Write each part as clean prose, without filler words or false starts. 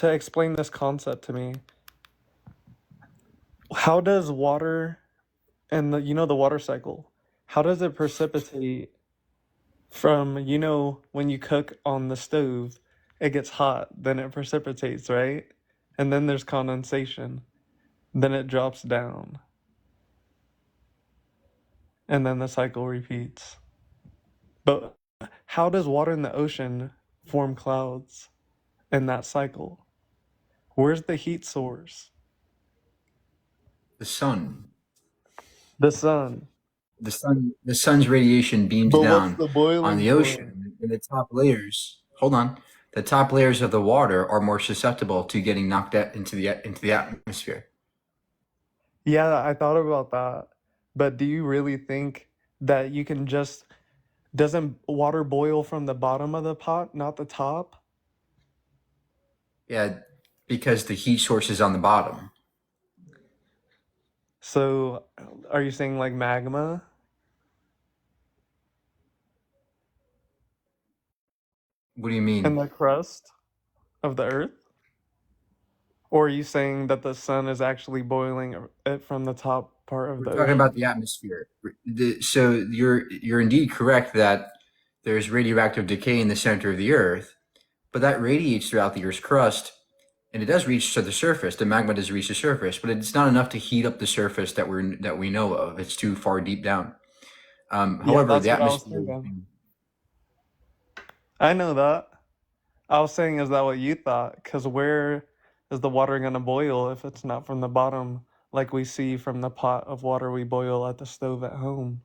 to explain this concept to me, how does water and the water cycle, how does it precipitate from, when you cook on the stove, it gets hot, then it precipitates, right? And then there's condensation, then it drops down, and then the cycle repeats. But how does water in the ocean form clouds in that cycle? Where's the heat source? The sun. The sun. The sun's radiation beams But what's down the on boiling the point? ocean, and the top layers. Hold on. The top layers of the water are more susceptible to getting knocked out into the atmosphere. Yeah, I thought about that. But do you really think that you can just, doesn't water boil from the bottom of the pot, not the top? Yeah, because the heat source is on the bottom. So are you saying like magma What do you in mean? the crust of the earth? Or are you saying that the sun is actually boiling it from the top part of We're the talking about ocean? the atmosphere. So you're indeed correct that there's radioactive decay in the center of the Earth, but that radiates throughout the Earth's crust, and it does reach to the surface. The magma does reach the surface, but it's not enough to heat up the surface that we know of. It's too far deep down. Yeah, However, that's the what I was atmosphere. thinking. I know that. I was saying, is that what you thought? Because where is the water going to boil if it's not from the bottom, like we see from the pot of water we boil at the stove at home?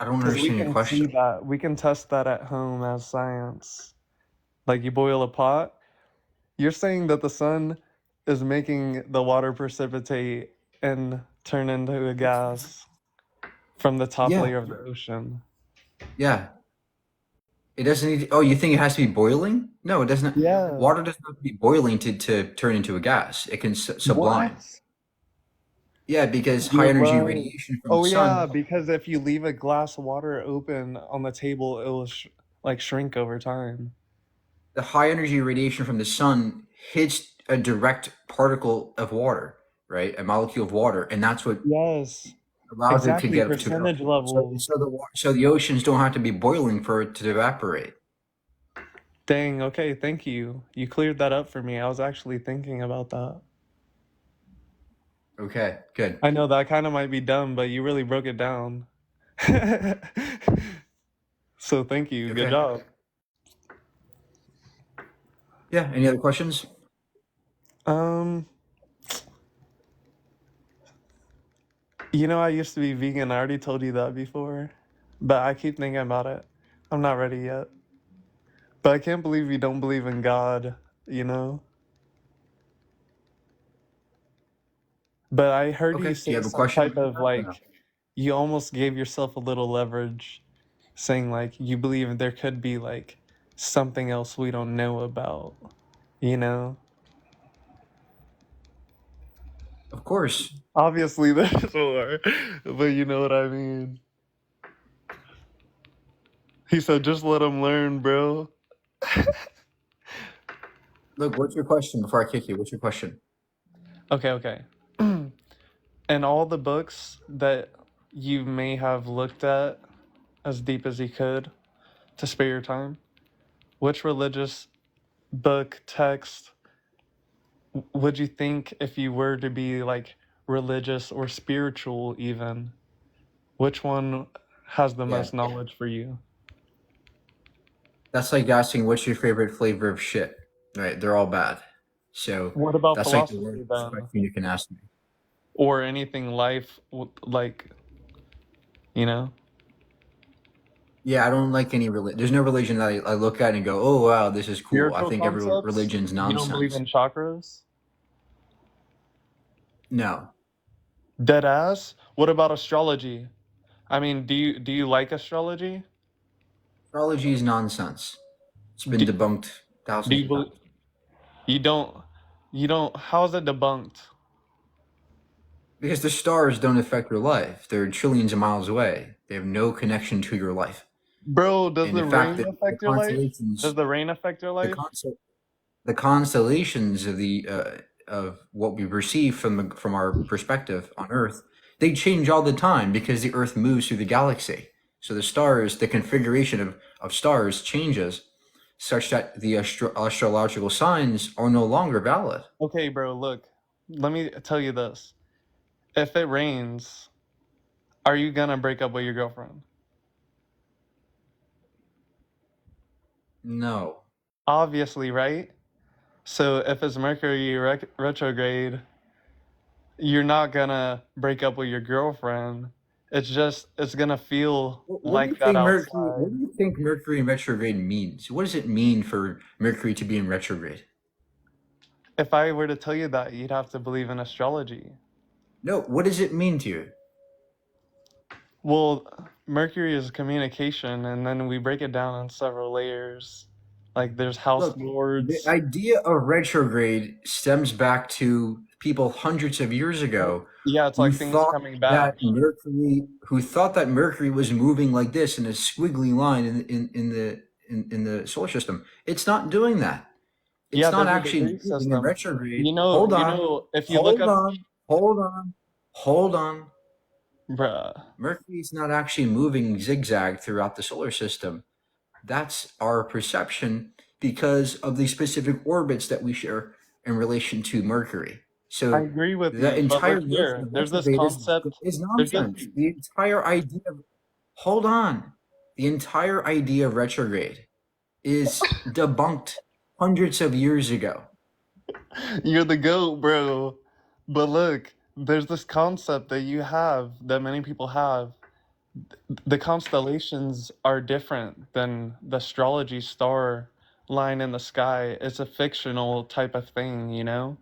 I don't Because we understand your can see question. that, we can test that at home as science. Like you boil a pot, you're saying that the sun is making the water precipitate and turn into a gas from the top Yeah, layer of the ocean. yeah. It doesn't need. Oh, you think it has to be boiling? No, it doesn't. Yeah. Water doesn't have to be boiling to turn into a gas. It can sublime. What? Yeah, because high You're energy right. radiation from the Oh sun. yeah, because if you leave a glass of water open on the table, it will like shrink over time. The high energy radiation from the sun hits a direct particle of water, right? A molecule of water, and that's what Yes, allows it to exactly. get up to. Percentage levels. So the oceans don't have to be boiling for it to evaporate. Dang, okay, thank you. You cleared that up for me. I was actually thinking about that. Okay, good. I know that kind of might be dumb, but you really broke it down. So thank you. Good Okay. job. Yeah. Any other questions? Um, I used to be vegan. I already told you that before, but I keep thinking about it. I'm not ready yet. But I can't believe you don't believe in God, you know? But I heard you Okay. Do you say have a some question type about of that or no? like, you almost gave yourself a little leverage saying like you believe there could be like something else we don't know about, you know? Of course. Obviously there's more, but you know what I mean. He said, just let him learn, bro. Look, what's your question before I kick you? What's your question? Okay, okay. And all the books that you may have looked at as deep as you could to spare your time, which religious book, text would you think if you were to be like religious or spiritual even? Which one has the Yeah. most knowledge for you? That's like asking what's your favorite flavor of shit, right? They're all bad. So What about that's like the philosophy worst then? question you can ask me. Or anything life, like, you know? Yeah, I don't like any religion. There's no religion that I look at and go, oh, wow, this is cool. I Spiritual think every concepts? religion's You don't believe nonsense. in chakras? No. Dead ass? What about astrology? I mean, do you like astrology? Astrology is nonsense. It's been Do, debunked do thousands you of believe times. you don't how is it debunked? Because the stars don't affect your life. They're trillions of miles away. They have no connection to your life. Bro, does And the in fact, rain the affect your life? Does constellations, the rain affect your the life? concept. the constellations of the of what we perceive from our perspective on Earth, they change all the time because the Earth moves through the galaxy. So the stars, the configuration of stars changes such that the astrological signs are no longer valid. Okay, bro, look. Let me tell you this. If it rains, are you gonna break up with your girlfriend? No. Obviously, right? So if it's Mercury retrograde, you're not gonna break up with your girlfriend. It's gonna feel What do you like that think Mercury? What outside. do you think Mercury in retrograde means? What does it mean for Mercury to be in retrograde? If I were to tell you that, you'd have to believe in astrology. No. What does it mean to you? Well, Mercury is communication, and then we break it down in several layers. Like there's house Look, the lords. idea of retrograde stems back to people hundreds of years ago Yeah, it's who like things thought coming back. that Mercury was moving like this in a squiggly line in the solar system. It's not doing that. It's Yeah, not there's a actually degree moving in system. retrograde. You know, Hold you on, know, if you look hold up, on, hold on, hold on. bruh. Mercury's not actually moving zigzag throughout the solar system. That's our perception because of the specific orbits that we share in relation to Mercury. I So agree with the you, but entire look notion here. of There's this retrograde concept. is There's this. nonsense. The entire idea of hold on. The entire idea of retrograde is debunked hundreds of years ago. You're the goat, bro. But look, there's this concept that you have that many people have. The constellations are different than the astrology star line in the sky. It's a fictional type of thing, you know?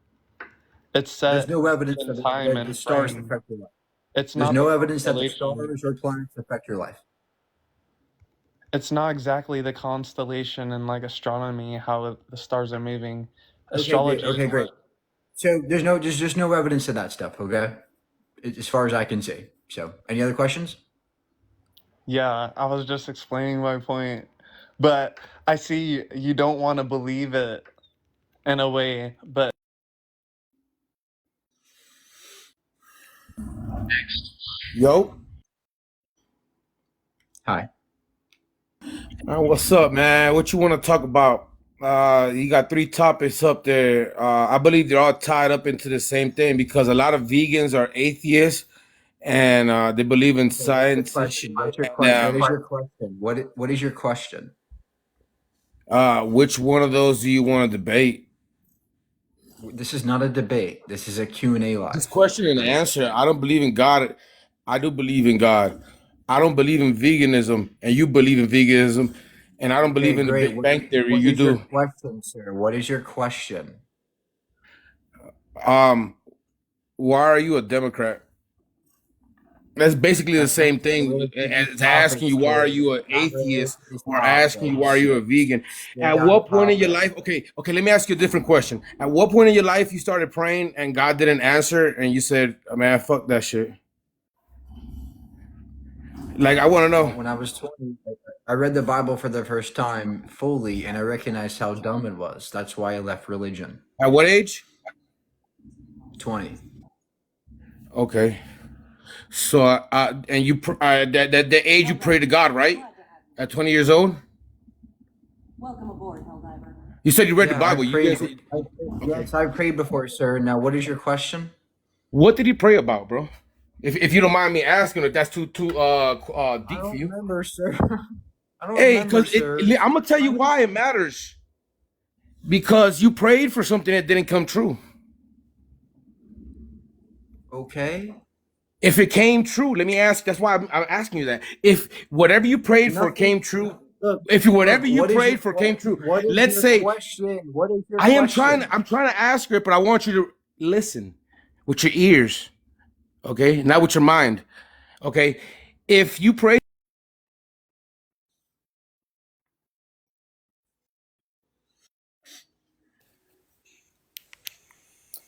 It's There's set no evidence in that, time that the and stars frame. affect your life. It's There's not the no evidence that the constellation. stars or planets affect your life. It's not exactly the constellation in like astronomy how the stars are moving. Okay, Astrology is okay, great. what. So there's just no evidence of that stuff. Okay, as far as I can see. So, any other questions? Yeah, I was just explaining my point. But I see you don't want to believe it in a way, but Yo, Hi. what's up, man? What you want to talk about? You got three topics up there. I believe they're all tied up into the same thing because a lot of vegans are atheists and they believe in Okay, what's your science and shit. question? What's your And, question? What is your question? What is your question? which one of those do you want to debate? This is not a debate. This is a Q&A Just live. question and Right? answer. I don't believe in God. I do believe in God. I don't believe in veganism, and you believe in veganism, and I don't Okay, believe in the great. Big Bang Theory. What You is your do. question, sir? What is your question? Um, why are you a Democrat? That's basically the That's not same thing related to the as topic, asking you why are sir. you an Not related atheist to this or asking you topic. why are you a vegan. Stay At on what point in your topic. life? Okay, let me ask you a different question. At what point in your life you started praying and God didn't answer and you said, oh, "Man, fuck that shit." Like I want to Well, know when I was 20, I read the Bible for the first time fully, and I recognized how dumb it was. That's why I left religion. at what age? 20. Okay, so and you that the age you pray to God, right? At 20 years old, Welcome aboard, Helldiver. you said you read the Yeah, I Bible. You prayed. guys, okay. Yes, I prayed before, sir. Now, what is your question? What did he pray about, bro? If you don't mind me asking, if that's too I deep for don't you. remember, sir. I don't Hey, remember, because sir. I'm gonna tell you why it matters. Because you prayed for something that didn't come true. Okay. If it came true, let me ask. That's why I'm asking you that. If whatever you prayed for Nothing. came true, Look, if whatever you what is your prayed for came true, what is let's your say question? What is your I am trying. question? I'm trying to ask her, but I want you to listen with your ears, okay, not with your mind, okay. If you pray,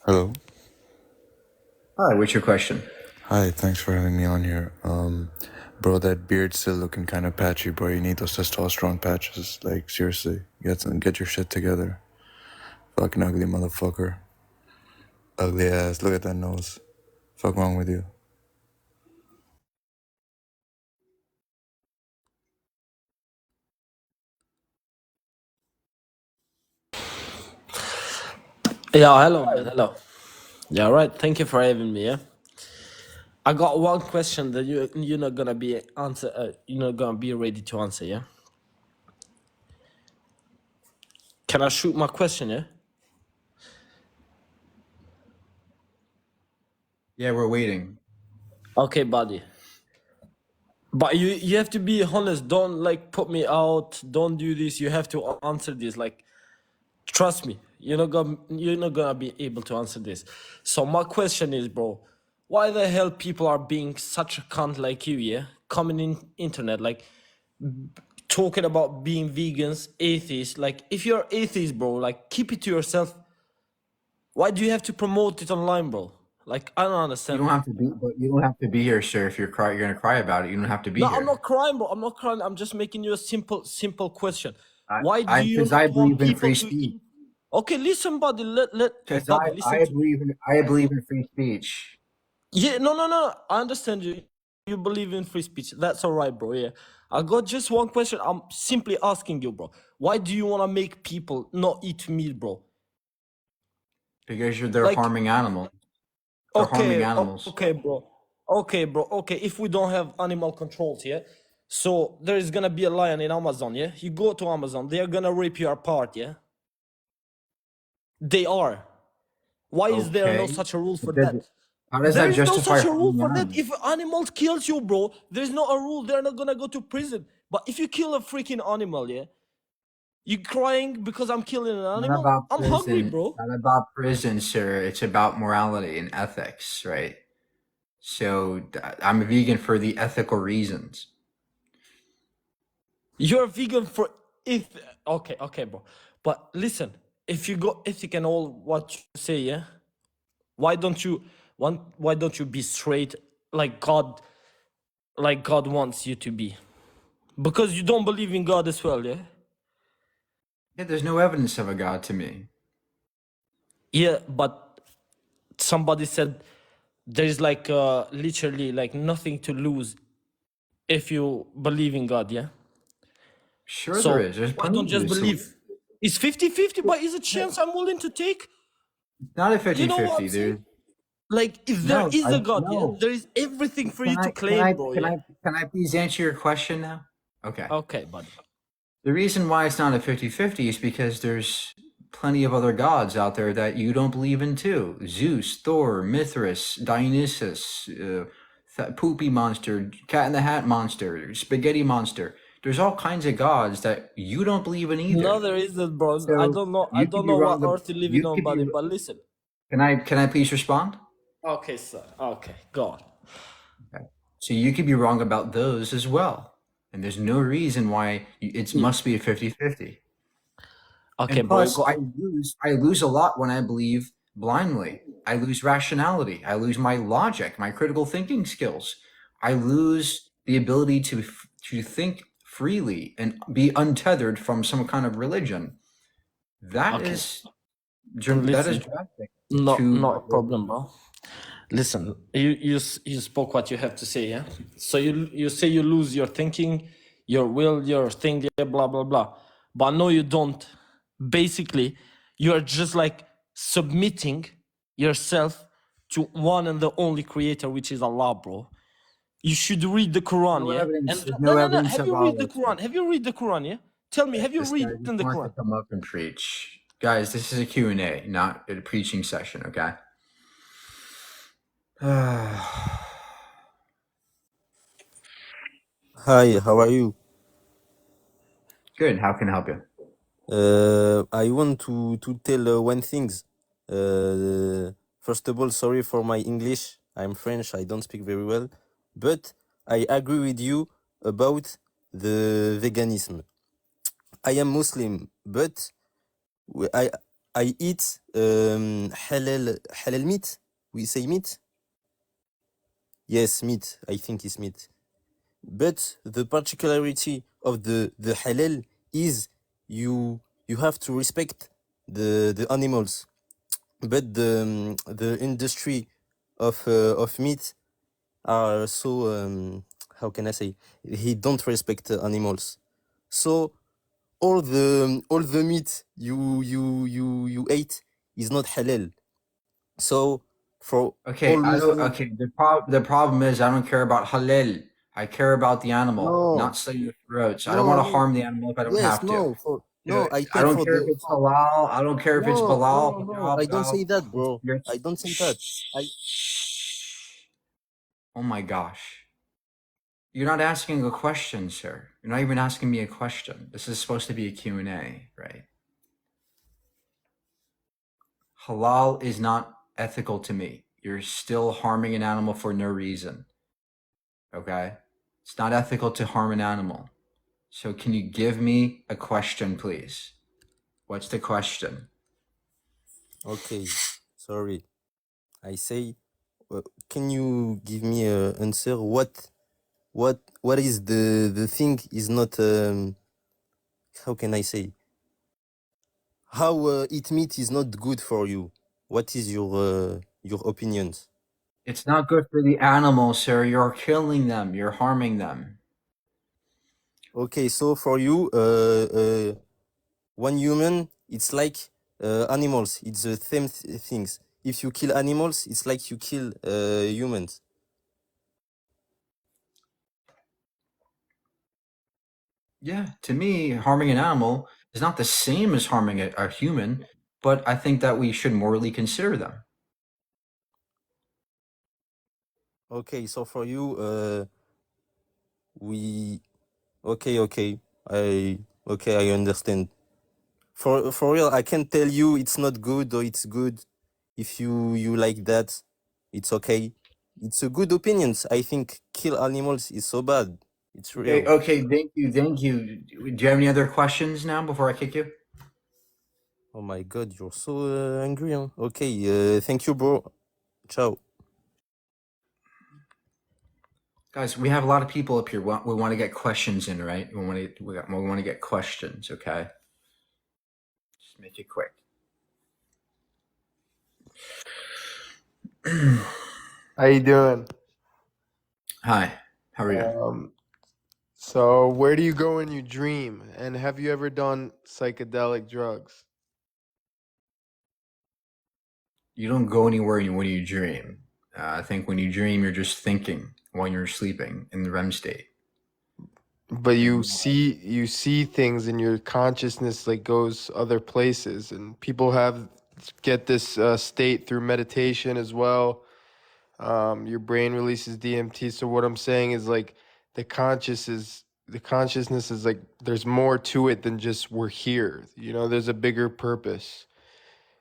Hello. Hi, what's your question? Hi, thanks for having me on here. Bro, that beard's still looking kind of patchy, bro. You need those testosterone patches. Like, seriously, get your shit together. Fucking ugly motherfucker. Ugly ass. Look at that nose. Fuck wrong with you? Yeah, hello, man. Hello. Yeah, right. Thank you for having me. Yeah, I got one question that you're not gonna be answer. You're not gonna be ready to answer. Yeah. Can I shoot my question? Yeah. Yeah, we're waiting. Okay, buddy. But you have to be honest. Don't like put me out. Don't do this. You have to answer this. Like, trust me. You're not gonna be able to answer this. So my question is, bro, why the hell people are being such a cunt like you? Yeah, coming in internet like talking about being vegans, atheists. Like, if you're atheist, bro, like keep it to yourself. Why do you have to promote it online, bro? Like, I don't You understand. don't have to be, but you don't have to be here, sir. If you're gonna cry about it, you don't have to be No, I'm here. not crying, bro. I'm not crying. I'm just making you a simple question. Why do I you because I not want believe in people free to speech. eat? Okay, listen, buddy. Because Buddy, listen I to me. believe in free speech. Yeah, no. I understand you. You believe in free speech. That's all right, bro. Yeah. I got just one question. I'm simply asking you, bro. Why do you want to make people not eat meat, bro? Because they're Like, harming animals. They're harming animals. okay, bro. Okay, bro. Okay, if we don't have animal controls, yeah. So there is gonna be a lion in Amazon, yeah. You go to Amazon, they are gonna rip you apart, yeah. They are. Why is there no Okay. such a rule for But that? how does There that is no justify such a rule harming for that. animals? If an animal kills you, bro, there's no a rule. They're not gonna go to prison. But if you kill a freaking animal, yeah, you crying because I'm killing an Not animal. about I'm hungry, prison. bro. Not about prison, sir. It's about morality and ethics, right? So I'm a vegan for the ethical reasons. You're vegan for if okay, bro. But listen, if you go ethic and all what you say, yeah, why don't you why don't you be straight like God wants you to be? Because you don't believe in God as well, yeah? Yeah, there's no evidence of a God to me. Yeah, but somebody said there's like literally like nothing to lose if you believe in God, yeah? Sure, there So is. There's why plenty don't of just ways to. believe? It's 50-50, but it's a chance I'm willing to take. Not a You know what 50-50. I'm saying? There's Like, if there no. is I a God, yeah, no. there is everything for you Can to I can claim, I bro, can yeah? I can I please answer your question now? Okay. Okay, buddy. The reason why it's not a 50-50 is because there's plenty of other gods out there that you don't believe in too. Zeus, Thor, Mithras, Dionysus, Poopy Monster, Cat in the Hat Monster, Spaghetti Monster. There's all kinds of gods that you don't believe in No, either. there isn't, bro. I So don't know. I you could don't be know what wrong. earth you're living You on, could be. buddy. But listen. Can I please respond? Okay, sir. Okay, go on. Okay. So you could be wrong about those as well. And there's no reason why it Yeah. must be a 50-50. Okay, And bro. plus, Go. I lose a lot when I believe blindly. I lose rationality. I lose my logic, my critical thinking skills. I lose the ability to think freely and be untethered from some kind of religion. That Okay. is that is Listen. drastic No, to not a what we're. problem, bro. Listen, you spoke what you have to say, yeah. So you say you lose your thinking, your will, your thing, yeah, blah blah blah. But no, you don't. Basically, you are just like submitting yourself to one and the only creator, which is Allah, bro. You should read the Quran, No yeah. evidence. And There's no no. evidence Have of you read the Allah. Quran? Have you read the Quran, yeah? Tell me, have you This guy read in just the wants to Quran? come up and preach. Guys, this is a Q&A, not a preaching session, okay? Hi, how are you? Good. How can I help you? I want to tell one thing. First of all, sorry for my English. I'm French. I don't speak very well, but I agree with you about the veganism. I am Muslim, but I eat halal meat. We say meat. Yes, meat. I think it's meat. But the particularity of the halal is you have to respect the animals, but the industry of meat are so how can I say, he don't respect animals. So all the meat you ate is not halal. So for Okay, all I don't. Muslim, Okay, the problem is I don't care about halal. I care about the animal, no not slitting your throats. I don't want no to no harm the animal if I don't yes have to. no for Uh, no I I care don't for care if the it's halal. I don't care if it's no halal, no no I don't halal. say that, bro. You're, I don't say that. I oh my gosh. You're not asking a question, sir. You're not even asking me a question. This is supposed to be a Q&A, right? Halal is not ethical to me. You're still harming an animal for no reason. Okay? It's not ethical to harm an animal. So can you give me a question, please? What's the question? okay, sorry. I say, can you give me a answer? What is the thing is not how can I say, how eat meat is not good for you? What is your opinions? It's not good for the animal, sir. You're killing them. You're harming them. Okay, so for you, one human, it's like animals. It's the same things. If you kill animals, it's like you kill humans. Yeah, to me, harming an animal is not the same as harming a human, but I think that we should morally consider them. Okay, so for you, we okay, I understand. For real, I can't tell you it's not good or it's good. If you like that, it's okay. It's a good opinions. I think kill animals is so bad. It's Okay, real. okay, thank you, thank you. Do you have any other questions now before I kick you? Oh my god, you're so angry, huh? Okay, thank you, bro. Ciao. Guys, we have a lot of people up here. We want to get questions in, right? We want to get questions, okay? Just make it quick. How you doing? Hi, how are you? So where do you go when you dream? And have you ever done psychedelic drugs? You don't go anywhere when you dream. I think when you dream, you're just thinking while you're sleeping in the REM state. But And you see things and your consciousness like goes other places, and people have get this state through meditation as well. Your brain releases DMT. So what I'm saying is like the consciousness is like there's more to it than just we're here. You know, there's a bigger purpose.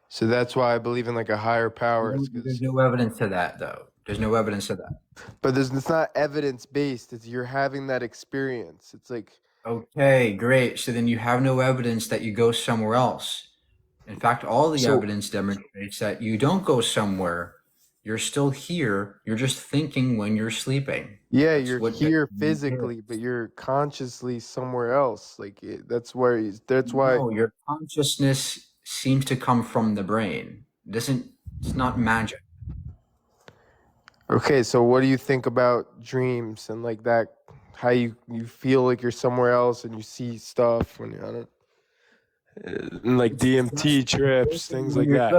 So that's why I believe in like a higher power. It's there's 'cause no evidence to that, though. There's no evidence to that. but it's not evidence based. It's you're having that experience. It's like Okay, great. So then you have no evidence that you go somewhere else. In fact, all the so evidence demonstrates that you don't go somewhere. You're still here. You're just thinking when you're sleeping. yeah, That's you're what that here is. physically, but you're consciously somewhere else. Like that's where that's why. No, your consciousness seems to come from the brain. It doesn't, it's not magic. Okay, so what do you think about dreams and like that? How you feel like you're somewhere else and you see stuff when you I don't and like It's just DMT trips, existing things when like you're that.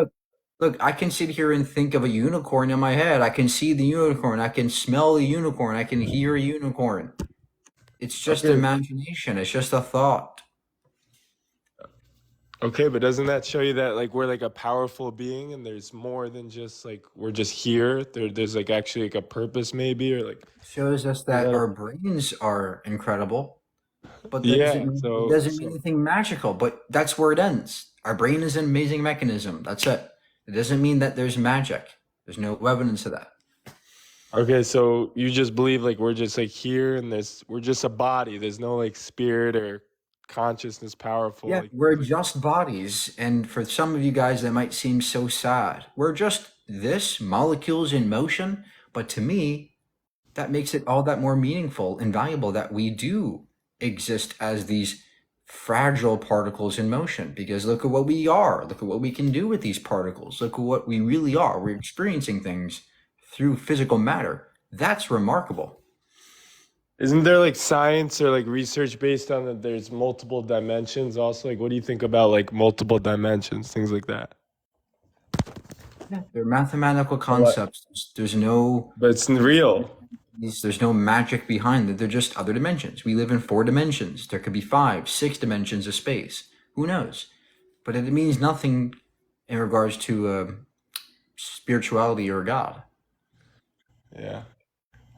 look, I can sit here and think of a unicorn in my head. I can see the unicorn. I can smell the unicorn. I can hear a unicorn. It's just Okay. imagination. It's just a thought. Okay, but doesn't that show you that like we're like a powerful being and there's more than just like we're just here? There's like actually like a purpose maybe or like Shows us is that that our brains are incredible, but that yeah, it doesn't mean so anything magical. But that's where it ends. Our brain is an amazing mechanism. That's it. It doesn't mean that there's magic. There's no evidence of that. okay, so you just believe like we're just like here and we're just a body. There's no like spirit or consciousness powerful Yeah, like we're things like just bodies. And for some of you guys, that might seem so sad. We're just this, molecules in motion. But to me, that makes it all that more meaningful and valuable that we do exist as these fragile particles in motion, because look at what we are. Look at what we can do with these particles. Look at what we really are. We're experiencing things through physical matter. That's remarkable. Isn't there like science or like research based on that there's multiple dimensions also? Like what do you think about like multiple dimensions, things like that? Yeah, they're mathematical concepts. There's no But it's real. there's no magic behind it. They're just other dimensions. We live in 4 dimensions. There could be 5, 6 dimensions of space. Who knows? But it means nothing in regards to spirituality or God. Yeah.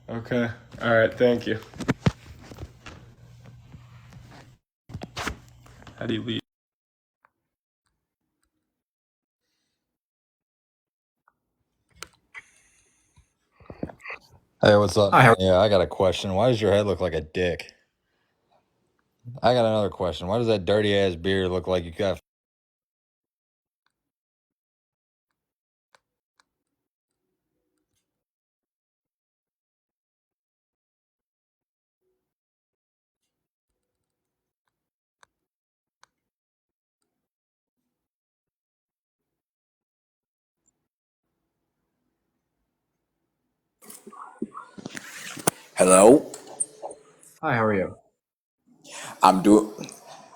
Okay. All right. Thank you. How do you leave? Hey, what's up, Hi, man? how- Yeah, I got a question. Why does your head look like a dick? I got another question. Why does that dirty ass beard look like you got? Hello, Hi, how are you? I'm do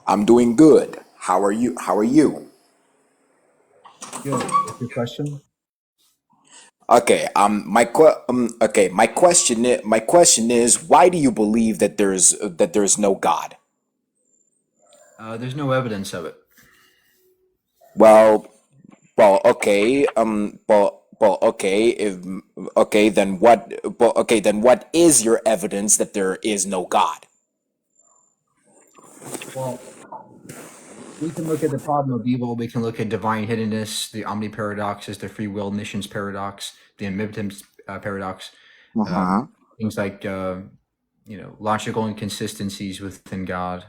I'm doing good. How are you? How are you? Good. What's your question? Okay. My question is, why do you believe that there's no God? There's no evidence of it. Well, okay. Okay. Okay, then what? Then what is your evidence that there is no God? Well, we can look at the problem of evil. We can look at divine hiddenness, the omni paradoxes, the free will omniscience paradox, the omnipotence paradox, Uh-huh. things like logical inconsistencies within God.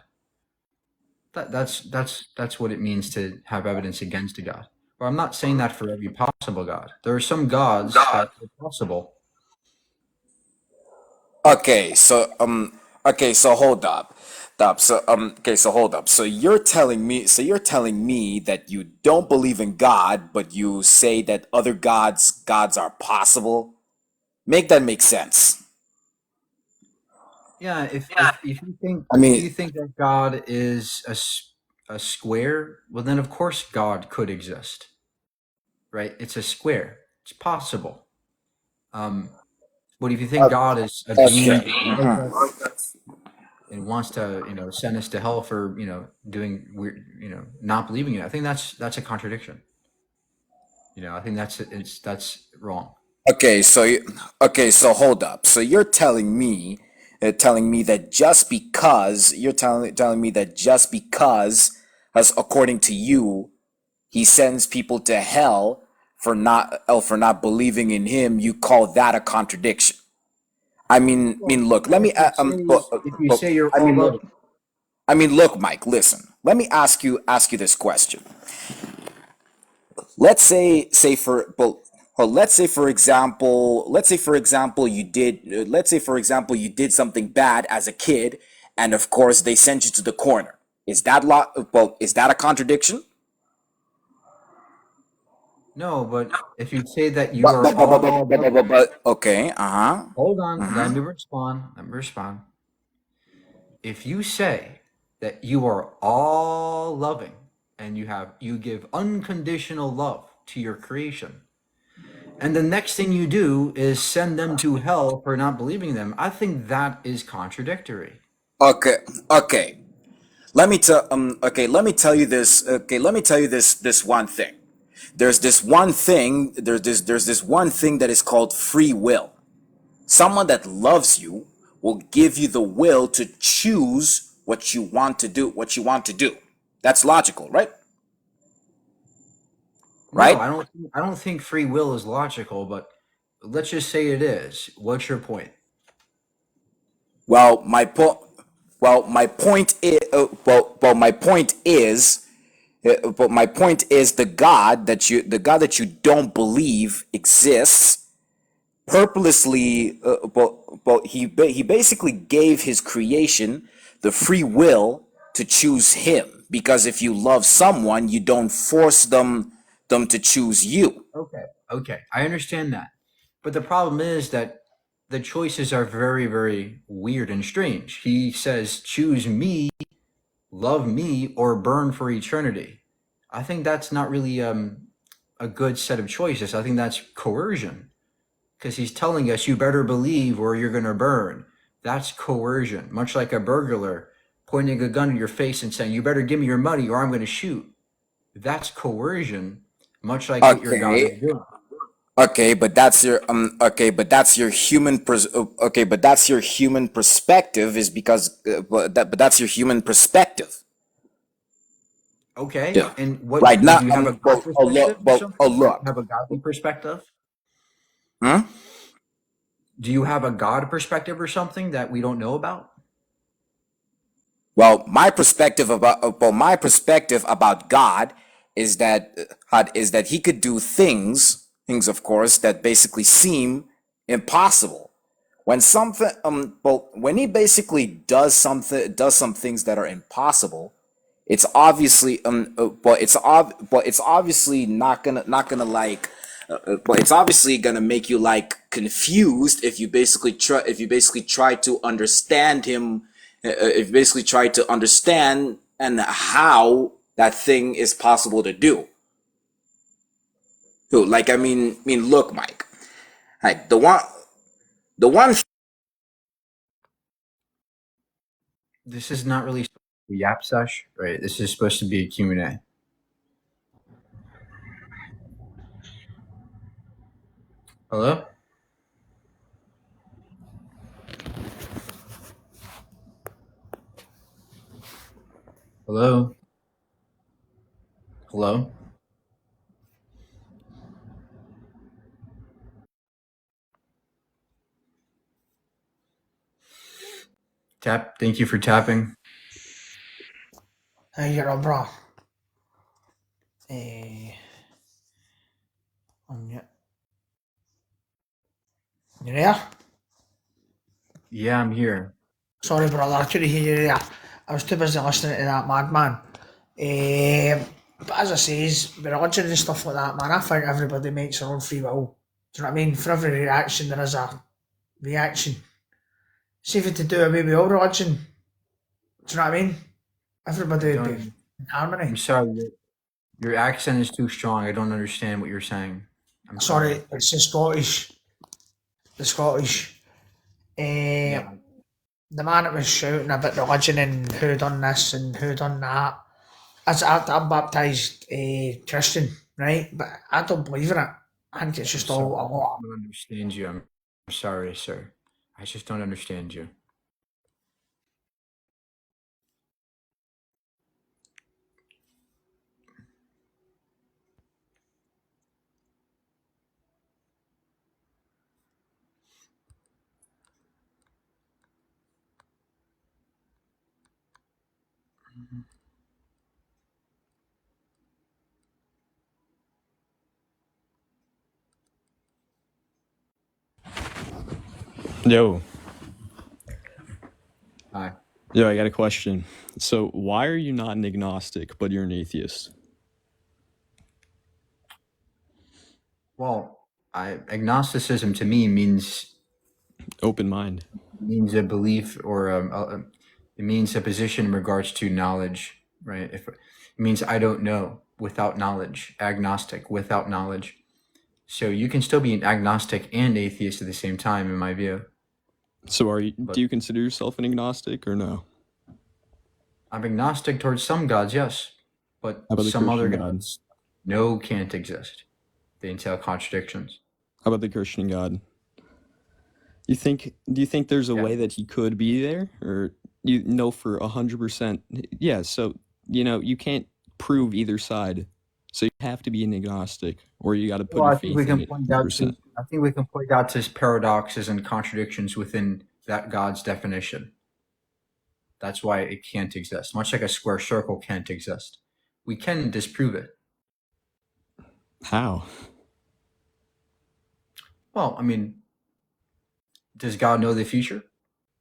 That's what it means to have evidence against a God. Well, I'm not saying that for every possible God. There are some gods that are possible. Okay, so hold up. So hold up. So you're telling me that you don't believe in God, but you say that other gods are possible? Make that make sense. Yeah, if you think I if mean, you think that God is a square, well then of course God could exist, right? It's a square. It's possible. But if you think God is a being okay. that loves us and wants to, send us to hell for, doing weird, not believing it, I think that's a contradiction. I think that's wrong. Okay, so hold up. So you're telling me that just because telling me that just because, as according to you, he sends people to hell for not believing in him, you call that a contradiction. I mean, look. Let me. If you But, say you're I all mean, look. loving, Look, Mike. Listen. Let me ask you this question. Let's say for well, let's say for example you did something bad as a kid, and of course they sent you to the corner. Is that a contradiction? no, but if you say that you are all loving, Okay. Uh-huh. hold on, let me respond. Let me respond. If you say that you are all loving and you give unconditional love to your creation, and the next thing you do is send them to hell for not believing them, I think that is contradictory. Okay. Okay. Let me tell you this. Okay, let me tell you this one thing. There's this one thing that is called free will. Someone that loves you will give you the will to choose what you want to do. That's logical, right? No, Right? I don't think free will is logical, but let's just say it is. What's your point? Well, my point is the God that you don't believe exists purposely, he basically gave his creation the free will to choose him, because if you love someone, you don't force them to choose you. Okay, I understand that. But the problem is that the choices are very, very weird and strange. He says, choose me, love me, or burn for eternity. I think that's not really a good set of choices. I think that's coercion, because he's telling us you better believe or you're going to burn. That's coercion, much like a burglar pointing a gun at your face and saying, you better give me your money or I'm going to shoot. That's coercion, much like what your God is Okay, doing. okay, but that's your that's your human perspective, is because but that's your human perspective. Okay, Yeah. and what Right do now, you have a God perspective or something? Do you look. have a godly perspective? Hmm? Do you have a God perspective or something that we don't know about? Well, my perspective about God is that he could do things of course that basically seem impossible. When he basically does some things that are impossible, it's obviously it's obviously not gonna like but it's obviously gonna make you like confused if you basically try to understand him, if you basically try to understand and how that thing is possible to do. Like, look, Mike, like the one This is not really supposed to be Yap Sesh, right? This is supposed to be a Q&A. Hello? Hello? Hello? Tap. Thank you for tapping. Hey, you're on, bro. Eh, on you. You there? Yeah, I'm here. Sorry, brother, I couldn't hear you there. I was too busy listening to that madman. But as I says, religion and stuff like that, man, I think everybody makes their own free will. Do you know what I mean? For every reaction, there is a reaction. See if you to do away with all religion, do you know what I mean? Everybody would be in harmony. I'm sorry. Your accent is too strong. I don't understand what you're saying. I'm Sorry, it's the Scottish. The Scottish. Yeah. The man that was shouting about religion and who done this and who done that. I'm baptised Christian, right? But I don't believe in it. I think it's just all a lot. I don't understand you. I'm sorry, sir. I just don't understand you. Yo. Hi. Yo, I got a question. So, why are you not an agnostic, but you're an atheist? Well, agnosticism to me means open mind. Means a belief or it means a position in regards to knowledge, right? If it means I don't know without knowledge, agnostic without knowledge. So you can still be an agnostic and atheist at the same time, in my view. So, do you consider yourself an agnostic or no? I'm agnostic towards some gods, yes, but How about the some other Christian gods, no, can't exist. They entail contradictions. How about the Christian God? Do you think there's a way that he could be there, or you know for 100%? Yeah. So you can't prove either side. So you have to be an agnostic, or you got to put Well, your I think we faith in can it point out 100%. to paradoxes and contradictions within that God's definition. That's why it can't exist. Much like a square circle can't exist. We can disprove it. How? Well, I mean, does God know the future?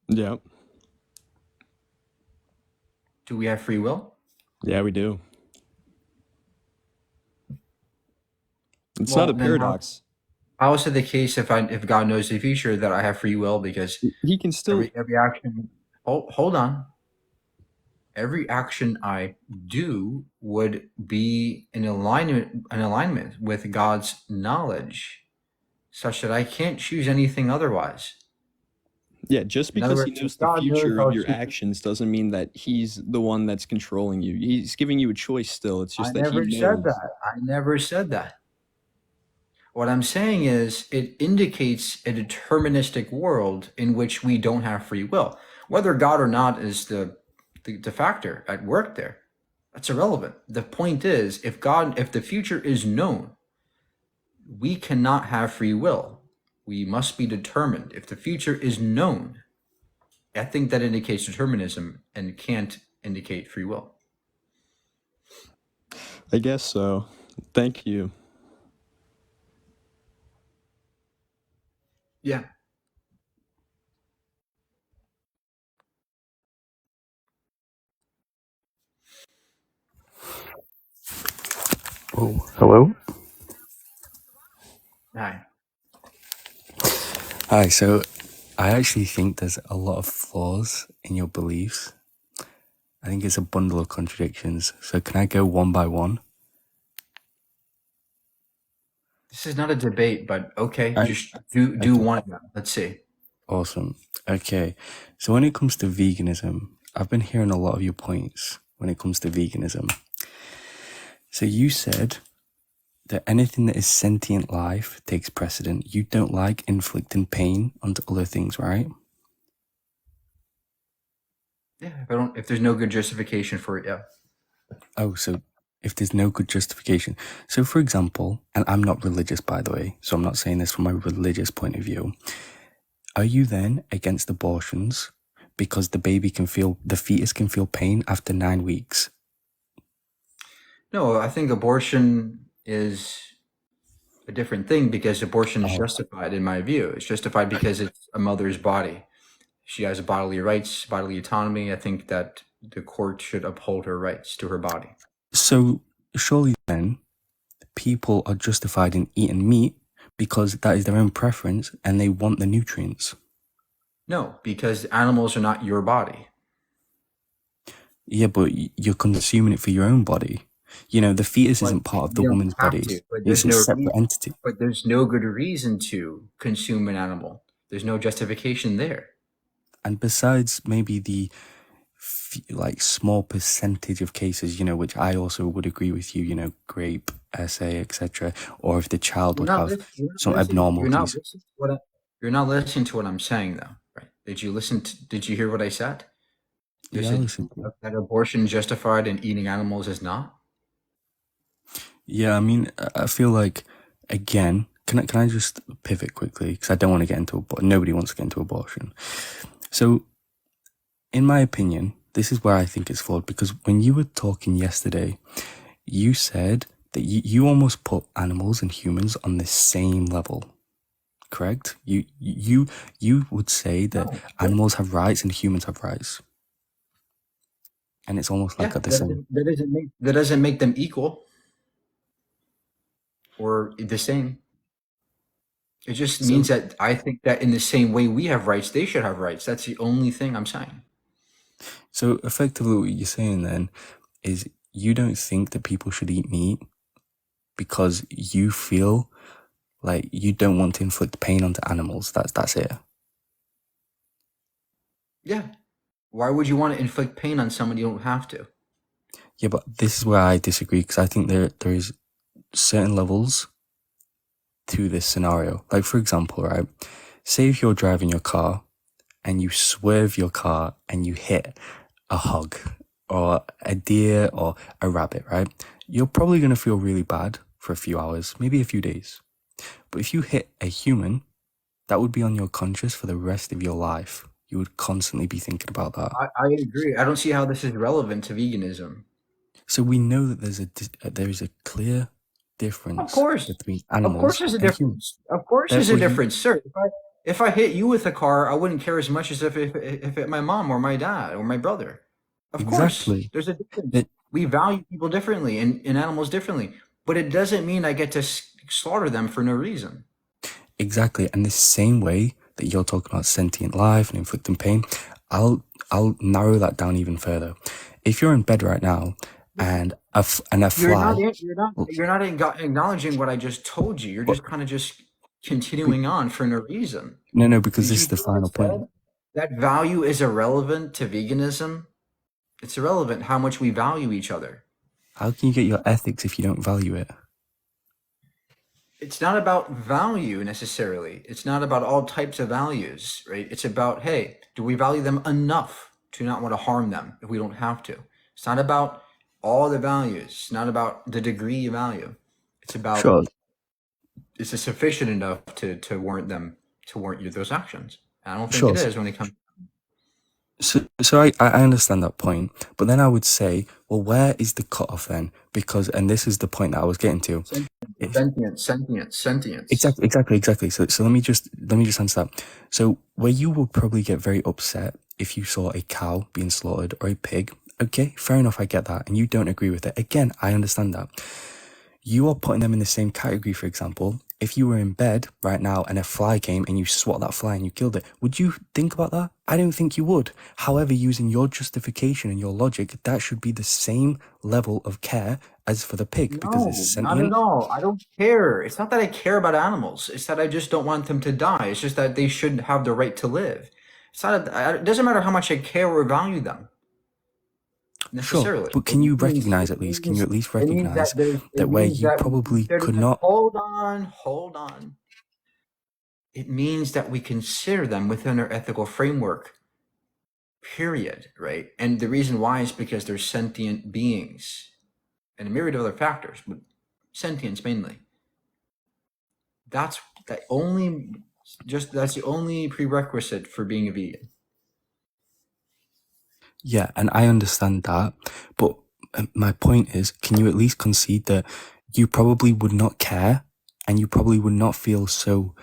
Yep. Do we have free will? Yeah, we do. It's Well, not a then paradox. how is it the case if God knows the future that I have free will? Because He can still. every action. Hold on. Every action I do would be in alignment with God's knowledge, such that I can't choose anything otherwise. Yeah, just In other because he words, knows if the God knows future how of your to, actions doesn't mean that he's the one that's controlling you. He's giving you a choice still. It's I just that he never said knows. that. I never said that. What I'm saying is it indicates a deterministic world in which we don't have free will. Whether God or not is the factor at work there. That's irrelevant. The point is, if the future is known, we cannot have free will. We must be determined. If the future is known, I think that indicates determinism and can't indicate free will. I guess so. Thank you. Yeah. Oh, hello? Hi. Hi, so I actually think there's a lot of flaws in your beliefs. I think it's a bundle of contradictions. So can I go one by one? This is not a debate, but okay, I- just do okay. one of them. Let's see. Awesome. Okay, so when it comes to veganism, I've been hearing a lot of your points when it comes to veganism. So you said that anything that is sentient life takes precedent. You don't like inflicting pain onto other things, right? Yeah, if there's no good justification for it, yeah. Oh, so if there's no good justification. So for example, and I'm not religious, by the way, so I'm not saying this from a religious point of view. Are you then against abortions because the fetus can feel pain after 9 weeks? No, I think abortion is a different thing because abortion is Oh. justified in my view. It's justified because it's a mother's body. She has bodily rights, bodily autonomy. I think that the court should uphold her rights to her body. So surely then people are justified in eating meat because that is their own preference and they want the nutrients. No, because animals are not your body. Yeah, but you're consuming it for your own body. You know, the fetus isn't part of the You don't woman's have body. to, but It's a separate entity. But there's no good reason to consume an animal. There's no justification there. And besides maybe the small percentage of cases, you know, which I also would agree with you, you know, grape, SA, etc., or if the child would have some abnormalities. You're not listening to what I'm saying, though, right? Did you hear what I said? You said that abortion is justified and eating animals is not? Yeah, I mean, I feel like, again, can I just pivot quickly? Because I don't want to get into nobody wants to get into abortion. So, in my opinion, this is where I think it's flawed, because when you were talking yesterday, you said that you almost put animals and humans on the same level, correct? You would say that animals have rights and humans have rights. And it's almost like at the same. That doesn't make them equal or the same. It just means that I think that in the same way we have rights, they should have rights. That's the only thing I'm saying. So effectively what you're saying then is you don't think that people should eat meat because you feel like you don't want to inflict pain onto animals. That's it. Yeah. Why would you want to inflict pain on someone you don't have to? Yeah, but this is where I disagree, because I think there is certain levels to this scenario. Like, for example, right, say if you're driving your car and you swerve your car and you hit a hog or a deer or a rabbit, right? You're probably going to feel really bad for a few hours, maybe a few days. But if you hit a human, that would be on your conscience for the rest of your life. You would constantly be thinking about that. I agree. I don't see how this is relevant to veganism. So we know that there is a clear difference between animals. Of course there's a difference. Of course there's a difference, sir. If I hit you with a car, I wouldn't care as much as if it hit my mom or my dad or my brother. Of course, Exactly. there's a difference. It, We value people differently and animals differently, but it doesn't mean I get to slaughter them for no reason. exactly. And the same way that you're talking about sentient life and inflicting pain, I'll narrow that down even further. If you're in bed right now and a You're not fly, you're not acknowledging what I just told you. You're but, just kind of just continuing on for no reason. no, because Did this you is the hear what I final point. said? That value is irrelevant to veganism. It's irrelevant how much we value each other. How can you get your ethics if you don't value it? It's not about value necessarily. It's not about all types of values, right? It's about, hey, do we value them enough to not want to harm them if we don't have to? It's not about all the values. It's not about the degree of value. It's about, Sure. is it sufficient enough to warrant them, to warrant you those actions? And I don't think Sure. it is when it comes. So I understand that point, but then I would say, well, where is the cutoff then? Because, and this is the point that I was getting to. Sentience. Exactly. So let me just answer that. So where you would probably get very upset if you saw a cow being slaughtered or a pig. Okay, fair enough, I get that, and you don't agree with it. Again, I understand that. You are putting them in the same category, for example. If you were in bed right now and a fly came and you swat that fly and you killed it, would you think about that? I don't think you would. However, using your justification and your logic, that should be the same level of care as for the pig because it's No, not sentient. at all. I don't care. It's not that I care about animals. It's that I just don't want them to die. It's just that they should have the right to live. It's not. It doesn't matter how much I care or value them necessarily. Sure, but can you recognize at least? Can you at least recognize that where you probably could not? Hold on. It means that we consider them within our ethical framework. Period. Right. And the reason why is because they're sentient beings, and a myriad of other factors, but sentience mainly. That's the only prerequisite for being a vegan. Yeah, and I understand that, but my point is, can you at least concede that you probably would not care, and you probably would not feel so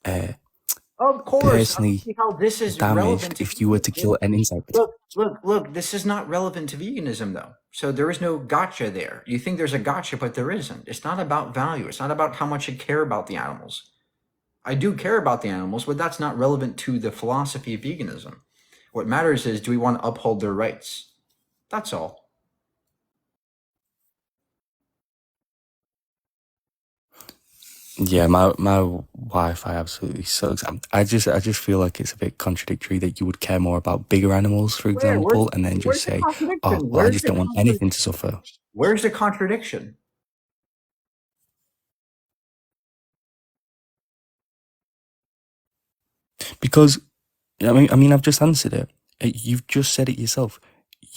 Of course, personally I don't see how this is damaged relevant to if you were to kill an insect? Look, this is not relevant to veganism though. So there is no gotcha there. You think there's a gotcha, but there isn't. It's not about value. It's not about how much I care about the animals. I do care about the animals, but that's not relevant to the philosophy of veganism. What matters is, do we want to uphold their rights? That's all. Yeah, my Wi-Fi absolutely sucks. I just feel like it's a bit contradictory that you would care more about bigger animals, for example, and then just say, "Oh, well, I just don't want anything to suffer." Where's the contradiction? Because I mean, I've just answered it. You've just said it yourself.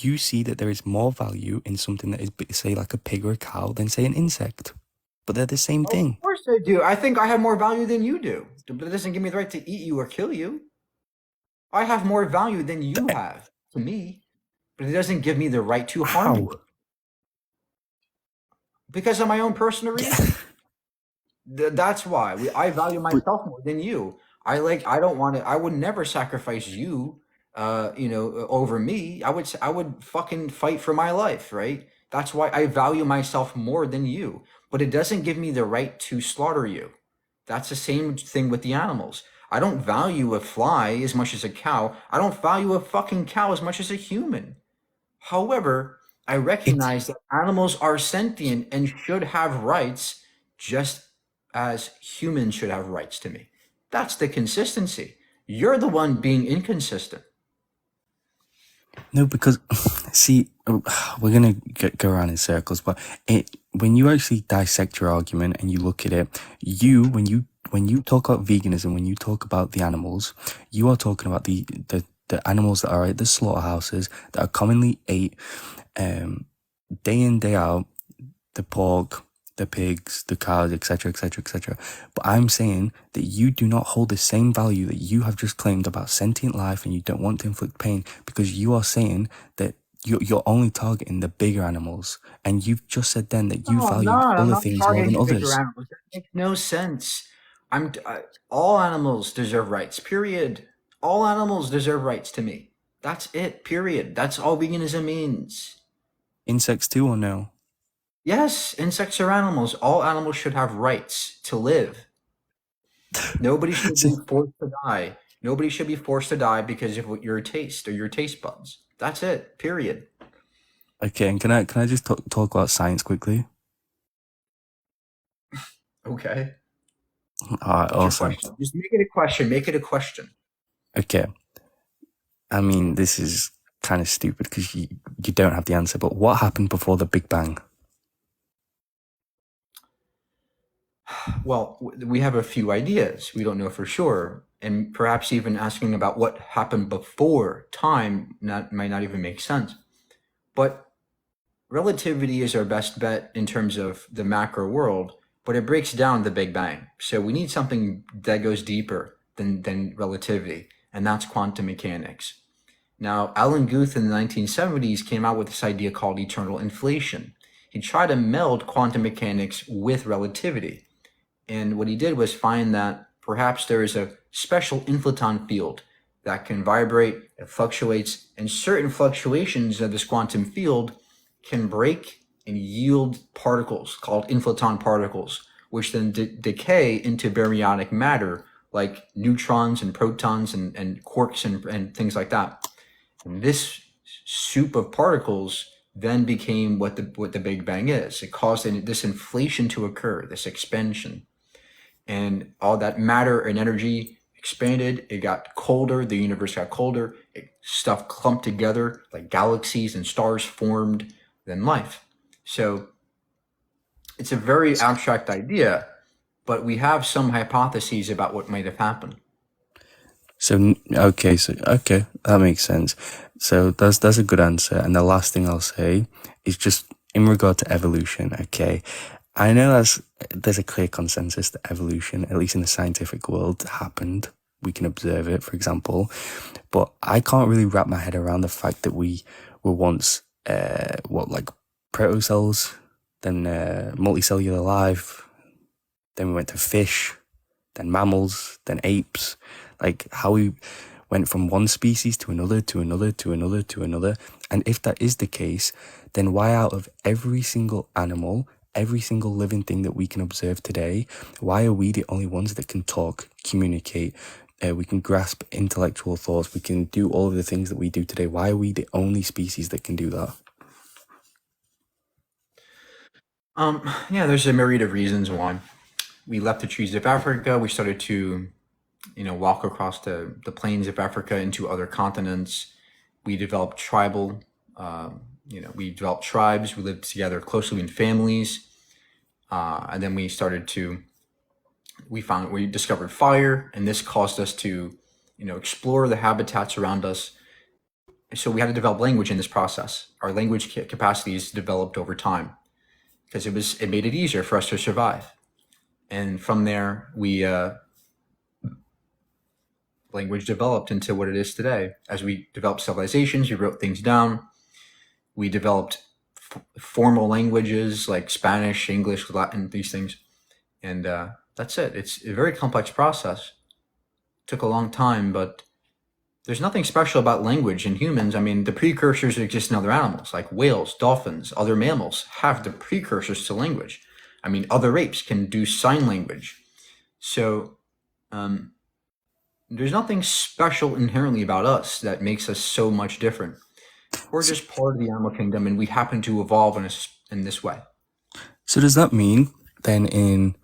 You see that there is more value in something that is, say, like a pig or a cow than, say, an insect. But they're the same thing. Of course I do. I think I have more value than you do. But it doesn't give me the right to eat you or kill you. I have more value than you have to me. But it doesn't give me the right to harm you. Because of my own personal reason. That's why. I value myself more than you. I would never sacrifice you over me. I would fucking fight for my life, right? That's why I value myself more than you. But it doesn't give me the right to slaughter you. That's the same thing with the animals. I don't value a fly as much as a cow. I don't value a fucking cow as much as a human. However, I recognize that animals are sentient and should have rights just as humans should have rights to me. That's the consistency. You're the one being inconsistent. No, because see, we're gonna go around in circles, but when you actually dissect your argument and you look at it, when you talk about veganism, when you talk about the animals, you are talking about the animals that are at the slaughterhouses that are commonly ate day in, day out, the pork, the pigs, the cows, etc., etc., etc. But I'm saying that you do not hold the same value that you have just claimed about sentient life, and you don't want to inflict pain, because you are saying that you're only targeting the bigger animals, and you've just said then that you value other things more than others. That makes no sense. All animals deserve rights. Period. All animals deserve rights to me. That's it, period. That's all veganism means. Insects too, or no? Yes, insects are animals. All animals should have rights to live. Nobody should be forced to die. Nobody should be forced to die because of your taste or your taste buds. That's it, period. Okay, and can I just talk about science quickly? Okay. All right, What's your awesome. question? Just make it a question. Make it a question. Okay. I mean, this is kind of stupid because you don't have the answer, but what happened before the Big Bang? Well, we have a few ideas. We don't know for sure. And perhaps even asking about what happened before time might not even make sense. But relativity is our best bet in terms of the macro world, but it breaks down the Big Bang. So we need something that goes deeper than relativity, and that's quantum mechanics. Now, Alan Guth in the 1970s came out with this idea called eternal inflation. He tried to meld quantum mechanics with relativity. And what he did was find that perhaps there is a special inflaton field that can vibrate, it fluctuates, and certain fluctuations of this quantum field can break and yield particles called inflaton particles, which then decay into baryonic matter like neutrons and protons and quarks and things like that. And this soup of particles then became what the Big Bang is. It caused this inflation to occur, this expansion. And all that matter and energy expanded. It got colder. The universe got colder. Stuff clumped together like galaxies and stars formed, then life. So it's a very abstract idea, but we have some hypotheses about what might have happened. So okay, that makes sense. So that's a good answer. And the last thing I'll say is just in regard to evolution. Okay, I know there's a clear consensus that evolution, at least in the scientific world, happened. We can observe it, for example, but I can't really wrap my head around the fact that we were once like protocells, then multicellular life, then we went to fish, then mammals, then apes. Like how we went from one species to another, to another, to another, to another. And if that is the case, then why out of every single animal, every single living thing that we can observe today, why are we the only ones that can talk, communicate, we can grasp intellectual thoughts, we can do all of the things that we do today? Why are we the only species that can do that? Yeah, there's a myriad of reasons why. We left the trees of Africa. We started to, walk across the plains of Africa into other continents. We developed we developed tribes. We lived together closely in families. And then we discovered fire, and this caused us to, explore the habitats around us. So we had to develop language in this process. Our language capacities developed over time because it made it easier for us to survive. And from there, language developed into what it is today. As we developed civilizations, we wrote things down. We developed formal languages like Spanish, English, Latin, these things. And that's it. It's a very complex process. It took a long time, but there's nothing special about language in humans. I mean, the precursors exist in other animals like whales, dolphins, other mammals have the precursors to language. I mean, other apes can do sign language. So there's nothing special inherently about us that makes us so much different. We're just part of the animal kingdom, and we happen to evolve in this way. So does that mean then in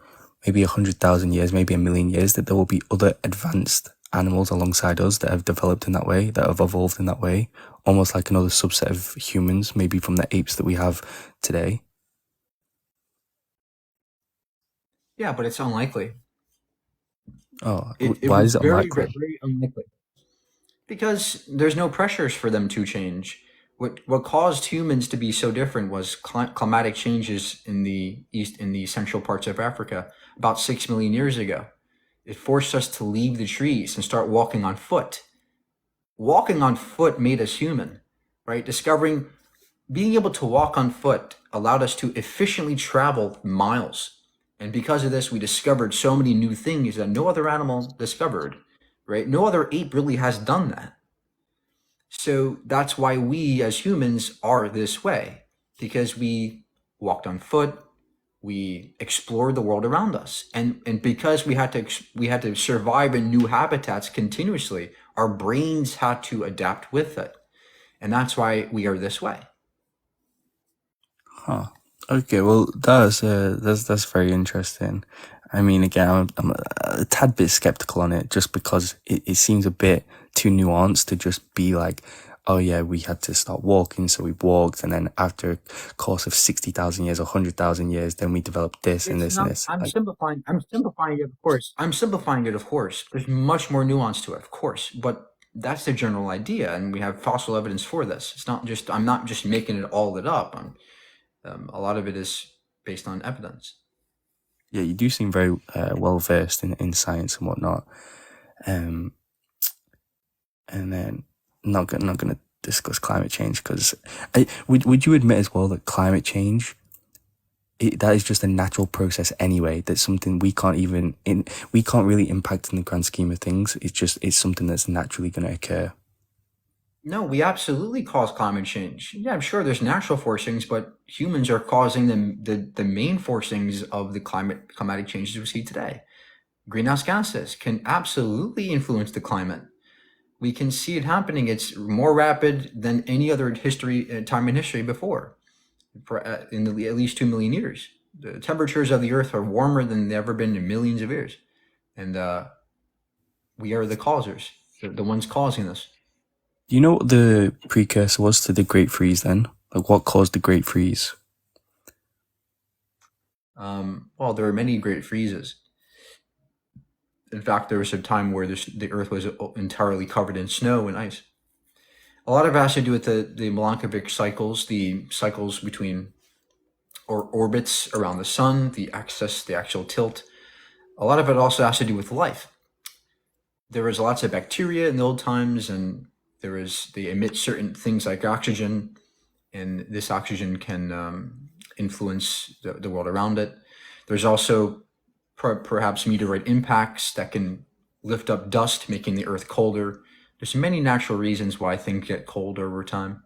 maybe 100,000 years, maybe 1,000,000 years, that there will be other advanced animals alongside us that have developed in that way, that have evolved in that way, almost like another subset of humans, maybe from the apes that we have today? Yeah, but it's unlikely. Oh, It why was is it very, unlikely? very unlikely. Because there's no pressures for them to change. What caused humans to be so different was climatic changes in the central parts of Africa about 6 million years ago. It forced us to leave the trees and start walking on foot. Walking on foot made us human, right? Being able to walk on foot allowed us to efficiently travel miles. And because of this, we discovered so many new things that no other animal discovered, right? No other ape really has done that. So that's why we as humans are this way, because we walked on foot, we explored the world around us, and because we had to survive in new habitats continuously, our brains had to adapt with it, and that's why we are this way. Huh. Okay, well, that's very interesting. I mean, again, I'm a tad bit skeptical on it, just because it seems a bit too nuanced to just be like, oh yeah, we had to start walking, so we walked, and then after a course of 60,000 years or 100,000 years, then we developed this and It's this and not. this. I'm Like, simplifying. I'm simplifying it, of course. I'm simplifying it, of course. There's much more nuance to it, of course. But that's the general idea, and we have fossil evidence for this. It's not just. I'm not just making it up. A lot of it is based on evidence. yeah, you do seem very well versed in science and whatnot. And then not gonna discuss climate change, because would you admit as well that climate change, that is just a natural process anyway? That's something we can't really impact in the grand scheme of things. It's something that's naturally going to occur. No, we absolutely cause climate change. Yeah, I'm sure there's natural forcings, but humans are causing the main forcings of the climatic changes we see today. Greenhouse gases can absolutely influence the climate. We can see it happening. It's more rapid than any other time in history before, in at least 2 million years. The temperatures of the Earth are warmer than they've ever been in millions of years, and we are the causers, the ones causing this. Do you know what the precursor was to the Great Freeze then? Like, what caused the Great Freeze? Well, there are many great freezes. In fact, there was a time where the Earth was entirely covered in snow and ice. A lot of it has to do with the Milankovitch cycles, the cycles between orbits around the sun, the actual tilt. A lot of it also has to do with life. There was lots of bacteria in the old times, and they emit certain things like oxygen, and this oxygen can influence the world around it. There's also perhaps meteorite impacts that can lift up dust, making the Earth colder. There's many natural reasons why things get cold over time.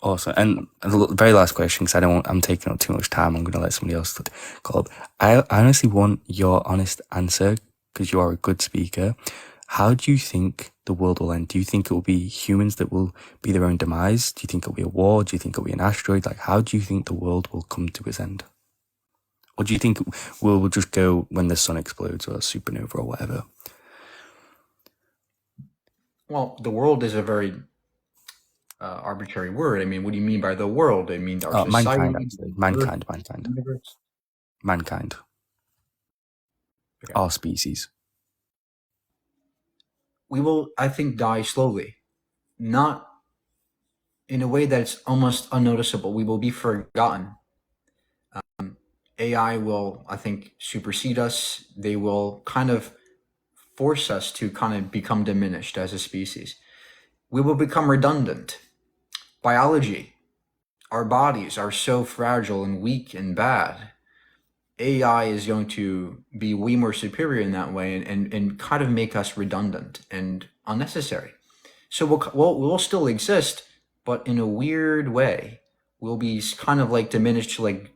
Awesome. And the very last question, because I'm taking up too much time. I'm going to let somebody else call up. I honestly want your honest answer, because you are a good speaker. How do you think the world will end? Do you think it will be humans that will be their own demise? Do you think it'll be a war? Do you think it'll be an asteroid? Like, how do you think the world will come to its end? Or do you think we'll just go when the sun explodes, or a supernova, or whatever? Well, the world is a very arbitrary word. I mean, what do you mean by the world? I mean, our society, mankind, actually. Mankind. universe. Mankind. Okay. Our species. We will, I think, die slowly, not in a way that's almost unnoticeable. We will be forgotten. AI will, I think, supersede us. They will kind of force us to kind of become diminished as a species. We will become redundant. Biology, our bodies are so fragile and weak and bad. AI is going to be way more superior in that way, and kind of make us redundant and unnecessary. So we'll still exist, but in a weird way. We'll be kind of like diminished to like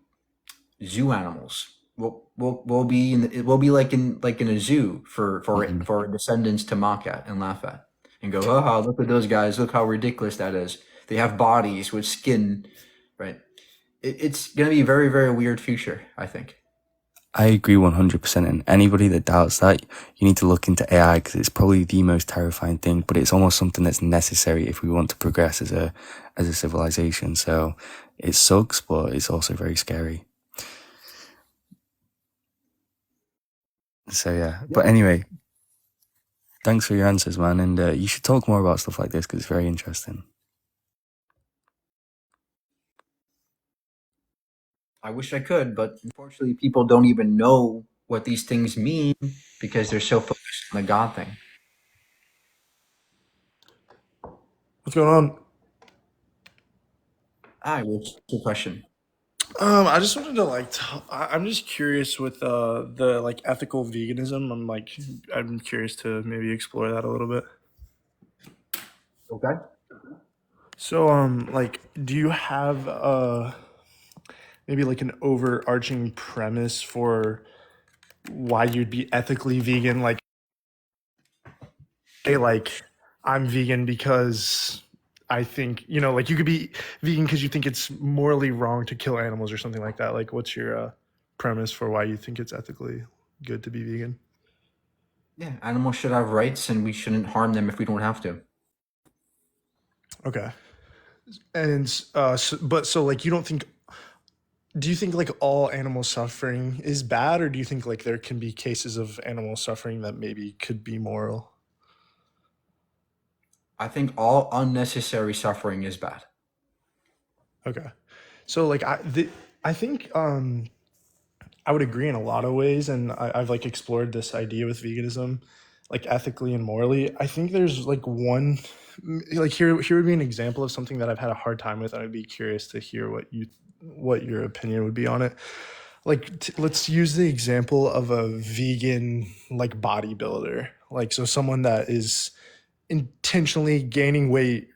zoo animals. We'll be like in a zoo for our descendants to mock at and laugh at and go, oh, look at those guys, look how ridiculous that is. They have bodies with skin, right? It's going to be a very, very weird future, I think. I agree 100%. And anybody that doubts that, you need to look into AI, because it's probably the most terrifying thing, but it's almost something that's necessary if we want to progress as a civilization. So it sucks, but it's also very scary. So yeah, but anyway, thanks for your answers, man. And you should talk more about stuff like this, because it's very interesting. I wish I could, but unfortunately people don't even know what these things mean because they're so focused on the God thing. What's going on? Hi, what's your question? I just wanted to I'm just curious with the like ethical veganism. I'm curious to maybe explore that a little bit. Okay. So, like, do you have maybe like an overarching premise for why you'd be ethically vegan? Like, hey, like, I'm vegan because I think, like you could be vegan because you think it's morally wrong to kill animals or something like that. Like, what's your premise for why you think it's ethically good to be vegan? Yeah, animals should have rights, and we shouldn't harm them if we don't have to. Okay. And so like you don't think do you think like all animal suffering is bad, or do you think like there can be cases of animal suffering that maybe could be moral? I think all unnecessary suffering is bad. Okay. So like I think I would agree in a lot of ways, and I've like explored this idea with veganism, like ethically and morally. I think there's like one, like here would be an example of something that I've had a hard time with, and I'd be curious to hear what your opinion would be on it. Like let's use the example of a vegan like bodybuilder, like so someone that is intentionally gaining weight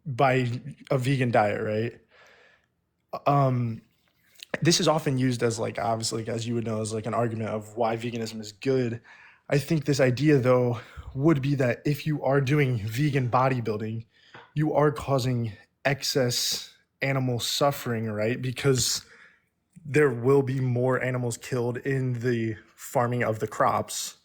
by a vegan diet, right? Um, this is often used as like obviously like, as you would know as like an argument of why veganism is good. I think this idea though would be that if you are doing vegan bodybuilding, you are causing excess animal suffering, right? Because there will be more animals killed in the farming of the crops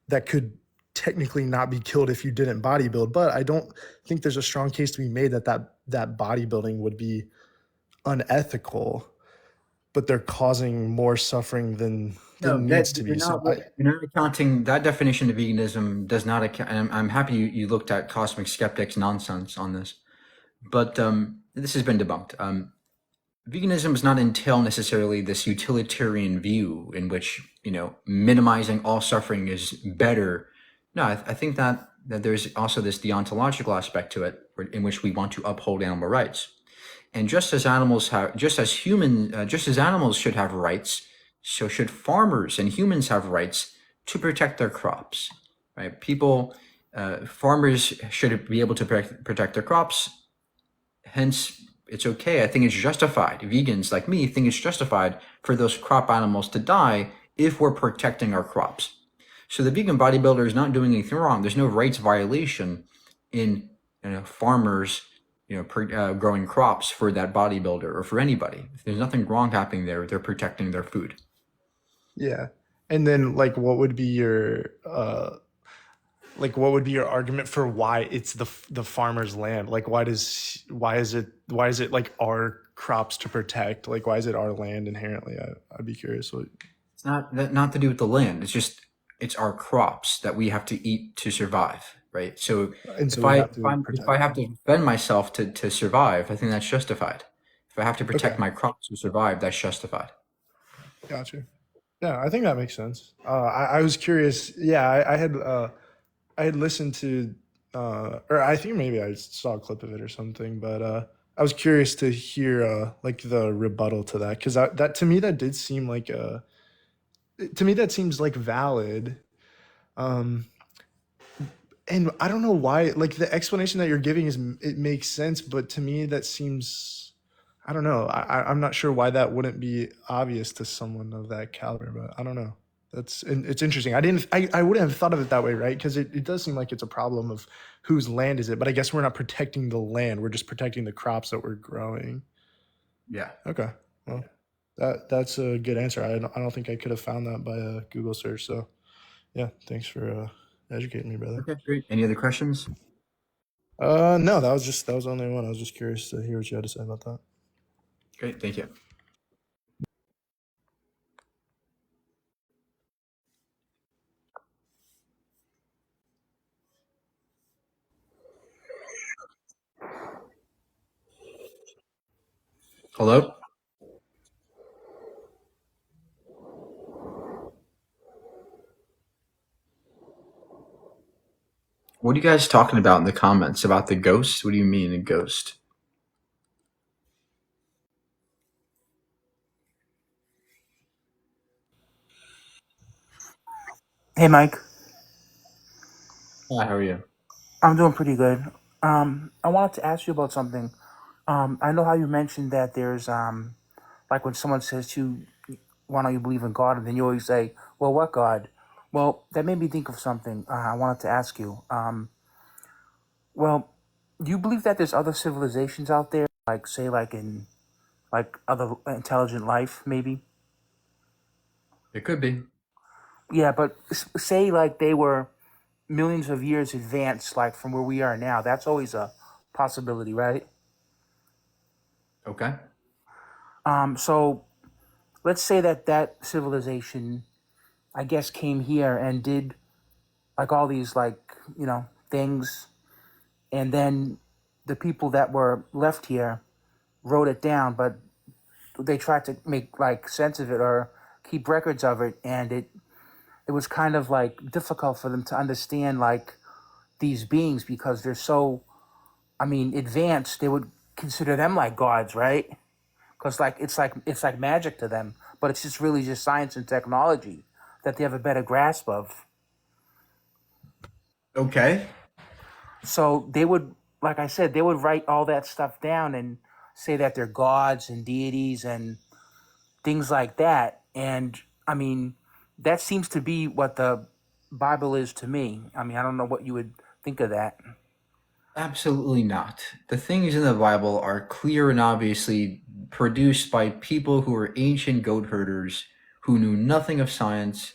that could technically not be killed if you didn't bodybuild. But I don't think there's a strong case to be made that that bodybuilding would be unethical, but they're causing more suffering No, than that needs to you're be. So not you're not accounting that definition of veganism does not account. And I'm happy you looked at cosmic skeptics nonsense on this, but this has been debunked. Veganism does not entail necessarily this utilitarian view in which minimizing all suffering is better. No, I think that there's also this deontological aspect to it, in which we want to uphold animal rights. And just as animals should have rights, so should farmers and humans have rights to protect their crops. Right? Farmers should be able to protect their crops. Hence, it's okay. I think it's justified. Vegans like me think it's justified for those crop animals to die if we're protecting our crops. So the vegan bodybuilder is not doing anything wrong. There's no rights violation in farmers growing crops for that bodybuilder or for anybody. There's nothing wrong happening there. They're protecting their food. yeah. And then like what would be your argument for why it's the farmer's land? Like why is it like our crops to protect? Like why is it our land inherently? I'd be curious. It's not to do with the land. It's our crops that we have to eat to survive, right? So And so if we I have if, to I'm, if protect I have them. to defend myself to survive, I think that's justified. If I have to protect Okay. my crops to survive, that's justified. Gotcha. Yeah, I think that makes sense. I was curious. Yeah, I had listened to, or I think maybe I saw a clip of it or something, but I was curious to hear like the rebuttal to that because that to me that did seem like to me that seems like valid. Um, and I don't know why. Like the explanation that you're giving it makes sense, but to me that seems I don't know. I'm not sure why that wouldn't be obvious to someone of that caliber, but I don't know. It's interesting. I wouldn't have thought of it that way, right? Because it does seem like it's a problem of whose land is it, but I guess we're not protecting the land. We're just protecting the crops that we're growing. Yeah. Okay. Well, that's a good answer. I don't think I could have found that by a Google search. So yeah, thanks for educating me, brother. Okay, great. Any other questions? No, that was the only one. I was just curious to hear what you had to say about that. Great, thank you. Hello? What are you guys talking about in the comments about the ghost? What do you mean a ghost? Hey Mike, Hi, how are you? I'm doing pretty good. I wanted to ask you about something. I know how you mentioned that there's like when someone says to you, why don't you believe in God? And then you always say, well, what God? Well, that made me think of something I wanted to ask you. Well, do you believe that there's other civilizations out there, like say, like in like other intelligent life, maybe? It could be. Yeah, but say like they were millions of years advanced, like from where we are now. That's always a possibility, right? Okay. So let's say that that civilization, I guess, came here and did like all these like things, and then the people that were left here wrote it down, but they tried to make like sense of it or keep records of it, and it was kind of like difficult for them to understand like these beings because they're so, I mean, advanced. They would consider them like gods, right? Because like it's like magic to them, but it's just really just science and technology that they have a better grasp of. Okay. So they would, like I said, they would write all that stuff down and say that they're gods and deities and things like that. And I mean, that seems to be what the Bible is to me. I mean, I don't know what you would think of that. Absolutely not. The things in the Bible are clear and obviously produced by people who were ancient goat herders who knew nothing of science,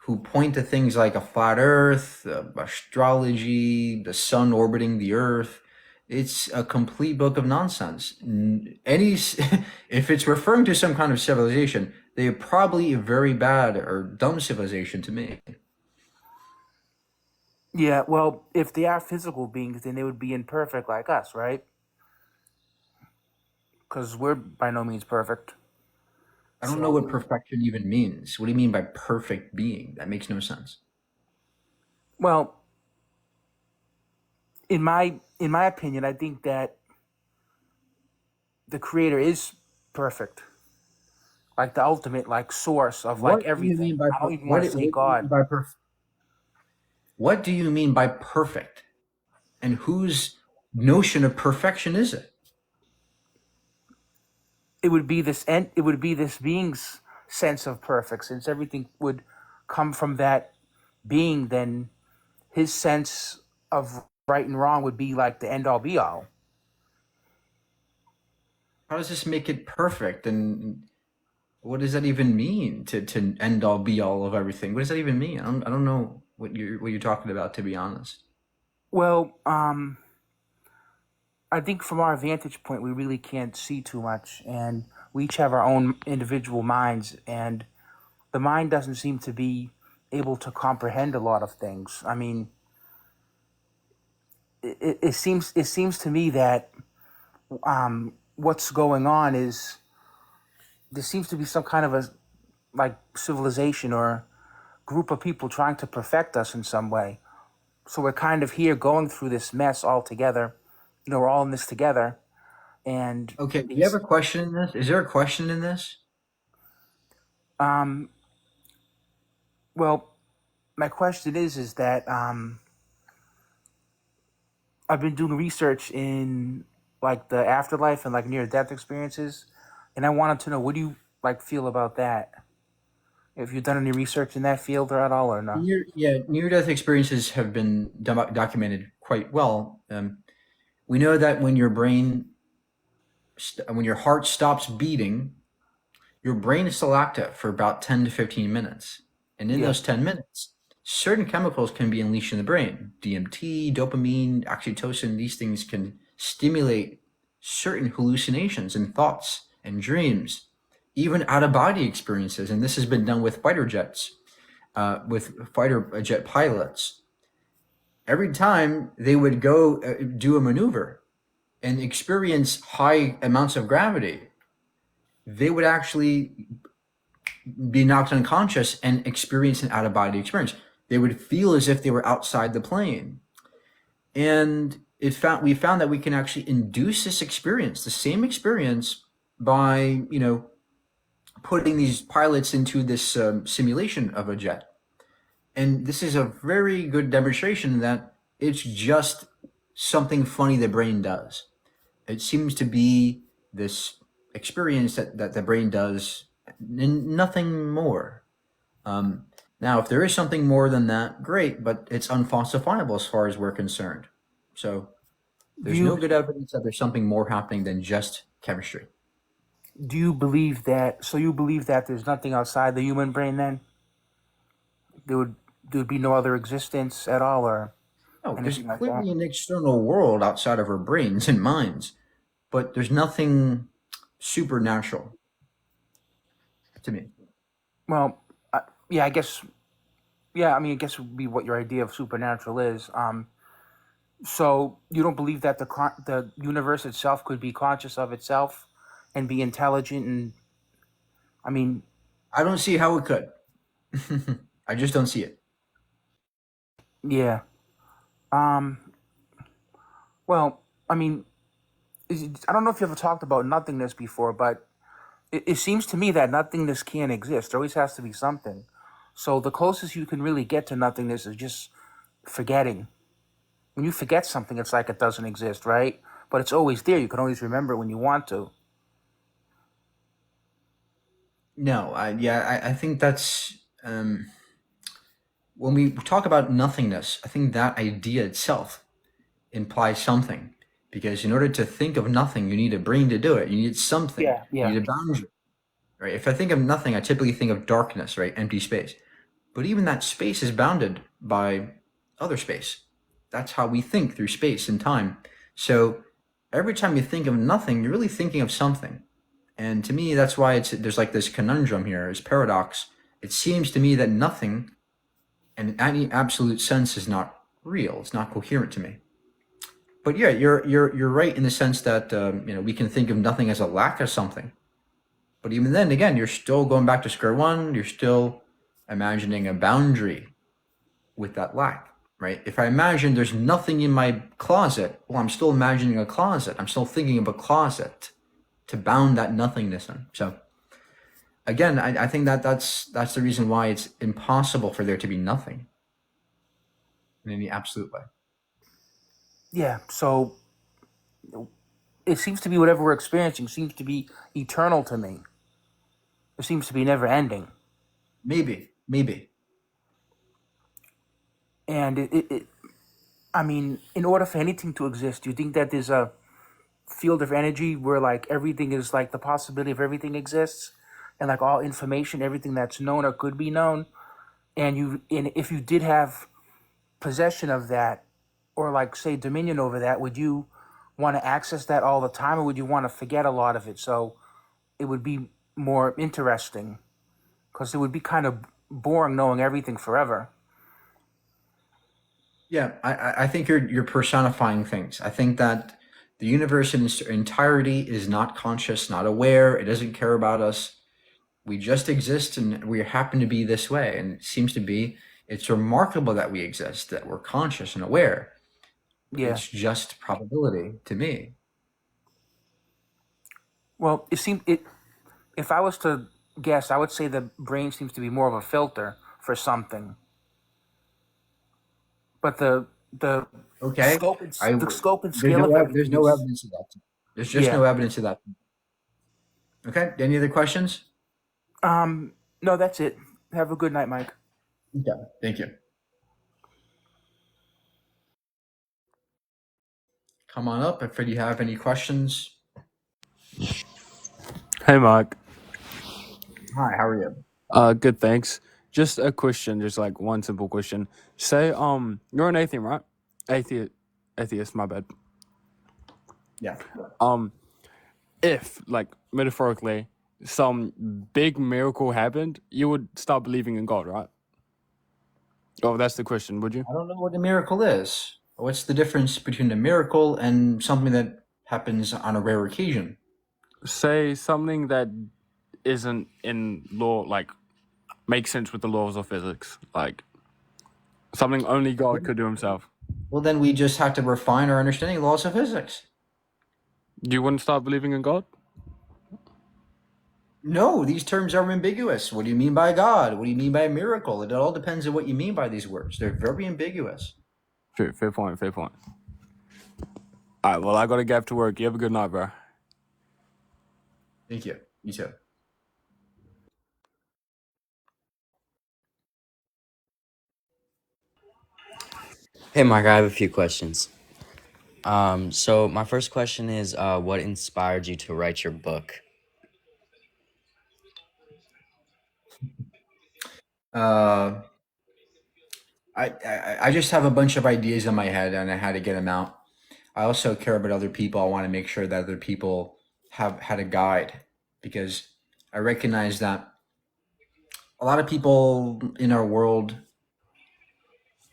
who point to things like a flat earth, astrology, the sun orbiting the earth. It's a complete book of nonsense. If it's referring to some kind of civilization, they're probably a very bad or dumb civilization to me. Yeah, well, if they are physical beings, then they would be imperfect like us, right? Because we're by no means perfect. I don't know what So, perfection even means. What do you mean by perfect being? That makes no sense. well, in my opinion, I think that the creator is perfect, like the ultimate like source of like What do you everything. mean by I don't even what want to do say you mean God. by What do you mean by perfect? And whose notion of perfection is it? It would be this being's sense of perfect, since everything would come from that being. Then his sense of right and wrong would be like the end all be all. How does this make it perfect? And what does that even mean to end all be all of everything? What does that even mean? I don't know what you're talking about, to be honest. Well, I think from our vantage point, we really can't see too much, and we each have our own individual minds, and the mind doesn't seem to be able to comprehend a lot of things. I mean, it seems to me that what's going on is there seems to be some kind of a like civilization or group of people trying to perfect us in some way. So we're kind of here going through this mess all together. We're all in this together, and Okay, do you have these a question in this? Is there a question in this? um well, my question is that I've been doing research in like the afterlife and like near death experiences, and I wanted to know, what do you like feel about that? If you've done any research in that field or at all or no? Near-death experiences have been documented quite well. We know that when your heart stops beating, your brain is still active for about 10 to 15 minutes. And in Yeah. those 10 minutes, certain chemicals can be unleashed in the brain. DMT, dopamine, oxytocin, these things can stimulate certain hallucinations and thoughts and dreams, even out of body experiences. And this has been done with fighter jets, with fighter jet pilots. Every time they would go do a maneuver and experience high amounts of gravity, they would actually be knocked unconscious and experience an out of body experience. They would feel as if they were outside the plane. And we found that we can actually induce this experience, the same experience, by putting these pilots into this simulation of a jet. And this is a very good demonstration that it's just something funny the brain does. It seems to be this experience that the brain does, and nothing more. Now, if there is something more than that, great, but it's unfalsifiable as far as we're concerned. So there's no good evidence that there's something more happening than just chemistry. Do you believe that? So you believe that there's nothing outside the human brain? Then there would be no other existence at all, or No, there's anything like that? clearly an external world outside of our brains and minds, but there's nothing supernatural to me. Well, yeah, I guess. Yeah, I mean, I guess would be what your idea of supernatural is. So you don't believe that the universe itself could be conscious of itself and be intelligent, and I mean, I don't see how it could. I just don't see it. yeah. Well, I mean, I don't know if you ever talked about nothingness before, but it seems to me that nothingness can't exist. There always has to be something. So the closest you can really get to nothingness is just forgetting. When you forget something, it's like it doesn't exist, right? But it's always there. You can always remember it when you want to. No, I think that's when we talk about nothingness, I think that idea itself implies something. Because in order to think of nothing, you need a brain to do it. You need something. Yeah, You need a boundary. Right? If I think of nothing, I typically think of darkness, right? Empty space. But even that space is bounded by other space. That's how we think through space and time. So every time you think of nothing, you're really thinking of something. And to me, that's why there's like this conundrum here, this paradox. It seems to me that nothing, in any absolute sense, is not real. It's not coherent to me. But yeah, you're right in the sense that we can think of nothing as a lack of something. But even then, again, you're still going back to square one. You're still imagining a boundary with that lack, right? If I imagine there's nothing in my closet, well, I'm still imagining a closet. I'm still thinking of a closet to bound that nothingness in. So again, I think that's the reason why it's impossible for there to be nothing in any absolute way. Yeah, so it seems to be whatever we're experiencing seems to be eternal to me. It seems to be never ending. Maybe. And I mean, in order for anything to exist, do you think that there's a field of energy where like everything is like the possibility of everything exists, and like all information, everything that's known or could be known, and if you did have possession of that, or like say dominion over that, would you want to access that all the time, or would you want to forget a lot of it so it would be more interesting? Because it would be kind of boring knowing everything forever. Yeah, I think you're personifying things. I think that the universe in its entirety is not conscious, not aware. It doesn't care about us. We just exist, and we happen to be this way. And it seems to be, it's remarkable that we exist, that we're conscious and aware. Yeah. It's just probability to me. Well, if I was to guess, I would say the brain seems to be more of a filter for something. But the Okay. scope and, I- the scope and There's scale no, of ev- everything there's no is- evidence of that. There's just Yeah. no evidence of that. Okay. Any other questions? No, that's it. Have a good night, Mike. Yeah. Thank you. Come on up if you have any questions. Hey, Mark. Hi. How are you? Good, thanks. Just a question, just like one simple question. Say, you're an atheist, right? Atheist, my bad. Yeah. If, like, metaphorically, some big miracle happened, you would start believing in God, right? Oh, that's the question, would you? I don't know what a miracle is. What's the difference between a miracle and something that happens on a rare occasion? Say something that isn't in law, like, makes sense with the laws of physics, like, something only God could do himself. Well, then we just have to refine our understanding of laws of physics. You wouldn't start believing in God? No, these terms are ambiguous. What do you mean by God? What do you mean by a miracle? It all depends on what you mean by these words. They're very ambiguous. Fair point. All right, well, I got to get to work. You have a good night, bro. Thank you. You too. Hey, Mark, I have a few questions. So my first question is, what inspired you to write your book? Uh, I just have a bunch of ideas in my head, and I had to get them out. I also care about other people. I want to make sure that other people have had a guide, because I recognize that a lot of people in our world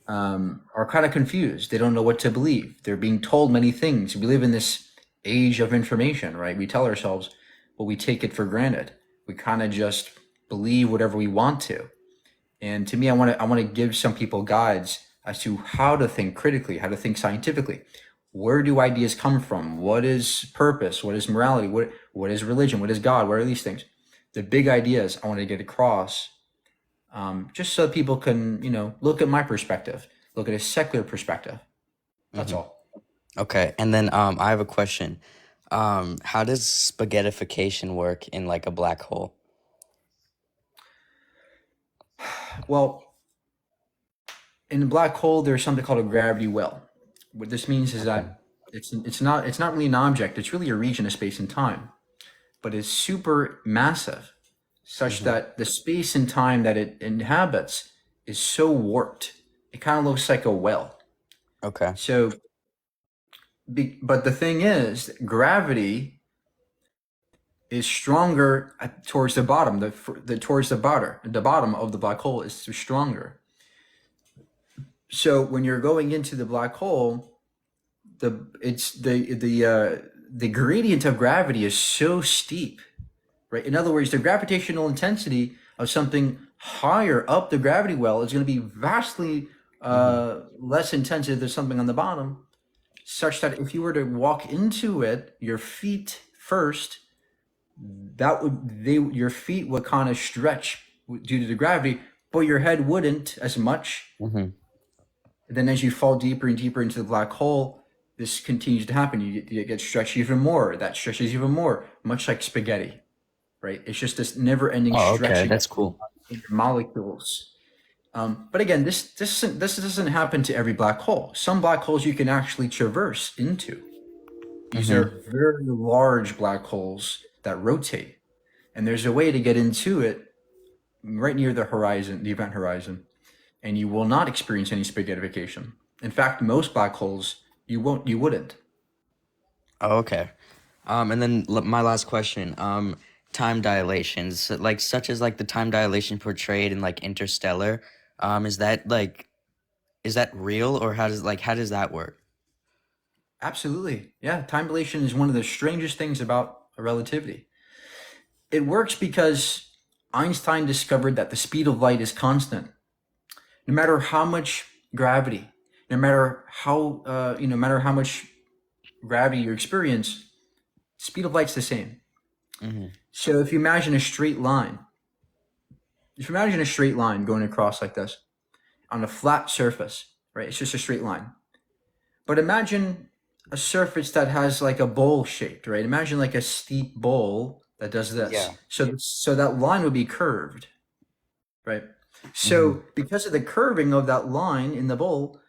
are kind of confused. They don't know what to believe. They're being told many things. We live in this age of information, right? We tell ourselves, well, we take it for granted. We kind of just believe whatever we want to. And to me, I want to give some people guides as to how to think critically, how to think scientifically. Where do ideas come from? What is purpose? What is morality? What is religion? What is God? What are these things? The big ideas I want to get across, just so people can, look at my perspective, look at a secular perspective. That's all. Okay, and then I have a question. How does spaghettification work in like a black hole? Well, in a black hole, there's something called a gravity well. What this means is that it's not really an object. It's really a region of space and time, but it's super massive, such that the space and time that it inhabits is so warped. It kind of looks like a well. Okay. So, but the thing is, gravity is stronger towards the bottom. The bottom of the black hole is stronger. So when you're going into the black hole, the gradient of gravity is so steep, right? In other words, the gravitational intensity of something higher up the gravity well is going to be vastly less intensive than something on the bottom, such that if you were to walk into it, your feet first, your feet would kind of stretch due to the gravity, but your head wouldn't as much. And then as you fall deeper and deeper into the black hole, this continues to happen. You get stretched even more. That stretches even more, much like spaghetti, right? It's just this never-ending stretching. That's cool. Of molecules. But again, this doesn't happen to every black hole. Some black holes you can actually traverse into. These are very large black holes that rotate, and there's a way to get into it right near the horizon, the event horizon, and you will not experience any spaghettification. In fact, most black holes you wouldn't. Oh, okay. And then my last question, time dilations, such as like the time dilation portrayed in like Interstellar, is that real, or how does that work? Absolutely. Yeah, time dilation is one of the strangest things about relativity. It works because Einstein discovered that the speed of light is constant. No matter how much gravity, no matter how much gravity you experience, speed of light's the same. So if you imagine a straight line, going across like this on a flat surface, right? It's just a straight line. But imagine a surface that has like a bowl shaped, right? Imagine like a steep bowl that does this. Yeah. So that line would be curved, right? So because of the curving of that line in the bowl,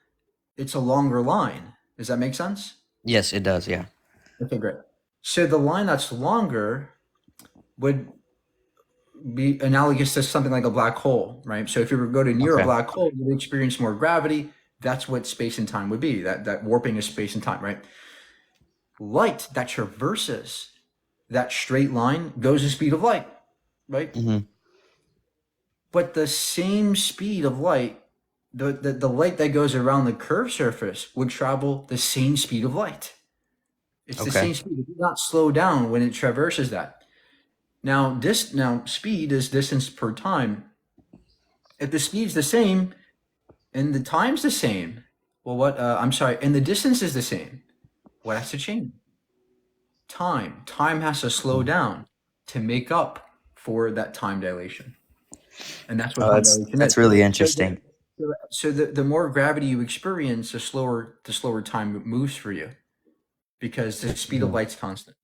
it's a longer line. Does that make sense? Yes, it does. Yeah. Okay, great. So the line that's longer would be analogous to something like a black hole, right? So if you were to go to near a black hole, you would experience more gravity. That's what space and time would be, that warping of space and time, right? Light that traverses that straight line goes the speed of light, right? But the same speed of light, the light that goes around the curved surface would travel the same speed of light. It's the same speed. It does not slow down when it traverses that. Now, speed is distance per time. If the speed's the same and the time's the same, and the distance is the same, what has to change? Time. Time has to slow down to make up for that time dilation. And that's what time dilation is. That's really interesting. So the more gravity you experience, the slower time it moves for you. because the speed of light's constant.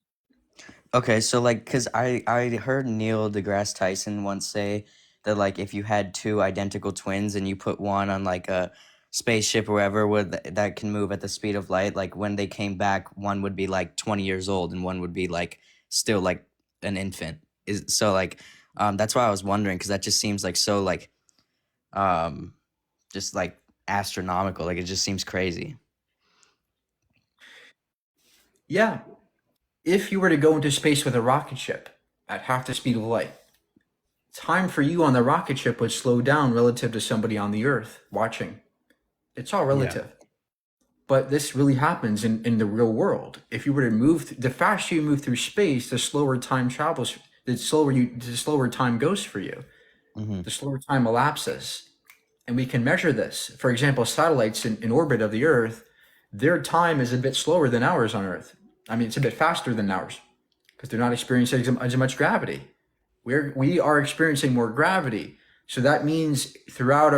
Okay, so like, cause I heard Neil deGrasse Tyson once say that like if you had two identical twins and you put one on like a spaceship or wherever that can move at the speed of light, like when they came back, one would be like 20 years old and one would be like still like an infant. That's why I was wondering, because that just seems like so like just like astronomical. Like it just seems crazy. Yeah. If you were to go into space with a rocket ship at half the speed of light, time for you on the rocket ship would slow down relative to somebody on the Earth watching. It's all relative. But this really happens in the real world. If you were to move, the faster you move through space, the slower time travels, the slower time goes for you. The slower time elapses. And we can measure this. For example, satellites in orbit of the Earth, their time is a bit slower than ours on Earth. I mean, it's a bit faster than ours because they're not experiencing as much gravity. We are experiencing more gravity. So that means throughout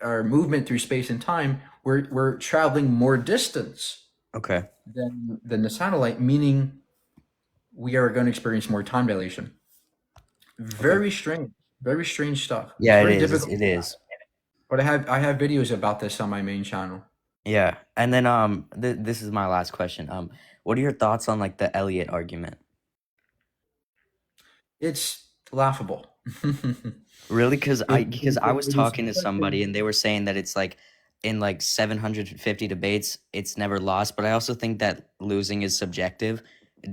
our movement through space and time, we're traveling more distance Okay. than the satellite, meaning we are going to experience more time dilation. Very strange stuff. Yeah, It's very it is. difficult. It is. But I have videos about this on my main channel. Yeah, and then this is my last question. What are your thoughts on like the Elliot argument? It's laughable. Really? Because I was It is talking to because somebody and they were saying that it's like in like 750 debates, it's never lost. But I also think that losing is subjective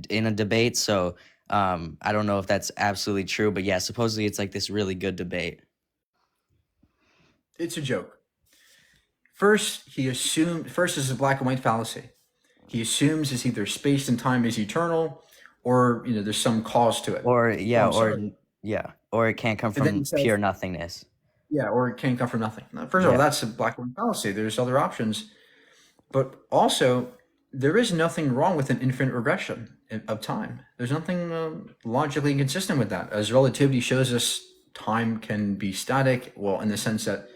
in a debate. So I don't know if that's absolutely true, but yeah, supposedly it's like this really good debate. it's a joke. First is a black and white fallacy. He assumes it's either space and time is eternal, or there's some cause to it. Or or it can't come And then from he says, pure nothingness. yeah, or it can't come from nothing. Now, first of all, that's a black and white fallacy. There's other options, but also there is nothing wrong with an infinite regression of time. There's nothing logically inconsistent with that, as relativity shows us time can be static. Well, in the sense that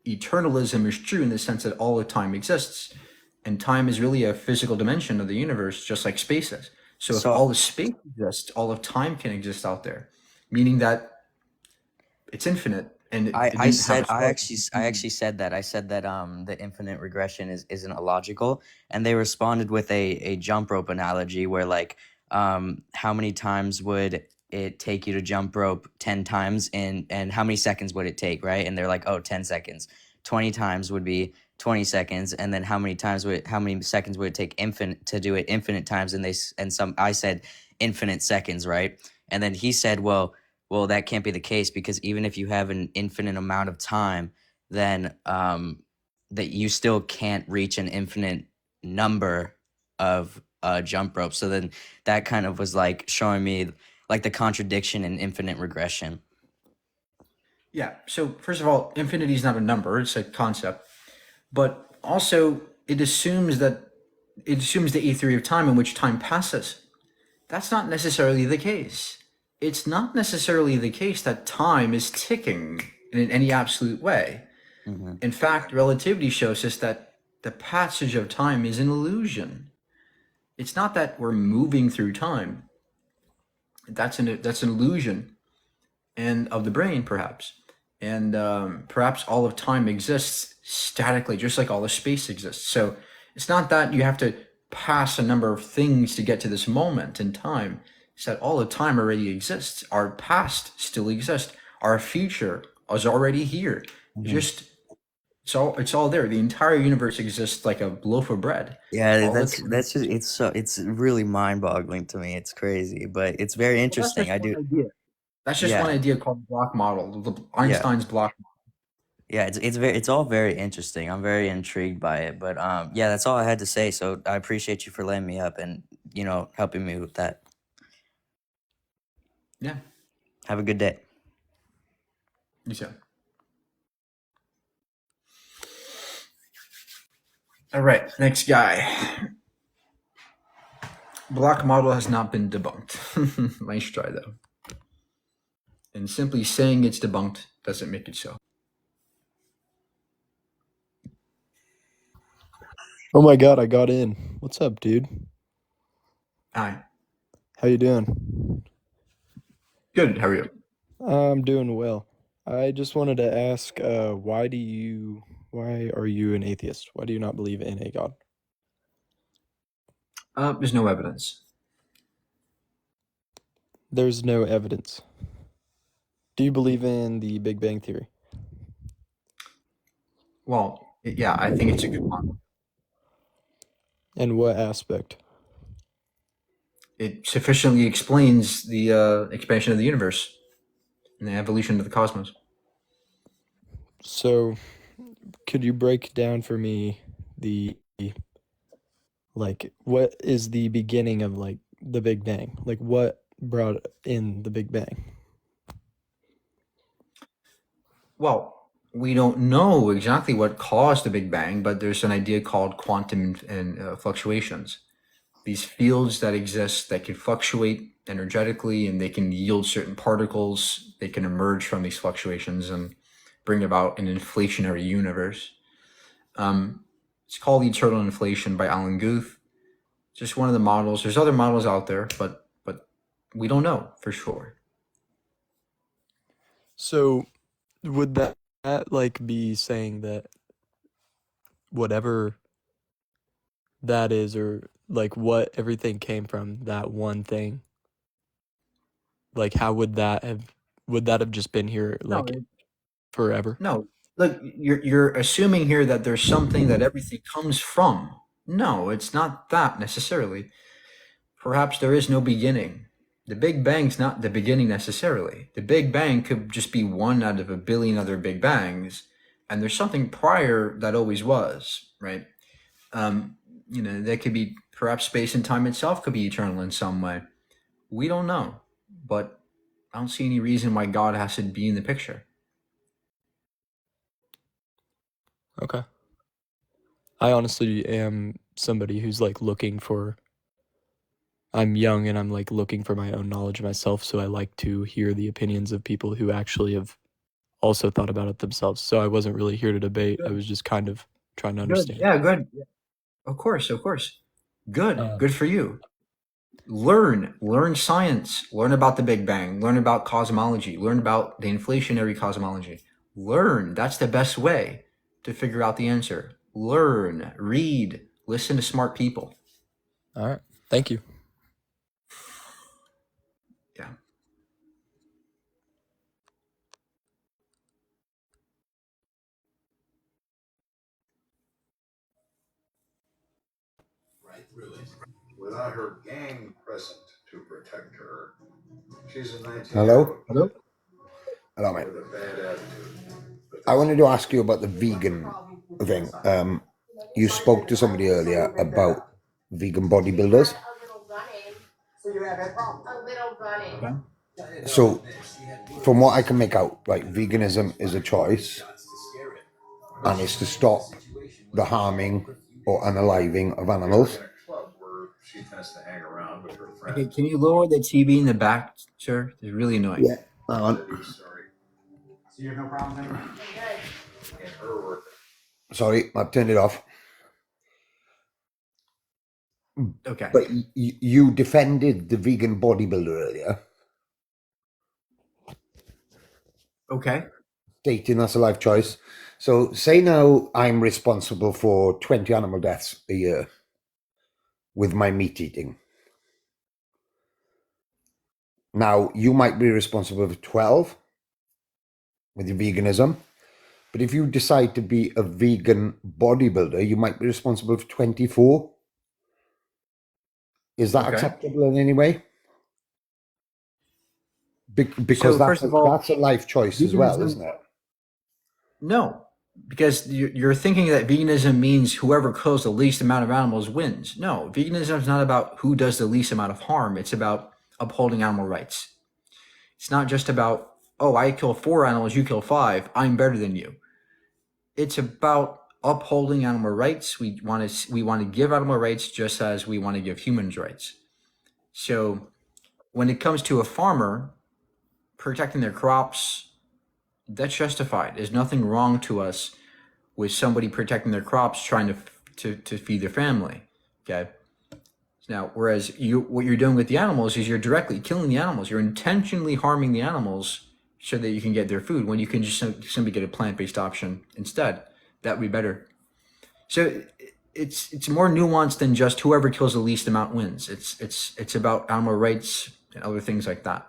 eternalism is true in the sense that all of time exists, and time is really a physical dimension of the universe, just like space is. So if all of space exists, all of time can exist out there, meaning that it's infinite. And I actually said that. I said that the infinite regression isn't illogical, and they responded with a jump rope analogy where like how many times would it take you to jump rope 10 times and how many seconds would it take, right? And they're like, oh, 10 seconds. 20 times would be 20 seconds, and then how many seconds would it take to do it infinite times? And I said infinite seconds, right? And then he said, well, that can't be the case, because even if you have an infinite amount of time, then that you still can't reach an infinite number of jump ropes. So then that kind of was like showing me like the contradiction in infinite regression. Yeah. So first of all, infinity is not a number; it's a concept. But also, it assumes the a theory of time in which time passes. That's not necessarily the case. It's not necessarily the case that time is ticking in any absolute way. In fact, relativity shows us that the passage of time is an illusion. It's not that we're moving through time. That's an illusion, and of the brain perhaps, and perhaps all of time exists statically, just like all of space exists. So it's not that you have to pass a number of things to get to this moment in time. It's that all of time already exists. Our past still exists. Our future is already here. Just it's all there. The entire universe exists like a loaf of bread. Yeah, that's just it's really mind-boggling to me. It's crazy, but it's very interesting. That's just one idea called the block model, Einstein's block model. Yeah, it's all very interesting. I'm very intrigued by it. But yeah, that's all I had to say. So I appreciate you for letting me up and helping me with that. Yeah. Have a good day. You too. All right, next guy. Block model has not been debunked. Nice try though. And simply saying it's debunked doesn't make it so. Oh my god, I got in. What's up, dude? Hi. How you doing? Good. How are you? I'm doing well. I just wanted to ask, why are you an atheist? Why do you not believe in a God? There's no evidence. There's no evidence. Do you believe in the Big Bang Theory? Well, yeah, I think it's a good one. In what aspect? It sufficiently explains the expansion of the universe and the evolution of the cosmos. So, could you break down for me what is the beginning of like the Big Bang? Like what brought in the Big Bang? Well, we don't know exactly what caused the Big Bang, but there's an idea called quantum and fluctuations. These fields that exist that can fluctuate energetically and they can yield certain particles. They can emerge from these fluctuations and bring about an inflationary universe. It's called Eternal Inflation by Alan Guth. Just one of the models. There's other models out there, but we don't know for sure. So, would that like be saying that whatever that is, or like what everything came from, that one thing, like how would that have just been here No, like forever? no. Look, you're assuming here that there's something that everything comes from. No, it's not that necessarily. Perhaps there is no beginning. The Big Bang's not the beginning necessarily. The Big Bang could just be one out of a billion other Big Bangs, and there's something prior that always was, right? That could be perhaps space and time itself could be eternal in some way. We don't know, but I don't see any reason why God has to be in the picture. Okay. I honestly am somebody who's like I'm young and I'm like looking for my own knowledge myself, so I like to hear the opinions of people who actually have also thought about it themselves. So I wasn't really here to debate. I was just kind of trying to Good. understand. Yeah, good. Of course. Good for you. Learn science, learn about the Big Bang, learn about cosmology, learn about the inflationary cosmology. Learn. That's the best way to figure out the answer. Learn, read, listen to smart people. All right. Thank you. Yeah. Without her gang present to protect her, she's a 19. Hello? Hello? Hello, mate. With a bad attitude. I wanted to ask you about the vegan thing. You spoke to somebody earlier about vegan bodybuilders. Okay. So, from what I can make out, right, veganism is a choice, and it's to stop the harming or unaliving of animals. She tends to hang around with her Okay, friends. can you lower the TV in the back, sir? It's really annoying. Yeah. Hang on. So you have no problems anymore? And her work. Sorry, I've turned it off. Okay. But you defended the vegan bodybuilder earlier. Okay. Stating that's a life choice. So say now I'm responsible for 20 animal deaths a year with my meat eating. Now you might be responsible for 12 with your veganism. But if you decide to be a vegan bodybuilder, you might be responsible for 24. Is that Okay. acceptable in any way? Because So, first of all, that's a life choice as well, isn't it? No, because you're thinking that veganism means whoever kills the least amount of animals wins. No, veganism is not about who does the least amount of harm. It's about upholding animal rights. It's not just about, oh, I kill 4 animals, you kill 5, I'm better than you. It's about upholding animal rights. We want to give animal rights just as we want to give humans rights. So when it comes to a farmer protecting their crops, that's justified. There's nothing wrong to us with somebody protecting their crops, trying to feed their family. Okay, Now, whereas what you're doing with the animals is you're directly killing the animals. You're intentionally harming the animals so that you can get their food, when you can just simply get a plant-based option instead. That would be better. So it's more nuanced than just whoever kills the least amount wins. It's about animal rights and other things like that.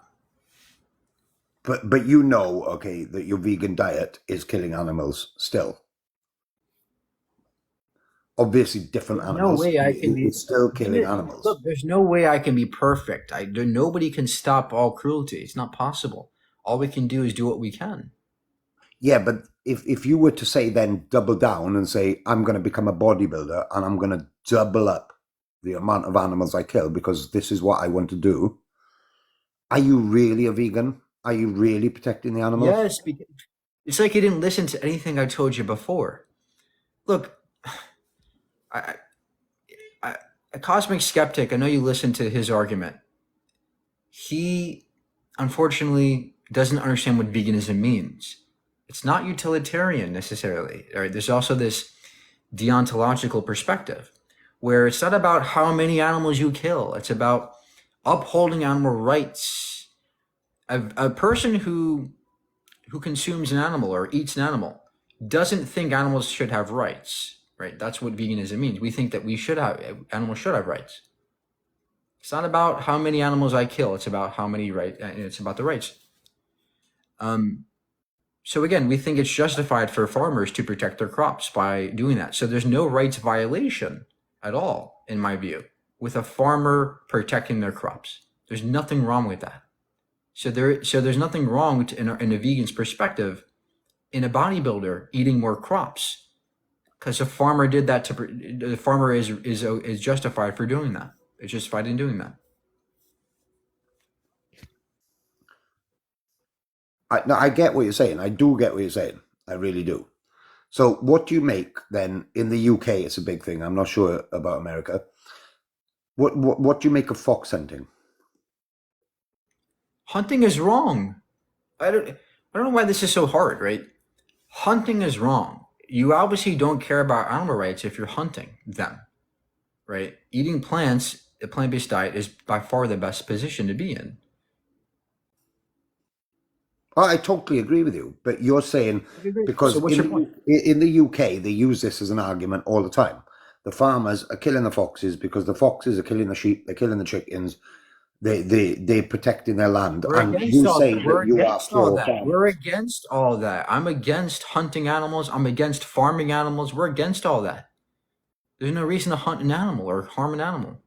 But you know, okay, that your vegan diet is killing animals still. Obviously, different animals. No way I can be. It's still killing animals. Look, there's no way I can be perfect. Nobody can stop all cruelty. It's not possible. All we can do is do what we can. Yeah, but if you were to say then double down and say, I'm going to become a bodybuilder and I'm going to double up the amount of animals I kill because this is what I want to do, are you really a vegan? Are you really protecting the animals? Yes, it's like you didn't listen to anything I told you before. Look, a cosmic skeptic, I know you listened to his argument. He, unfortunately, doesn't understand what veganism means. It's not utilitarian necessarily. Right? There's also this deontological perspective where it's not about how many animals you kill. It's about upholding animal rights. A person who consumes an animal or eats an animal doesn't think animals should have rights. Right? That's what veganism means. We think that animals should have rights. It's not about how many animals I kill. It's about how many it's about the rights. So again, we think it's justified for farmers to protect their crops by doing that. So there's no rights violation at all, in my view, with a farmer protecting their crops. There's nothing wrong with that. So there's nothing wrong in a vegan's perspective in a bodybuilder eating more crops. Because a farmer did that the farmer is justified for doing that. It's justified in doing that. I get what you're saying. I do get what you're saying. I really do. So what do you make then in the UK? It's a big thing. I'm not sure about America. What do you make of fox hunting? Hunting is wrong. I don't know why this is so hard, right? Hunting is wrong. You obviously don't care about animal rights if you're hunting them, right? Eating plants, a plant-based diet is by far the best position to be in. I totally agree with you, but you're saying because So what's your point? in the UK they use this as an argument all the time. The farmers are killing the foxes because the foxes are killing the sheep, they're killing the chickens, they're protecting their land. We're And against you all say that. We're that you are against all for that. farmers. We're against all that. I'm against hunting animals. I'm against farming animals. We're against all that. There's no reason to hunt an animal or harm an animal.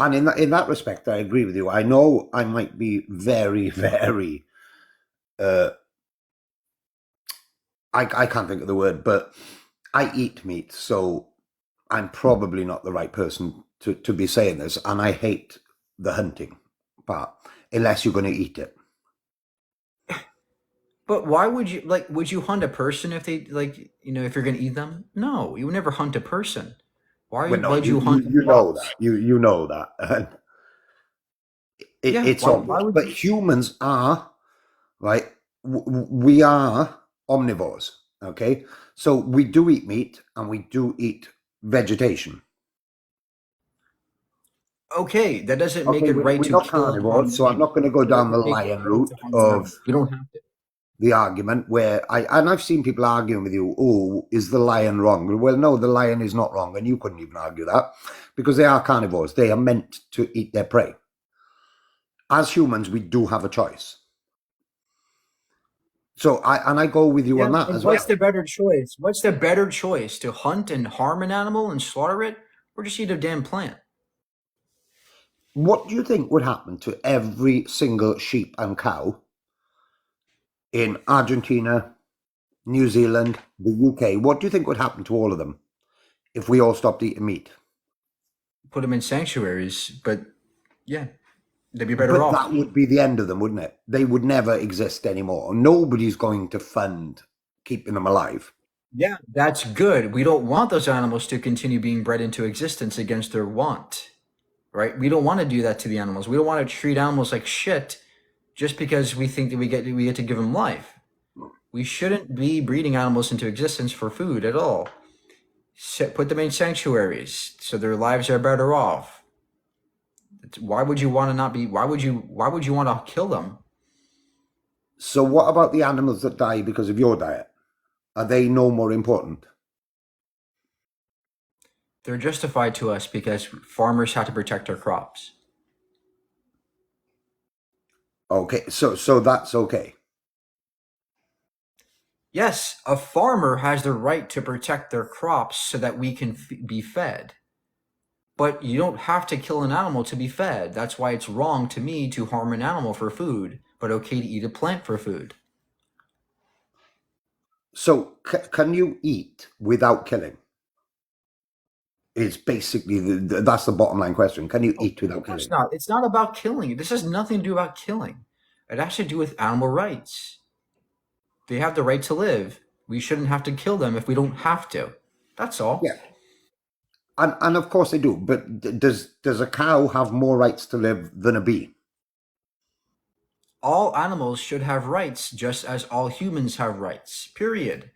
And in that respect, I agree with you. I know I might be very, very I can't think of the word, but I eat meat, so I'm probably not the right person to be saying this, and I hate the hunting part, unless you're going to eat it. But why would you hunt a person if they if you're going to eat them? No, you would never hunt a person. Well, no, would you hunt? you know that. You know that. It's obvious. But humans are, right? We are omnivores, okay? So we do eat meat and we do eat vegetation. Okay, that doesn't make it we're right to not kill and harm carnivores, so I'm not going to go down the lion route of we don't have to. the argument where I've seen people arguing with you, oh, is the lion wrong? Well, no, the lion is not wrong, and you couldn't even argue that because they are carnivores. They are meant to eat their prey. As humans, we do have a choice. So I go with you on that as well. What's the better choice? What's the better choice? To hunt and harm an animal and slaughter it, or just eat a damn plant? What do you think would happen to every single sheep and cow in Argentina, New Zealand, the UK? What do you think would happen to all of them if we all stopped eating meat? Put them in sanctuaries, but yeah, they'd be better off. That would be the end of them, wouldn't it? They would never exist anymore. Nobody's going to fund keeping them alive. Yeah, that's good. We don't want those animals to continue being bred into existence against their want, right? We don't want to do that to the animals. We don't want to treat animals like shit just because we think that we get to give them life. We shouldn't be breeding animals into existence for food at all. Put them in sanctuaries so their lives are better off. Why would you want to not be? Why would you want to kill them? So what about the animals that die because of your diet? Are they no more important? They're justified to us because farmers have to protect their crops. Okay, so that's okay. Yes, a farmer has the right to protect their crops so that we can be fed. But you don't have to kill an animal to be fed. That's why it's wrong to me to harm an animal for food, but okay to eat a plant for food. So can you eat without killing? It's basically that's the bottom line question. Can you eat without killing? It's not about killing. This has nothing to do about killing. It has to do with animal rights. They have the right to live. We shouldn't have to kill them if we don't have to. That's all. Yeah. And of course they do, but does a cow have more rights to live than a bee? All animals should have rights just as all humans have rights. Period.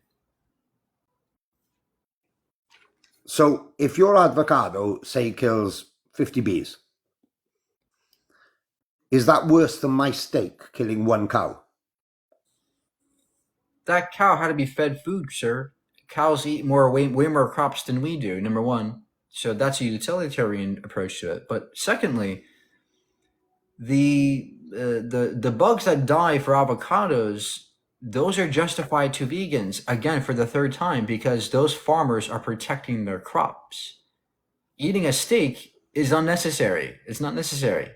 So if your avocado, say, kills 50 bees, is that worse than my steak killing one cow? That cow had to be fed food, sir. Cows eat way more crops than we do, number one. So that's a utilitarian approach to it. But secondly, the bugs that die for avocados, those are justified to vegans, again, for the third time, because those farmers are protecting their crops. Eating a steak is unnecessary. It's not necessary.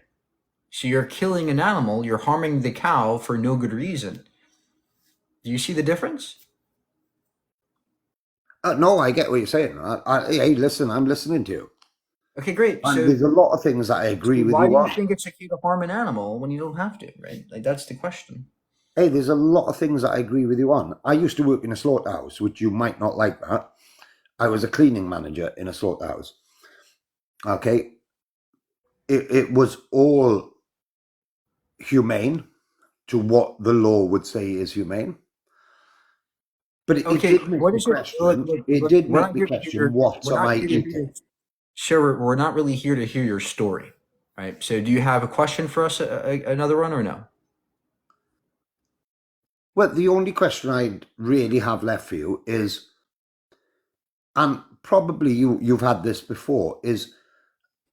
So you're killing an animal, you're harming the cow for no good reason. Do you see the difference? No, I get what you're saying. Hey, listen, I'm listening to you. Okay, great. And So there's a lot of things that I agree with why you do on. you think it's okay to harm an animal when you don't have to, right? Like, that's the question. Hey, there's a lot of things that I agree with you on. I used to work in a slaughterhouse, which you might not like that. I was a cleaning manager in a slaughterhouse. Okay. It was all humane to what the law would say is humane. But it did make me question. It did make me question what am I eating? Sure, we're not really here to hear your story, right? So do you have a question for us, another one, or no? Well, the only question I'd really have left for you is, and probably you've had this before, is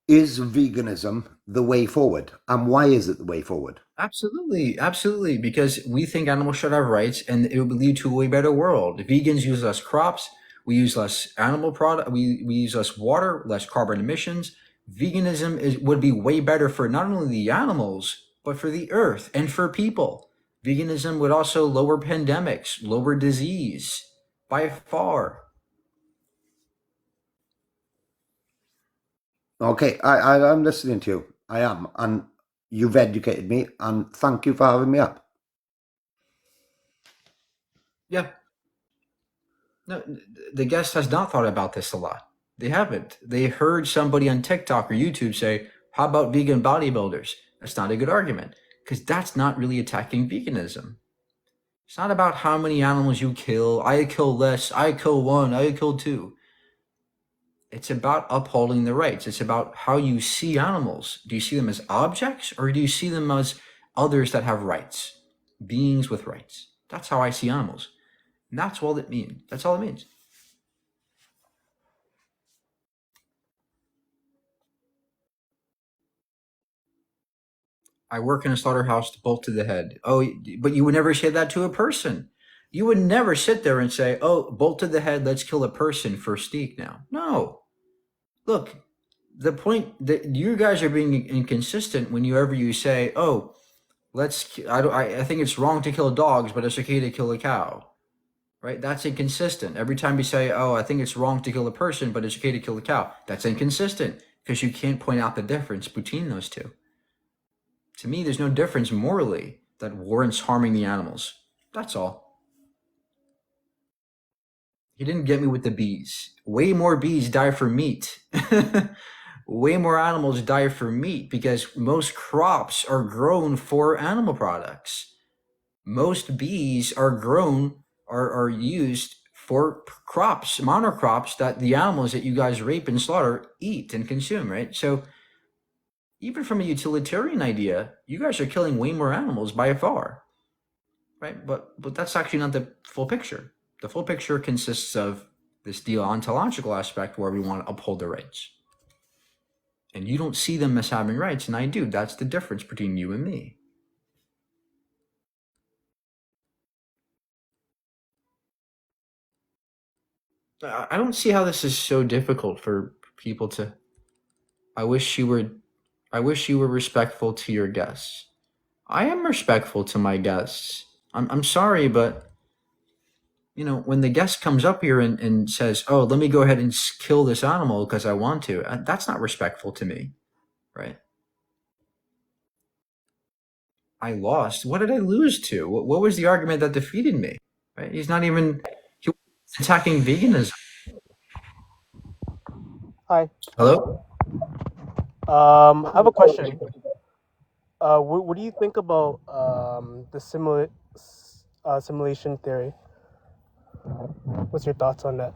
veganism the way forward? And why is it the way forward? Absolutely, absolutely, because we think animals should have rights, and it would lead to a way better world. Vegans use less crops, we use less animal product, we use less water, less carbon emissions. Veganism would be way better for not only the animals, but for the earth and for people. Veganism would also lower pandemics, lower disease by far. Okay, I'm listening to you. I am, and you've educated me, and thank you for having me up. Yeah. No, the guest has not thought about this a lot. They haven't. They heard somebody on TikTok or YouTube say, how about vegan bodybuilders? That's not a good argument, because that's not really attacking veganism. It's not about how many animals you kill. I kill less. I kill one. I kill two. It's about upholding the rights. It's about how you see animals. Do you see them as objects, or do you see them as others that have rights? Beings with rights. That's how I see animals. And that's all it means. That's all it means. I work in a slaughterhouse, bolt to the head. Oh, but you would never say that to a person. You would never sit there and say, oh, bolt to the head, let's kill a person for steak now. No. Look, the point that you guys are being inconsistent whenever you say, oh, I think it's wrong to kill dogs, but it's okay to kill a cow. Right? That's inconsistent. Every time you say, oh, I think it's wrong to kill a person, but it's okay to kill a cow. That's inconsistent because you can't point out the difference between those two. To me, there's no difference morally that warrants harming the animals. That's all. He didn't get me with the bees. Way more bees die for meat. Way more animals die for meat because most crops are grown for animal products. Most bees are grown, are used for crops, monocrops that the animals that you guys rape and slaughter eat and consume, right? So even from a utilitarian idea, you guys are killing way more animals by far, right? But that's actually not the full picture. The full picture consists of this deontological aspect where we want to uphold their rights. And you don't see them as having rights, and I do. That's the difference between you and me. I don't see how this is so difficult for people to. I wish you were respectful to your guests. I am respectful to my guests. I'm sorry, but when the guest comes up here and says, "Oh, let me go ahead and kill this animal because I want to," that's not respectful to me, right? I lost. What did I lose to? What was the argument that defeated me? Right? He was attacking veganism. Hi. Hello? I have a question. What do you think about the simulation theory? What's your thoughts on that?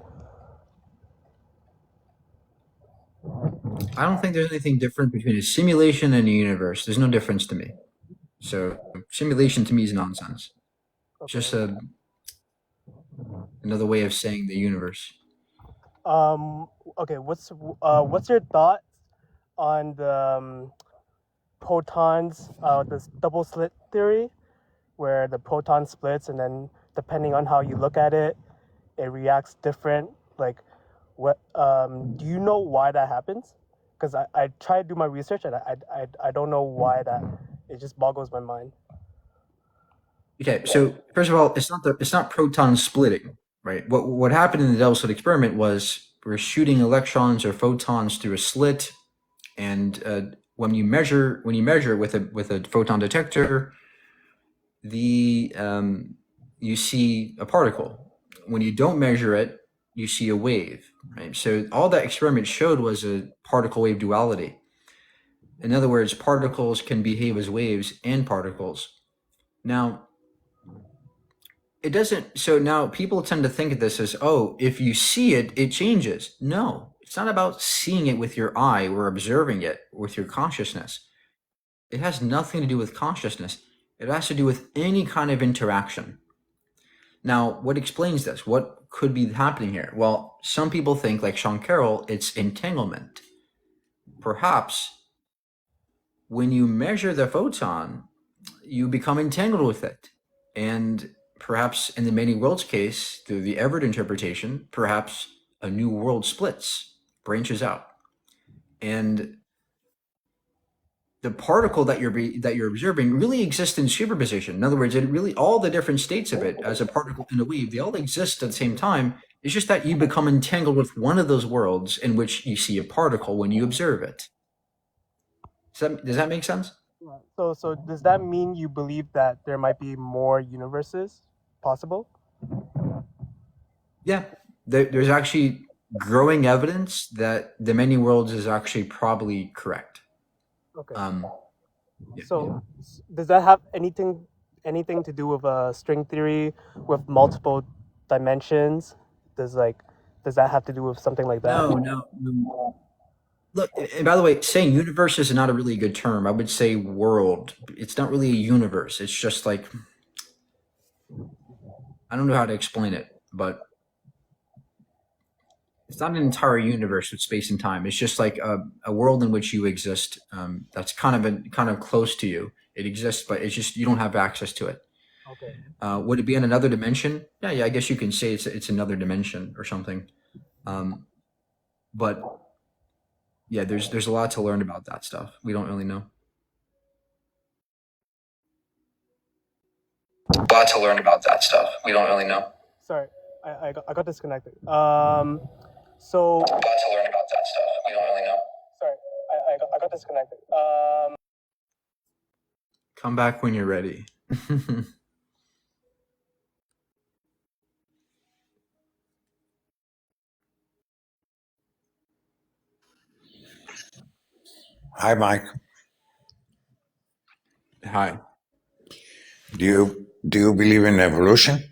I don't think there's anything different between a simulation and a universe. There's no difference to me. So simulation to me is nonsense. It's just another way of saying the universe. Okay. What's your thought on the protons? This double slit theory, where the proton splits, and then depending on how you look at it, it reacts different. Like, what? Do you know why that happens? Because I try to do my research and I don't know why that. It just boggles my mind. Okay, so first of all, it's not proton splitting, right? What happened in the double slit experiment was we're shooting electrons or photons through a slit, and when you measure with a photon detector, you see a particle. When you don't measure it, you see a wave, right? So all that experiment showed was a particle wave duality. In other words, particles can behave as waves and particles. Now, it doesn't. So now people tend to think of this as, oh, if you see it, it changes. No, it's not about seeing it with your eye or observing it with your consciousness. It has nothing to do with consciousness. It has to do with any kind of interaction. Now, what explains this? What could be happening here? Well, some people think, like Sean Carroll, it's entanglement. Perhaps when you measure the photon, you become entangled with it. And perhaps in the many worlds case, through the Everett interpretation, perhaps a new world splits, branches out. And the particle that you're observing really exists in superposition. In other words, it really, all the different states of it as a particle in a wave, they all exist at the same time. It's just that you become entangled with one of those worlds in which you see a particle when you observe it. Does that make sense? So does that mean you believe that there might be more universes possible? Yeah, there's actually growing evidence that the many worlds is actually probably correct. Okay. Yeah. So does that have anything to do with string theory with multiple dimensions? Does that have to do with something like that? No. Look, and by the way, saying universe is not a really good term. I would say world. It's not really a universe. It's just like, I don't know how to explain it, but it's not an entire universe with space and time. It's just like a world in which you exist. That's kind of close to you. It exists, but it's just you don't have access to it. Okay. Would it be in another dimension? Yeah. I guess you can say it's another dimension or something. But yeah, there's a lot to learn about that stuff. We don't really know. A lot to learn about that stuff. We don't really know. Sorry, I got disconnected. So. A lot to learn about that stuff. We don't really know. Sorry, I got disconnected. Come back when you're ready. Hi, Mike. Hi. Do you believe in evolution?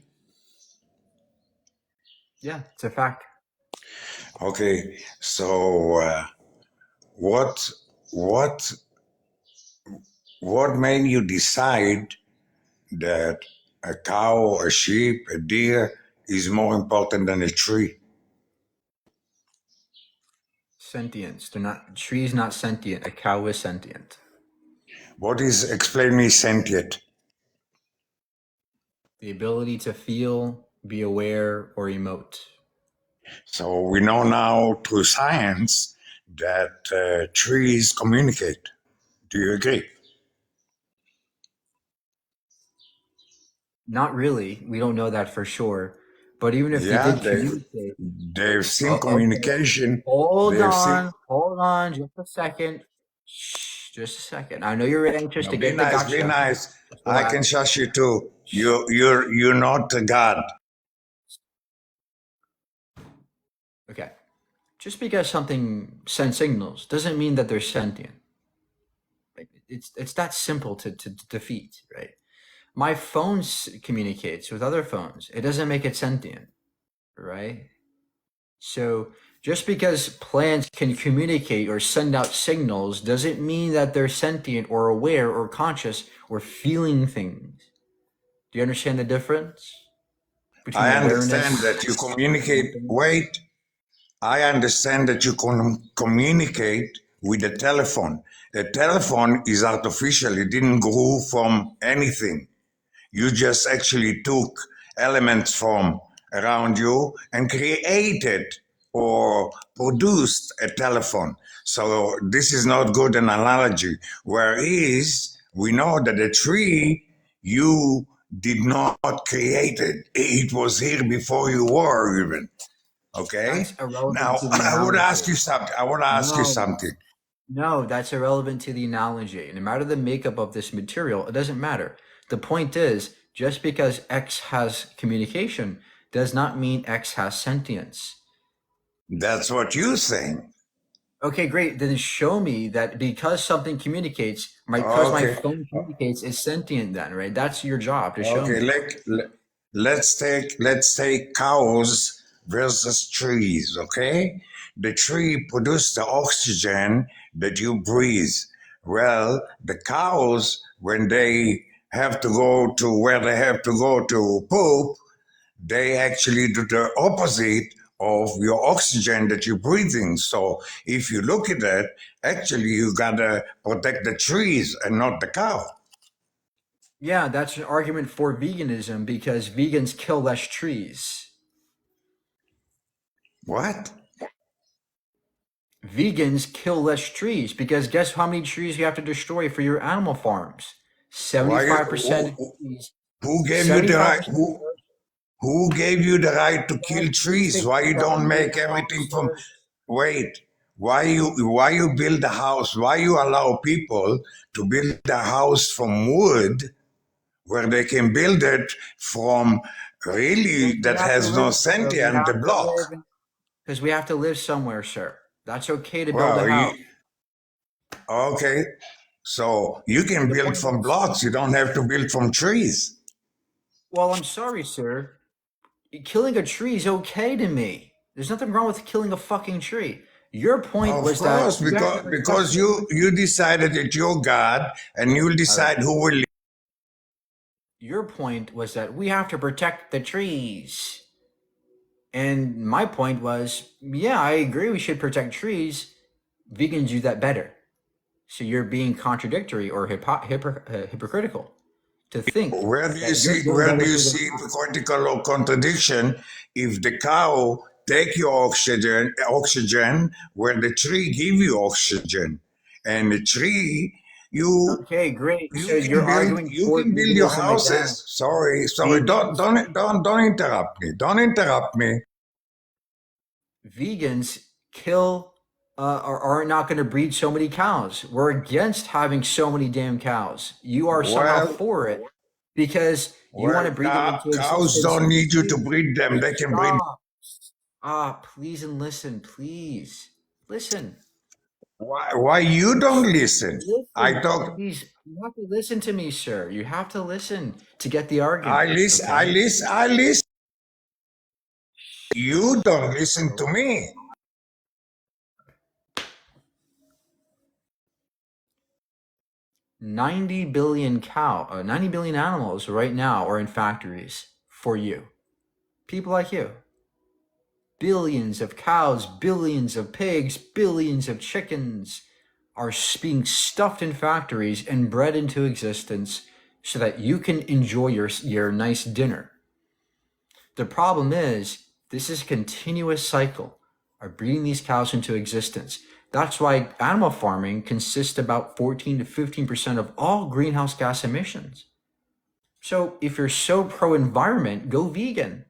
Yeah, it's a fact. Okay, so what what what made you decide that a cow, a sheep, a deer is more important than a tree? Sentience. They're not. Tree is not sentient. A cow is sentient. What is, explain me sentient? The ability to feel, be aware, or emote. So we know now through science that trees communicate. Do you agree? Not really. We don't know that for sure. But even if they Yeah, did communicate, they've seen okay. communication. Hold They've seen. on, just a second. Shh, just a second. I know you're anxious No, to be get the nice, be gotcha. nice. Just I can relax. shush you too. You're not a god. Okay. Just because something sends signals doesn't mean that they're sentient. It's that simple to defeat, right? My phone communicates with other phones. It doesn't make it sentient, right? So just because plants can communicate or send out signals doesn't mean that they're sentient or aware or conscious or feeling things. Do you understand the difference between I awareness? understand that you communicate. Wait, I understand that you can communicate with a telephone. A telephone is artificial. It didn't grow from anything. You just actually took elements from around you and created or produced a telephone. So this is not good an analogy. Whereas we know that a tree, you did not create it. It was here before you were even. Okay? That's irrelevant Now to the I would analogy. ask you something. I want to ask you No, something. no, that's irrelevant to the analogy. No matter the makeup of this material, it doesn't matter. The point is, just because X has communication does not mean X has sentience. That's what you think. Okay, great. Then show me that because something communicates, because my Okay. phone communicates, is sentient. Then, right? That's your job to show Okay, me. let's take cows versus trees, okay? The tree produces the oxygen that you breathe. Well, the cows, when they have to go to where they have to go to poop, they actually do the opposite of your oxygen that you're breathing. So if you look at it, actually you gotta protect the trees and not the cow. Yeah, that's an argument for veganism because vegans kill less trees. What? Vegans kill less trees because guess how many trees you have to destroy for your animal farms? Why? 75% of trees. Who gave you the right? 75%. Who gave you the right to kill Please trees? take Why the you don't goddamn make time, everything from? sir. Wait. Why you build a house? Why you allow people to build a house from wood where they can build it from really We that have to has no live, sir. We sentient the have to block? live because we have to live somewhere, sir. That's okay to build a Well, house. okay. So you can The build point from is, blocks. You don't have to build from trees. well, I'm sorry, sir. Killing a tree is okay to me. There's nothing wrong with killing a fucking tree. Your point Of was that course, you have to protect because the tree. you decided that you're God and you'll All right. decide who will. Your point was that we have to protect the trees. And my point was, yeah, I agree we should protect trees. Vegans do that better. So you're being contradictory or hypocritical to think that you're doing Where do better you for the see hypocritical or contradiction if the cow take your oxygen where the tree give you oxygen, and the tree Okay, great. So you're arguing you for can build your veganism houses. again. Sorry, Vegans, don't interrupt me. Don't interrupt me. vegans kill or are not going to breed so many cows. We're against having so many damn cows. You are somehow Well, for it because you want to breed them into cows existence. don't need you to breed them. They can breed. Stop. Please and listen, please. Listen. Why you don't listen? I Listen, talk. please. You have to listen to me, sir. You have to listen to get the argument. I Okay? listen. You don't listen to me. 90 billion 90 billion animals right now are in factories for you. People like you. Billions of cows, billions of pigs, billions of chickens are being stuffed in factories and bred into existence so that you can enjoy your nice dinner. The problem is, this is a continuous cycle of breeding these cows into existence. That's why animal farming consists about 14 to 15% of all greenhouse gas emissions. So if you're so pro-environment, go vegan.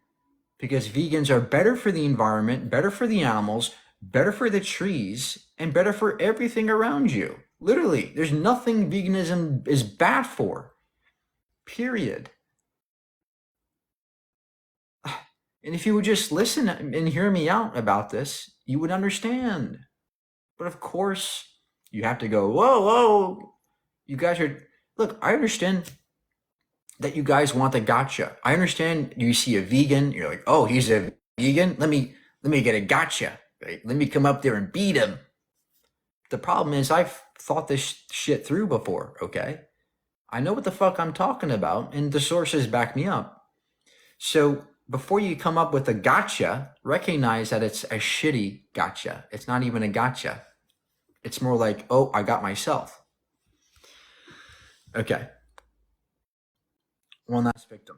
Because vegans are better for the environment, better for the animals, better for the trees, and better for everything around you. Literally, there's nothing veganism is bad for. Period. And if you would just listen and hear me out about this, you would understand. But of course, you have to go, whoa, whoa. You guys are, look, I understand that you guys want the gotcha. I understand you see a vegan, you're like, oh, he's a vegan? Let me get a gotcha. Right? Let me come up there and beat him. The problem is I've thought this shit through before, okay? I know what the fuck I'm talking about, and the sources back me up. So before you come up with a gotcha, recognize that it's a shitty gotcha. It's not even a gotcha. It's more like, oh, I got myself. Okay. One last victim.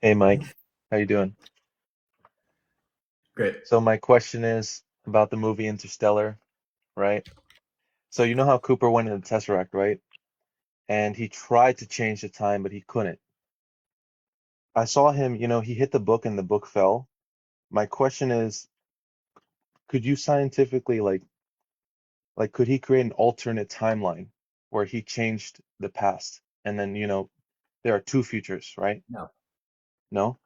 Hey Mike, how you doing? Great. So my question is about the movie Interstellar, right? So you know how Cooper went in the Tesseract, right? And he tried to change the time, but he couldn't. I saw him, he hit the book and the book fell. My question is, could you scientifically like could he create an alternate timeline where he changed the past and then, there are two futures, right? No. No?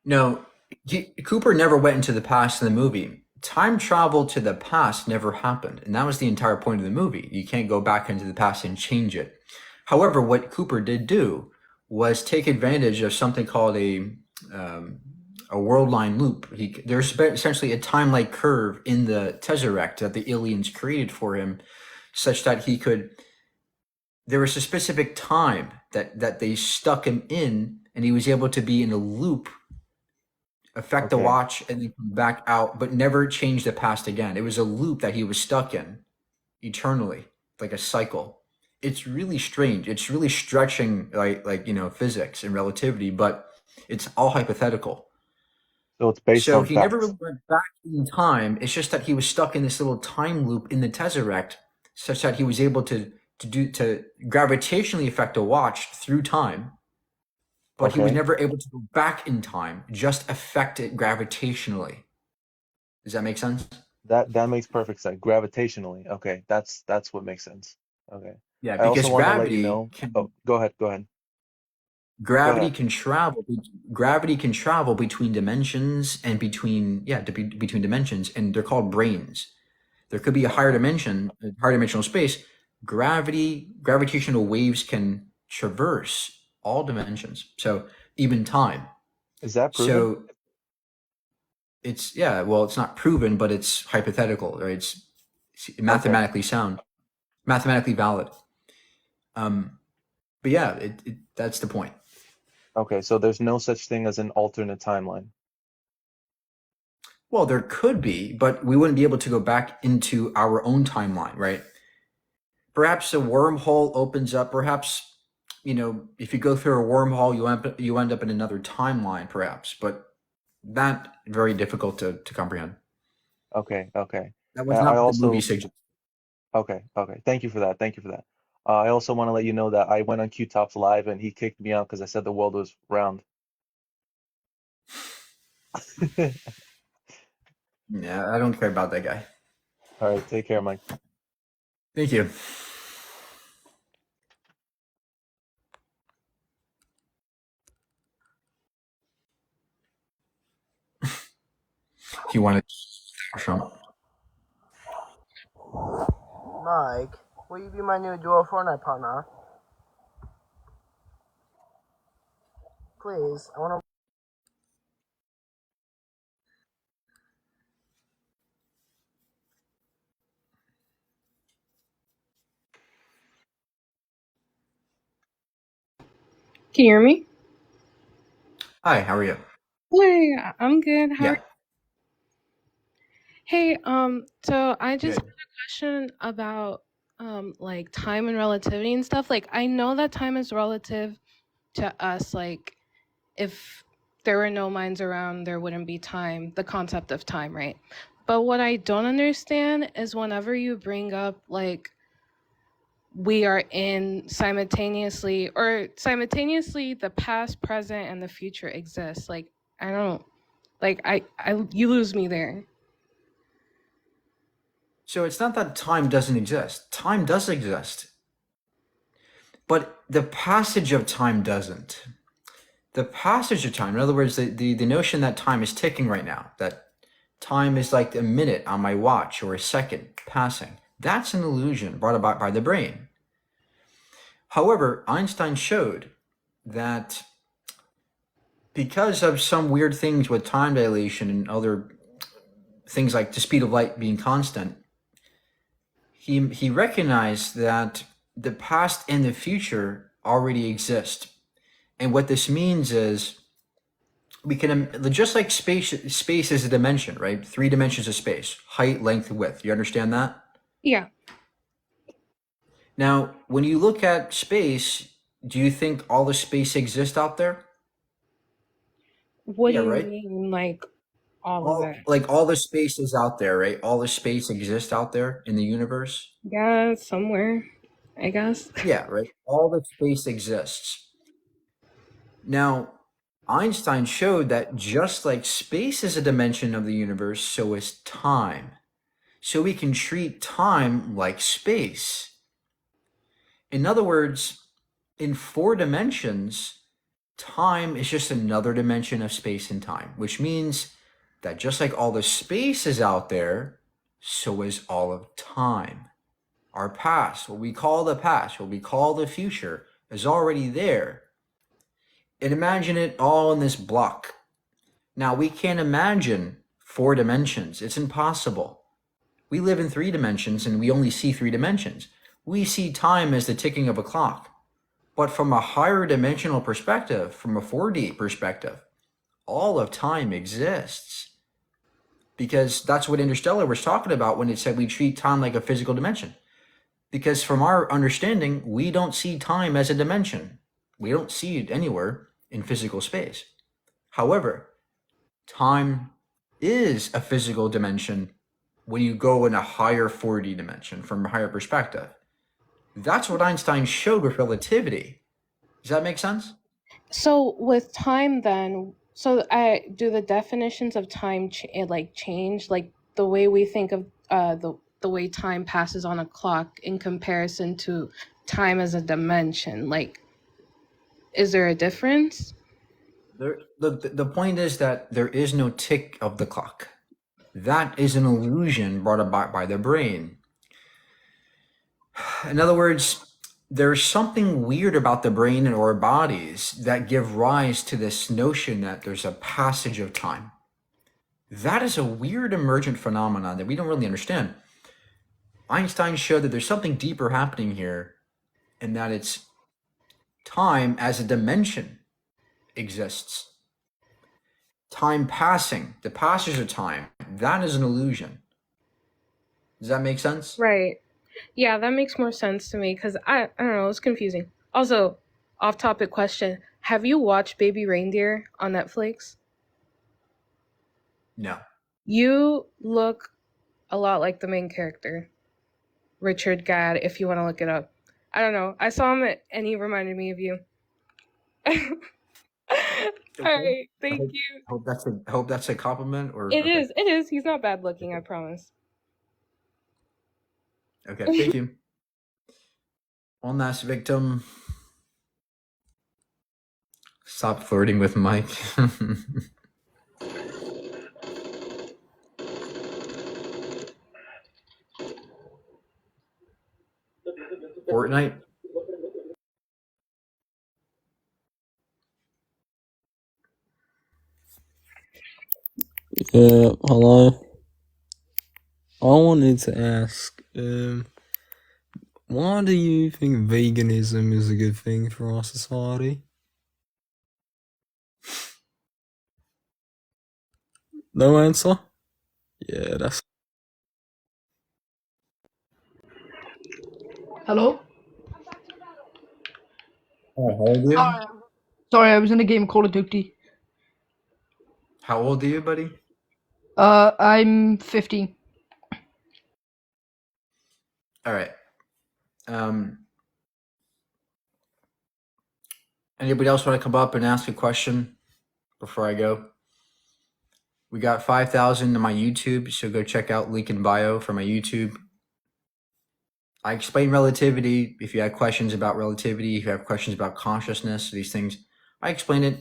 No, Cooper never went into the past in the movie. Time travel to the past never happened, and that was the entire point of the movie. You can't go back into the past and change it. However, what Cooper did do was take advantage of something called a world line loop. There's essentially a time-like curve in the Tesseract that the aliens created for him, such that he could. There was a specific time that they stuck him in, and he was able to be in a loop, affect the Okay. watch, and then come back out, but never change the past again. It was a loop that he was stuck in eternally, like a cycle. It's really strange. It's really stretching like physics and relativity, but it's all hypothetical. So it's based So on he never facts. really went back in time. It's just that he was stuck in this little time loop in the Tesseract, such that he was able to gravitationally affect a watch through time, but he was Okay. never able to go back in time, just affect it gravitationally. Does that make sense? That makes perfect sense. Gravitationally. Okay, that's what makes sense. Okay. Yeah, I also because want to let you know. Oh, go ahead. Go ahead. gravity can travel between dimensions and between dimensions, and they're called branes. There could be a higher dimensional space. Gravitational waves can traverse all dimensions, so even time. Is that proven? So it's it's not proven, but it's hypothetical, right? It's mathematically sound, mathematically valid. But yeah, that's the point. Okay, so there's no such thing as an alternate timeline. Well, there could be, but we wouldn't be able to go back into our own timeline, right? Perhaps a wormhole opens up. Perhaps, if you go through a wormhole, you end up in another timeline, perhaps. But that very difficult to comprehend. Okay, okay. That was I not what the movie also suggested. okay, okay. Thank you for that. Thank you for that. I also want to let you know that I went on Q-Top's live and he kicked me out because I said the world was round. Yeah, I don't care about that guy. All right, take care, Mike. Thank you. If you want to, Trump. Mike, will you be my new duo Fortnite partner? Please, I want to. Can you hear me? Hi, how are you? Hi, I'm good. How are Yeah, you? Hey, so I just had good. a question about like time and relativity and stuff. Like I know that time is relative to us, like if there were no minds around, there wouldn't be time, the concept of time, right? But what I don't understand is whenever you bring up like we are in simultaneously the past, present, and the future exist. Like I don't like I you lose me there. So it's not that time doesn't exist. Time does exist, but the passage of time doesn't. The passage of time, in other words, the notion that time is ticking right now, that time is like a minute on my watch or a second passing, that's an illusion brought about by the brain. However, Einstein showed that because of some weird things with time dilation and other things like the speed of light being constant, he recognized that the past and the future already exist. And what this means is we can, just like space is a dimension, right? 3 dimensions of space: height, length, width. You understand that? Yeah. Now, when you look at space, do you think all the space exists out there? What do Yeah, you right? mean, like all of it? All the space is out there, right? All the space exists out there in the universe. Yeah, somewhere, I guess. Yeah, right. All the space exists. Now, Einstein showed that just like space is a dimension of the universe, so is time. So we can treat time like space. In other words, in 4 dimensions, time is just another dimension of space and time, which means that just like all the space is out there, so is all of time. Our past, what we call the past, what we call the future, is already there. And imagine it all in this block. Now, we can't imagine 4 dimensions. It's impossible. We live in 3 dimensions and we only see 3 dimensions. We see time as the ticking of a clock. But from a higher dimensional perspective, from a 4D perspective, all of time exists. Because that's what Interstellar was talking about when it said we treat time like a physical dimension. Because from our understanding, we don't see time as a dimension. We don't see it anywhere in physical space. However, time is a physical dimension when you go in a higher 4D dimension from a higher perspective. That's what Einstein showed with relativity. Does that make sense? So with time then, so I do the definitions of time like change, like the way we think of the way time passes on a clock in comparison to time as a dimension. Like, is there a difference? The point is that there is no tick of the clock. That is an illusion brought about by the brain. In other words, there's something weird about the brain and our bodies that give rise to this notion that there's a passage of time. That is a weird emergent phenomenon that we don't really understand. Einstein showed that there's something deeper happening here, and that it's time as a dimension exists. Time passing, the passage of time, that is an illusion. Does that make sense? Right. Yeah, that makes more sense to me because I don't know, it's confusing. Also, off topic question. Have you watched Baby Reindeer on Netflix? No. You look a lot like the main character, Richard Gadd, if you want to look it up. I don't know. I saw him and he reminded me of you. All right, thank you. I hope that's a compliment or It okay. is. It is. He's not bad looking, I promise. Okay, thank you. One last victim. Stop flirting with Mike. Fortnite? Hello. I wanted to ask, why do you think veganism is a good thing for our society? No answer? Yeah, that's Hello? Oh, how old are you? Sorry, I was in a game of Call of Duty. How old are you, buddy? I'm 15. All right. Anybody else want to come up and ask a question before I go? We got 5,000 on my YouTube, so go check out link in bio for my YouTube. I explain relativity. If you have questions about relativity, if you have questions about consciousness, these things, I explain it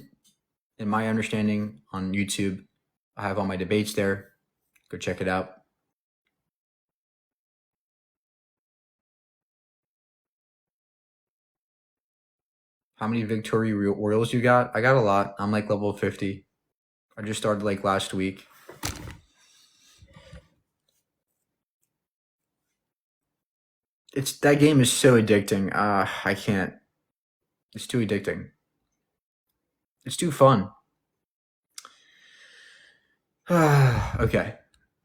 in my understanding on YouTube. I have all my debates there. Go check it out. How many Victoria Royals you got? I got a lot. I'm like level 50. I just started like last week. That game is so addicting. I can't. It's too addicting. It's too fun. Okay.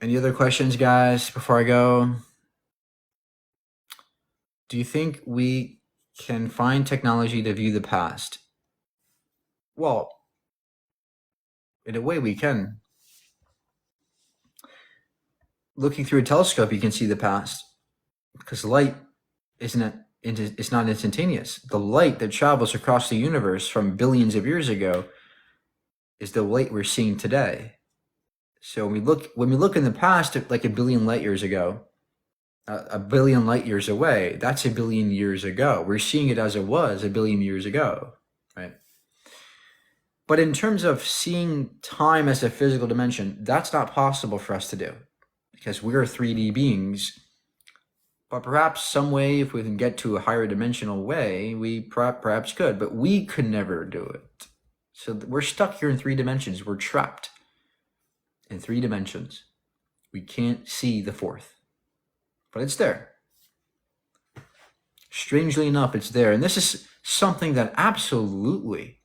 Any other questions, guys, before I go? Do you think we can find technology to view the past? Well, in a way we can. Looking through a telescope, you can see the past because light it's not instantaneous. The light that travels across the universe from billions of years ago is the light we're seeing today. So when we look in the past, like a billion light years ago, a billion light years away, that's a billion years ago. We're seeing it as it was a billion years ago, right? But in terms of seeing time as a physical dimension, that's not possible for us to do because we're 3D beings. But perhaps some way, if we can get to a higher dimensional way, we perhaps could, but we could never do it. So we're stuck here in 3 dimensions. We're trapped in 3 dimensions. We can't see the 4th, but it's there. Strangely enough, it's there. And this is something that absolutely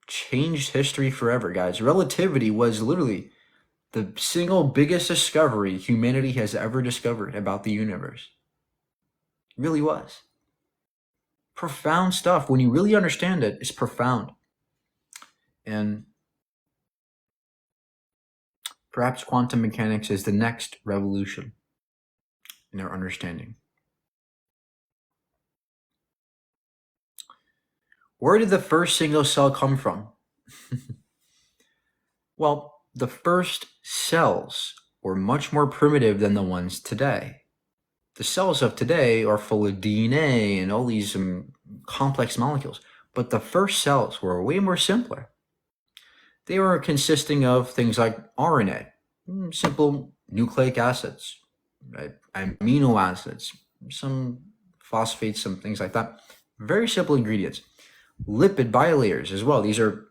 changed history forever, guys. Relativity was literally the single biggest discovery humanity has ever discovered about the universe. It really was. Profound stuff. When you really understand it, it's profound. And perhaps quantum mechanics is the next revolution in our understanding. Where did the first single cell come from? Well, the first cells were much more primitive than the ones today. The cells of today are full of DNA and all these complex molecules, but the first cells were way more simpler. They were consisting of things like RNA, simple nucleic acids, right? Amino acids, some phosphates, some things like that. Very simple ingredients. Lipid bilayers as well. These are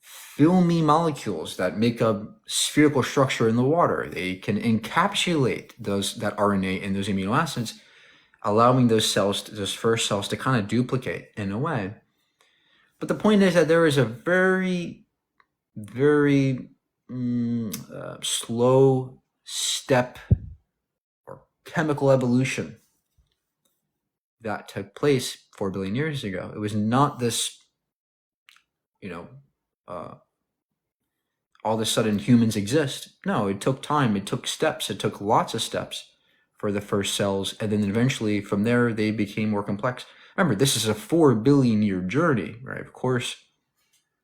filmy molecules that make a spherical structure in the water. They can encapsulate that RNA and those amino acids, allowing those first cells to kind of duplicate in a way. But the point is that there is a very, very slow step or chemical evolution that took place 4 billion years ago. It was not this, all of a sudden humans exist. No, it took time. It took steps. It took lots of steps for the first cells. And then eventually from there, they became more complex. Remember, this is a 4 billion year journey, right? Of course,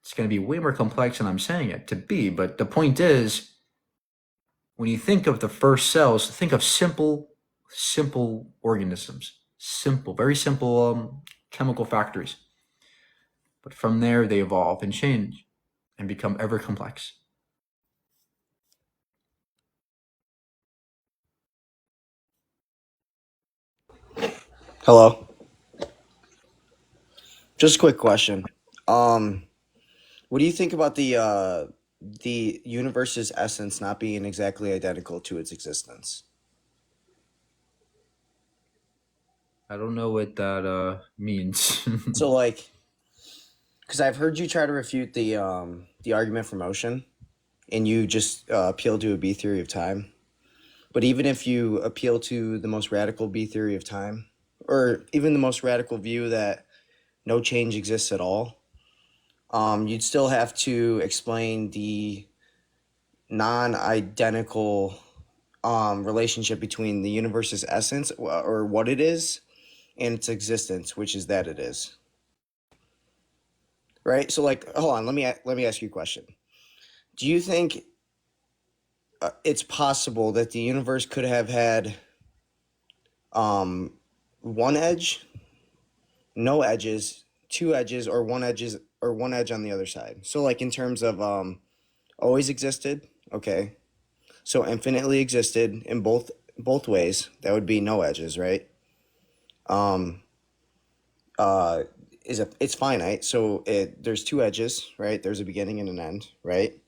it's going to be way more complex than I'm saying it to be. But the point is, when you think of the first cells, think of simple organisms, very simple chemical factories. But from there, they evolve and change and become ever complex. Hello. Just a quick question. What do you think about the universe's essence not being exactly identical to its existence? I don't know what that means. So, like, because I've heard you try to refute the argument for motion, and you just appeal to a B theory of time. But even if you appeal to the most radical B theory of time, or even the most radical view that no change exists at all, you'd still have to explain the non-identical relationship between the universe's essence, or what it is, and its existence, which is that it is. Right? So, like, hold on, let me ask you a question. Do you think it's possible that the universe could have had one edge, no edges, two edges, or one edge on the other side? So, like, in terms of always existed, okay. So infinitely existed in both ways. That would be no edges, right? It's finite, so there's two edges, right? There's a beginning and an end, right?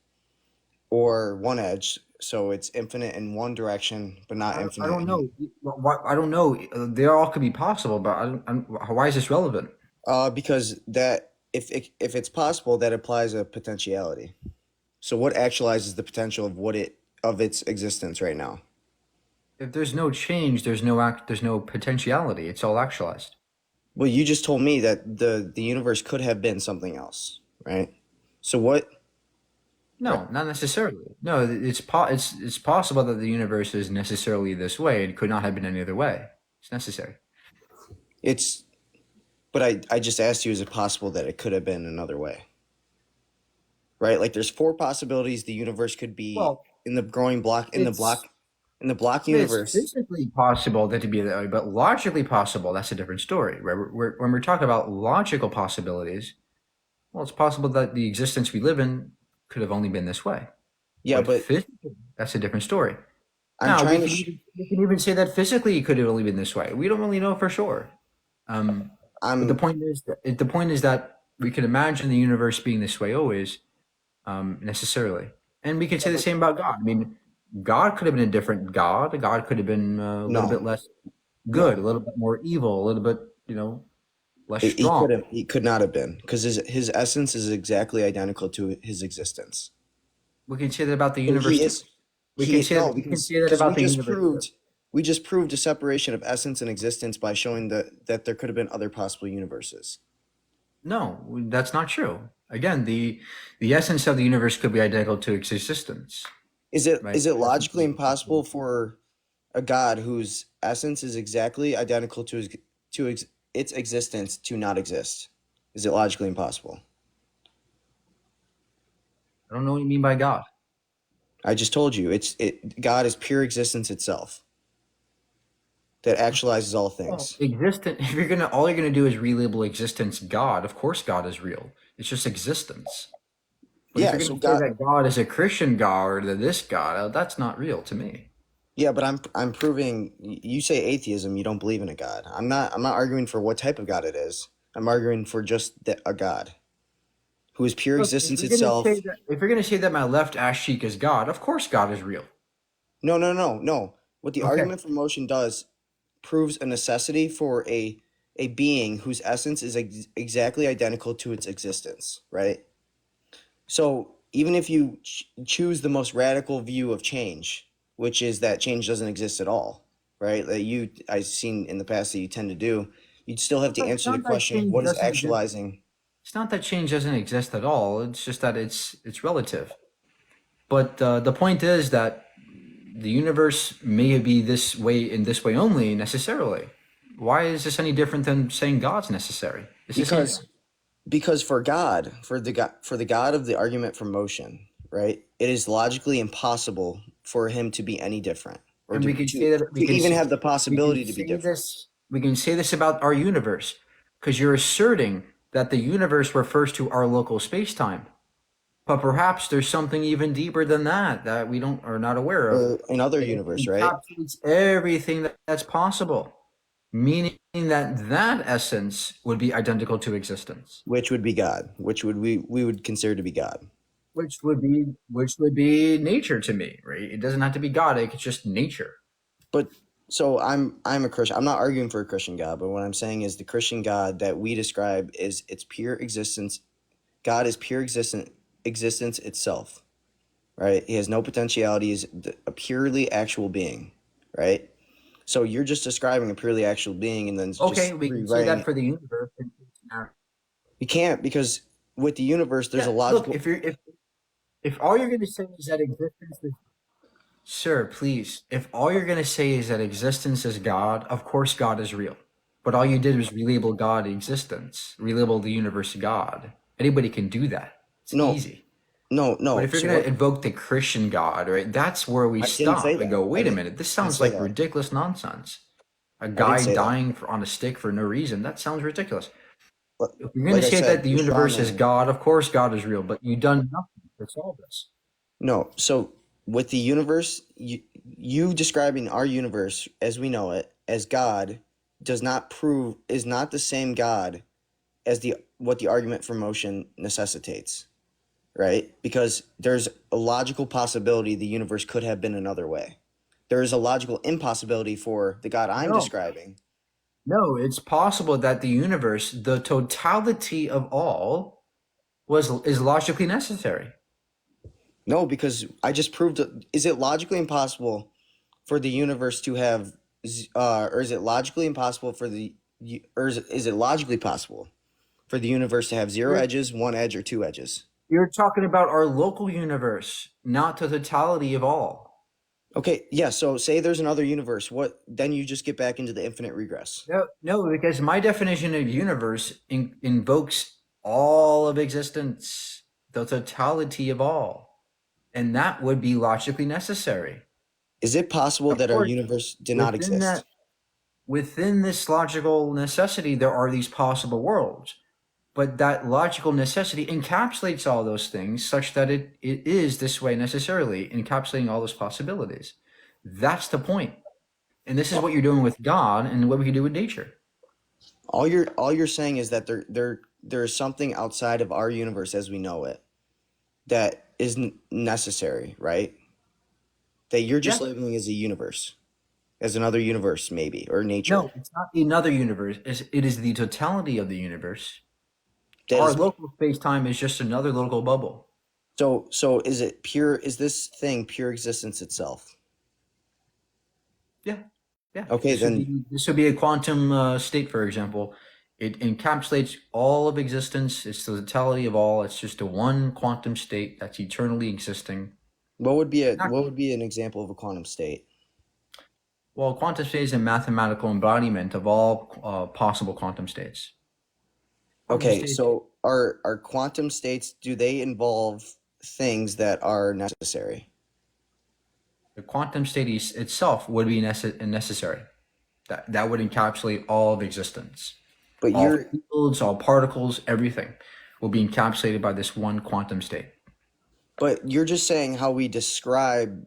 Or one edge, so it's infinite in one direction, but not infinite. I don't know. I don't know. They all could be possible, but why is this relevant? Because that if it's possible, that applies a potentiality. So what actualizes the potential of its existence right now? If there's no change, there's no potentiality. It's all actualized. Well, you just told me that the universe could have been something else, right? So what? No, not necessarily. No, it's possible that the universe is necessarily this way. It could not have been any other way. It's necessary. But I just asked you, is it possible that it could have been another way? Right? Like there's four possibilities the universe could be in the growing block, in the block universe. It's physically possible that to be that way, but logically possible, that's a different story. Right? When we're talking about logical possibilities, well, it's possible that the existence we live in could have only been this way. Yeah, but physically, that's a different story. I'm trying we can even say that physically it could have only been this way. We don't really know for sure. But the point is that we can imagine the universe being this way always, necessarily, and we could say the same about God. I mean, God could have been a different God. God could have been a little bit less good, a little bit more evil, a little bit, less strong. He could not have been, because his essence is exactly identical to his existence. We can say that about the universe. We can say that about the universe. We just proved a separation of essence and existence by showing that there could have been other possible universes. No, that's not true. Again, the essence of the universe could be identical to its existence. Is it logically impossible for a God whose essence is exactly identical to its existence to not exist? Is it logically impossible? I don't know what you mean by God. I just told you, God is pure existence itself that actualizes all things. Existence. If all you're gonna do is relabel existence God, of course God is real. It's just existence. But if you're gonna say that God is a Christian God or this God, that's not real to me. Yeah, but I'm proving. You say atheism, you don't believe in a God. I'm not arguing for what type of God it is. I'm arguing for just a God who is pure existence itself. If you're gonna say that my left ass cheek is God, of course God is real. No. What the argument for motion does proves a necessity for a being whose essence is exactly identical to its existence, right? So even if you choose the most radical view of change, which is that change doesn't exist at all, right? That I've seen in the past that you tend to do, you'd still have to answer the question, what is actualizing? It's not that change doesn't exist at all. It's just that it's relative. But the point is that the universe may be this way in this way only necessarily. Why is this any different than saying God's necessary? Because for the God of the argument for motion, right? It is logically impossible for him to be any different, or and to even have the possibility to be different. We can say this about our universe, because you're asserting that the universe refers to our local space-time. But perhaps there's something even deeper than that we are not aware of. In other universe, right? Encapsulates everything that's possible, meaning that essence would be identical to existence. Which would be God. Which would we would consider to be God. Which would be nature to me, right? It doesn't have to be God. It's just nature. But so I'm a Christian. I'm not arguing for a Christian God, but what I'm saying is the Christian God that we describe is its pure existence. God is pure existence itself, right? He has no potentiality. He's a purely actual being, right? So you're just describing a purely actual being and then Okay, just we can say rewriting that it. for the universe. You can't, because with the universe, there's a Yeah, logical. look, if all you're going to say is that existence is, sir, please, if all you're going to say is that existence is God, of course God is real. But all you did was relabel God existence, relabel the universe God. Anybody can do that. It's easy. No. But if you're So going what? to invoke the Christian God, right, that's where we I didn't say stop and that. go, I wait a didn't. minute, this I didn't sounds say like that. ridiculous nonsense. A I didn't guy say that. dying on a stick for no reason, that sounds ridiculous. If you're going Like to I say that said, the you're universe is strawmanning. God, of course God is real, but you've done nothing to solve this. No. So with the universe, you describing our universe as we know it as God is not the same God as what the argument for motion necessitates, right? Because there's a logical possibility the universe could have been another way. There is a logical impossibility for the God I'm No. describing. No, it's possible that the universe, the totality of all, is logically necessary. No, because I just proved it. Is it logically impossible for the universe to have, or is it logically impossible for is it logically possible for the universe to have zero edges, one edge, or two edges? You're talking about our local universe, not the totality of all. Okay, yeah. So say there's another universe. What then? You just get back into the infinite regress. No, because my definition of universe invokes all of existence, the totality of all, and that would be logically necessary. Is it possible that our universe did not exist? Within this logical necessity, there are these possible worlds. But that logical necessity encapsulates all those things such that it is this way necessarily, encapsulating all those possibilities. That's the point. And this is what you're doing with God and what we can do with nature. All you're saying is that there's something outside of our universe as we know it that isn't necessary, right? That you're just labeling as a universe, as another universe maybe, or nature. No, it's not another universe. It is the totality of the universe. That Our is- local space-time is just another local bubble. So is it pure? Is this thing pure existence itself? Yeah. Okay, This would be a quantum state, for example. It encapsulates all of existence. It's the totality of all. It's just a one quantum state that's eternally existing. What would be an example of a quantum state? Well, quantum state is a mathematical embodiment of all possible quantum states. Okay, so are quantum states, do they involve things that are necessary? The quantum state itself would be necessary. That would encapsulate all of existence. But all fields, all particles, everything will be encapsulated by this one quantum state. But you're just saying how we describe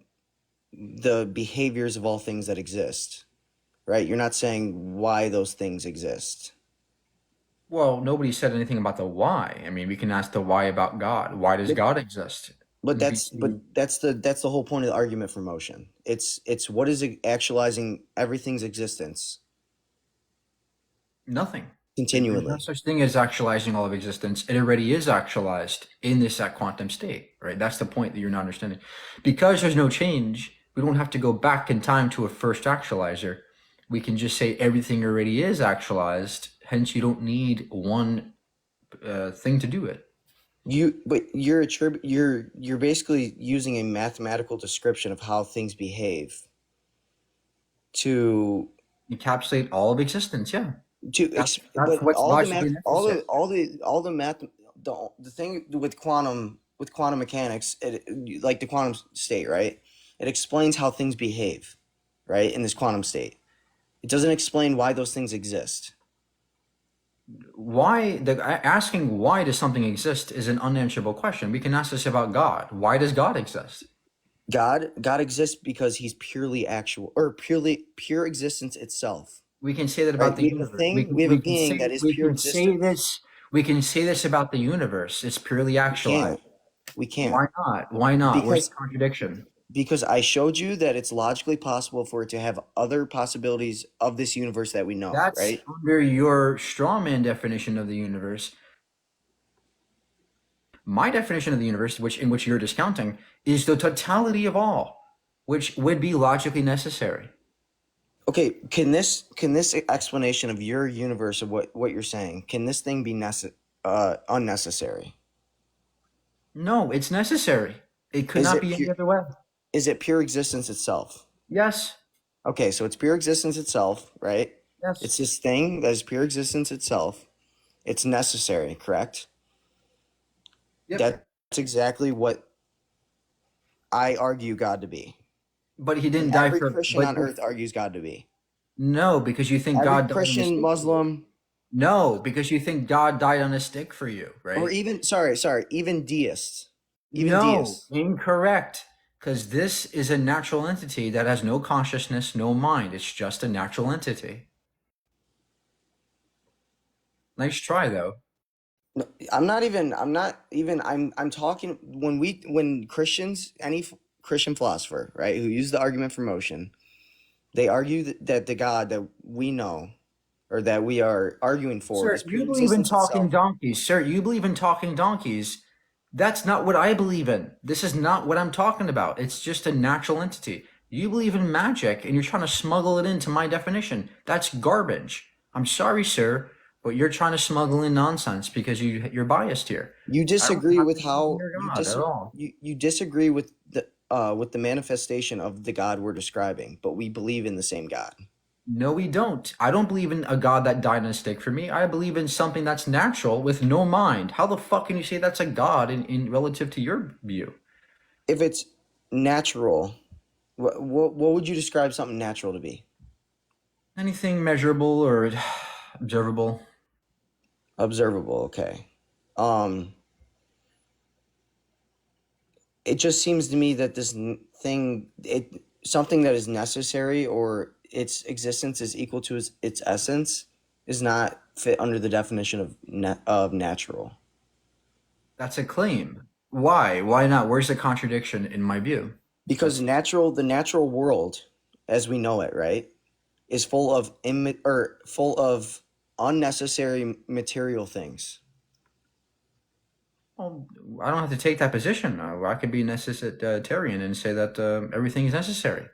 the behaviors of all things that exist, right? You're not saying why those things exist. Well, nobody said anything about the why. I mean, we can ask the why about God. Why does God exist? But that's the whole point of the argument for motion. It's what is actualizing everything's existence. Nothing. Continually. There's no such thing as actualizing all of existence. It already is actualized in this quantum state, right? That's the point that you're not understanding. Because there's no change, we don't have to go back in time to a first actualizer. We can just say everything already is actualized. Hence, you don't need one thing to do it. You're basically using a mathematical description of how things behave to encapsulate all of existence. Yeah. That's what's logically necessary. all the math, the thing with quantum mechanics, like the quantum state, right? It explains how things behave, right? In this quantum state, it doesn't explain why those things exist. Asking why does something exist is an unanswerable question. We can ask this about God. Why does God exist? God exists because he's purely actual, or pure existence itself. We can say that about the universe. We have a being that is pure existence. We can say this about the universe. It's purely actualized. We can't. Why not? Why not? Where's the contradiction? Because I showed you that it's logically possible for it to have other possibilities of this universe that we know, That's right? Under your strawman definition of the universe. My definition of the universe, in which you're discounting, is the totality of all, which would be logically necessary. Okay, can this explanation of your universe of what you're saying, can this thing be unnecessary? No, it's necessary. It could not be any other way. Is it pure existence itself? Yes. Okay, so it's pure existence itself, right? Yes. It's this thing that is pure existence itself. It's necessary, correct? Yep. That's exactly what I argue God to be. But he didn't And die every for. Christian on earth argues God to be. No, because you think Every God died on a Christian, stick. Muslim. No, because you think God died on a stick for you, right? Or even even deists. Deists. Incorrect. Because this is a natural entity that has no consciousness, no mind. It's just a natural entity. Nice try, though. No, I'm talking when Christians, any Christian philosopher, right, who use the argument for motion, they argue that the God that we know or that we are arguing for Sir, is pure you believe in existence talking itself. donkeys. Sir, you believe in talking donkeys. That's not what I believe in. This is not what I'm talking about. It's just a natural entity. You believe in magic and you're trying to smuggle it into my definition. That's garbage. I'm sorry, sir, but you're trying to smuggle in nonsense because you're biased here. You disagree with how you disagree with the manifestation of the God we're describing, but we believe in the same God. No, we don't. I don't believe in a God that died on a stick for me. I believe in something that's natural with no mind. How the fuck can you say that's a God in relative to your view? If it's natural, what would you describe something natural to be? Anything measurable or observable. Observable, okay. It just seems to me that this thing, something that is necessary or its existence is equal to its essence, is not fit under the definition of natural. That's a claim. Why? Why not? Where's the contradiction in my view? Because the natural world, as we know it, right, is full of unnecessary material things. Well, I don't have to take that position. I could be necessitarian and say that everything is necessary.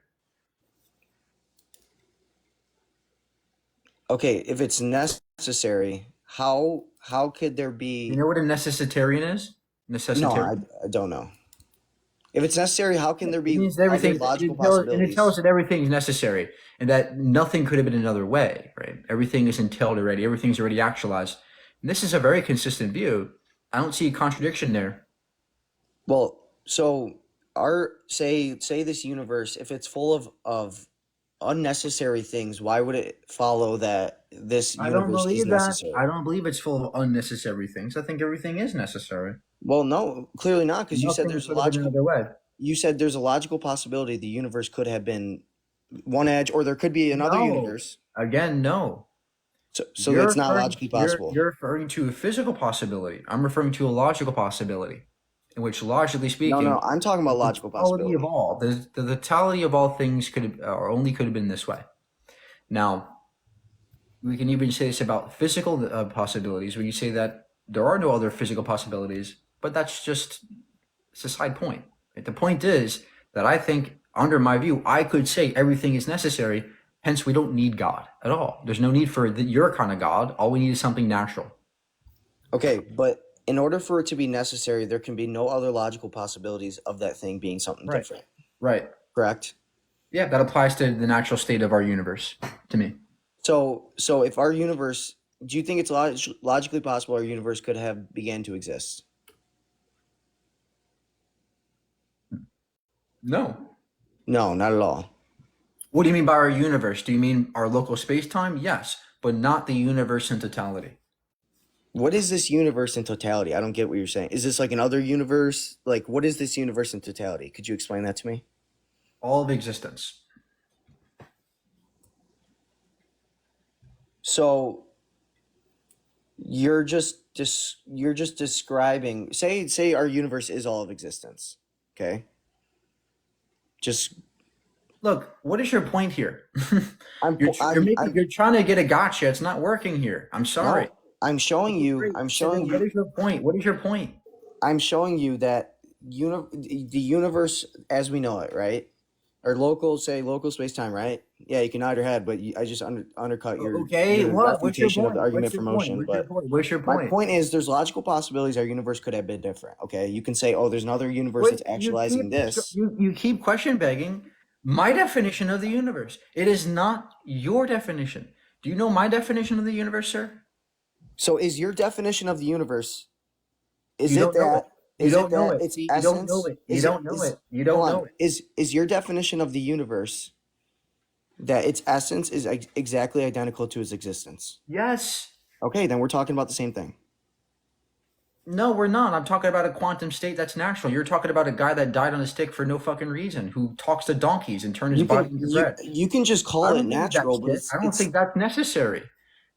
Okay, if it's necessary, how could there be? You know what a necessitarian is? Necessitarian. No, I don't know. If it's necessary, how can there be It means other everything, logical and possibilities? it tells us that everything is necessary and that nothing could have been another way, right? Everything is entailed already. Everything's already actualized. And this is a very consistent view. I don't see a contradiction there. Well, so say this universe, if it's full of unnecessary things, why would it follow that this I don't universe is believe that. necessary? I don't believe it's full of unnecessary things. I think everything is necessary. Well, no, clearly not, because you said Nothing there's a could have been logical. another way. You said there's a logical possibility the universe could have been one edge, or there could be another No. universe. Again, no. So that's not logically possible. You're referring to a physical possibility. I'm referring to a logical possibility, in which logically speaking, No, I'm talking about logical possibility. of all the totality of all things could have, or only could have been this way. Now, we can even say this about physical possibilities. When you say that there are no other physical possibilities, but it's a side point. The point is that I think, under my view, I could say everything is necessary. Hence, we don't need God at all. There's no need for your kind of God. All we need is something natural. Okay, but in order for it to be necessary, there can be no other logical possibilities of that thing being something different. Right. Correct? Yeah, that applies to the natural state of our universe, to me. So if our universe, do you think it's logically possible our universe could have began to exist? No. No, not at all. What do you mean by our universe? Do you mean our local space-time? Yes, but not the universe in totality. What is this universe in totality? I don't get what you're saying. Is this like another universe? Like, what is this universe in totality? Could you explain that to me? All of existence. So you're just describing, say our universe is all of existence. Okay? Just look, what is your point here? You're trying to get a gotcha. It's not working here. I'm sorry. No, I'm showing you. What is your point? What is your point? I'm showing you that the universe as we know it, right? Or local space time, right? Yeah, you can nod your head, but I just undercut Okay, your what? What's your refutation of point? the What's argument your for point? motion. What's your But point? What's your my point? point is, there's logical possibilities our universe could have been different. Okay, you can say, oh, there's another universe that's actualizing this. You keep question begging my definition of the universe. It is not your definition. Do you know my definition of the universe, sir? So is your definition of the universe? Is You it don't know it. that? You Is it don't know that it. its See, you don't know essence? it. You don't know it. You don't Hold know on. it. Is your definition of the universe that its essence is exactly identical to its existence? Yes. Okay, then we're talking about the same thing. No, we're not. I'm talking about a quantum state that's natural. You're talking about a guy that died on a stick for no fucking reason, who talks to donkeys and turns his body into bread. You can just call I it don't think natural, that's but it. I don't think that's necessary.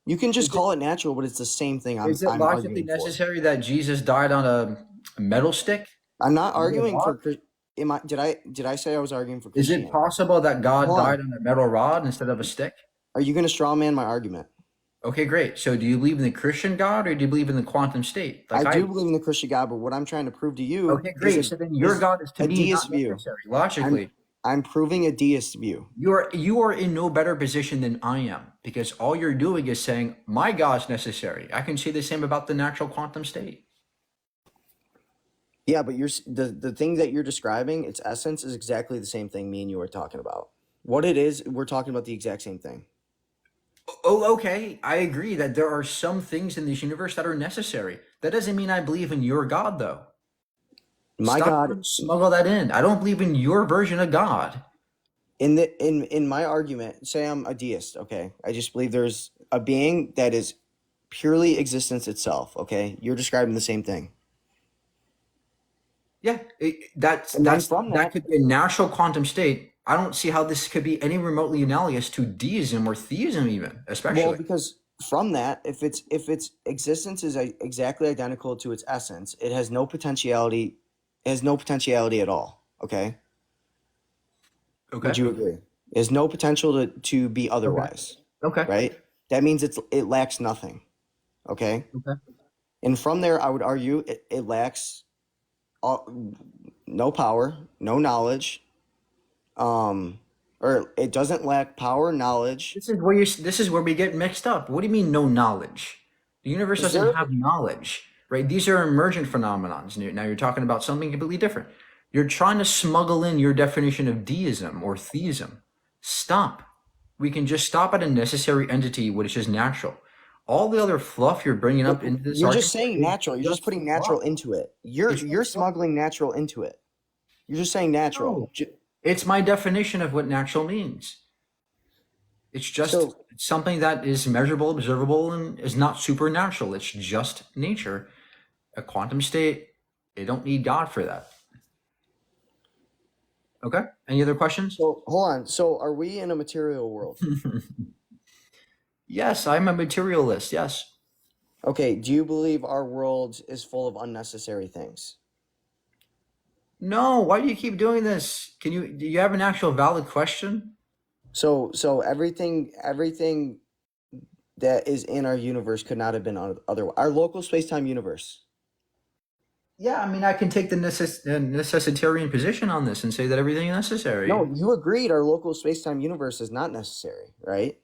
you can just Is it, call it natural, but it's the same thing. is it I'm logically arguing for. necessary that Jesus died on a metal stick? I'm not A metal arguing for. rod? Did I say I was arguing for Is Christianity? it possible that God Hold on. died on a metal rod instead of a stick? Are you going to straw man my argument? Okay, great. So do you believe in the Christian God or do you believe in the quantum state? I do believe in the Christian God, but what I'm trying to prove to you Okay, great. So then your God is to a me deist not view. necessary, logically. I'm proving a deist view. You are in no better position than I am, because all you're doing is saying my God's necessary. I can say the same about the natural quantum state. Yeah, but the thing that you're describing, its essence, is exactly the same thing me and you are talking about. What it is, we're talking about the exact same thing. Oh, okay. I agree that there are some things in this universe that are necessary. That doesn't mean I believe in your God, though. My Stop God, trying to smuggle that in. I don't believe in your version of God. in my argument, say I'm a deist, okay? I just believe there's a being that is purely existence itself, okay? You're describing the same thing. Yeah, that could be a natural quantum state. I don't see how this could be any remotely analogous to deism or theism, even, especially. Well, because from that, if its existence is exactly identical to its essence, it has no potentiality. It has no potentiality at all. Okay. Okay. Would you agree? It has no potential to be otherwise. Okay. Right. That means it lacks nothing. Okay. Okay. And from there, I would argue it lacks no power, no knowledge, or it doesn't lack power, knowledge. This is where we get mixed up. What do you mean no knowledge? The universe doesn't have knowledge, right? These are emergent phenomenons. Now you're talking about something completely different. You're trying to smuggle in your definition of deism or theism. Stop. We can just stop at a necessary entity, which is natural. All the other fluff you're bringing up into this You're argument just saying natural. You're just putting natural into it. You're smuggling natural into it. You're just saying natural. No. It's my definition of what natural means. It's just something that is measurable, observable, and is not supernatural. It's just nature. A quantum state, they don't need God for that. Okay. Any other questions? So hold on. So are we in a material world? Yes, I'm a materialist. Yes. Okay. Do you believe our world is full of unnecessary things? No. Why do you keep doing this? Do you have an actual valid question? So everything that is in our universe could not have been otherwise. Our local space-time universe. Yeah, I mean, I can take the necessitarian position on this and say that everything is necessary. No, you agreed our local space-time universe is not necessary, right?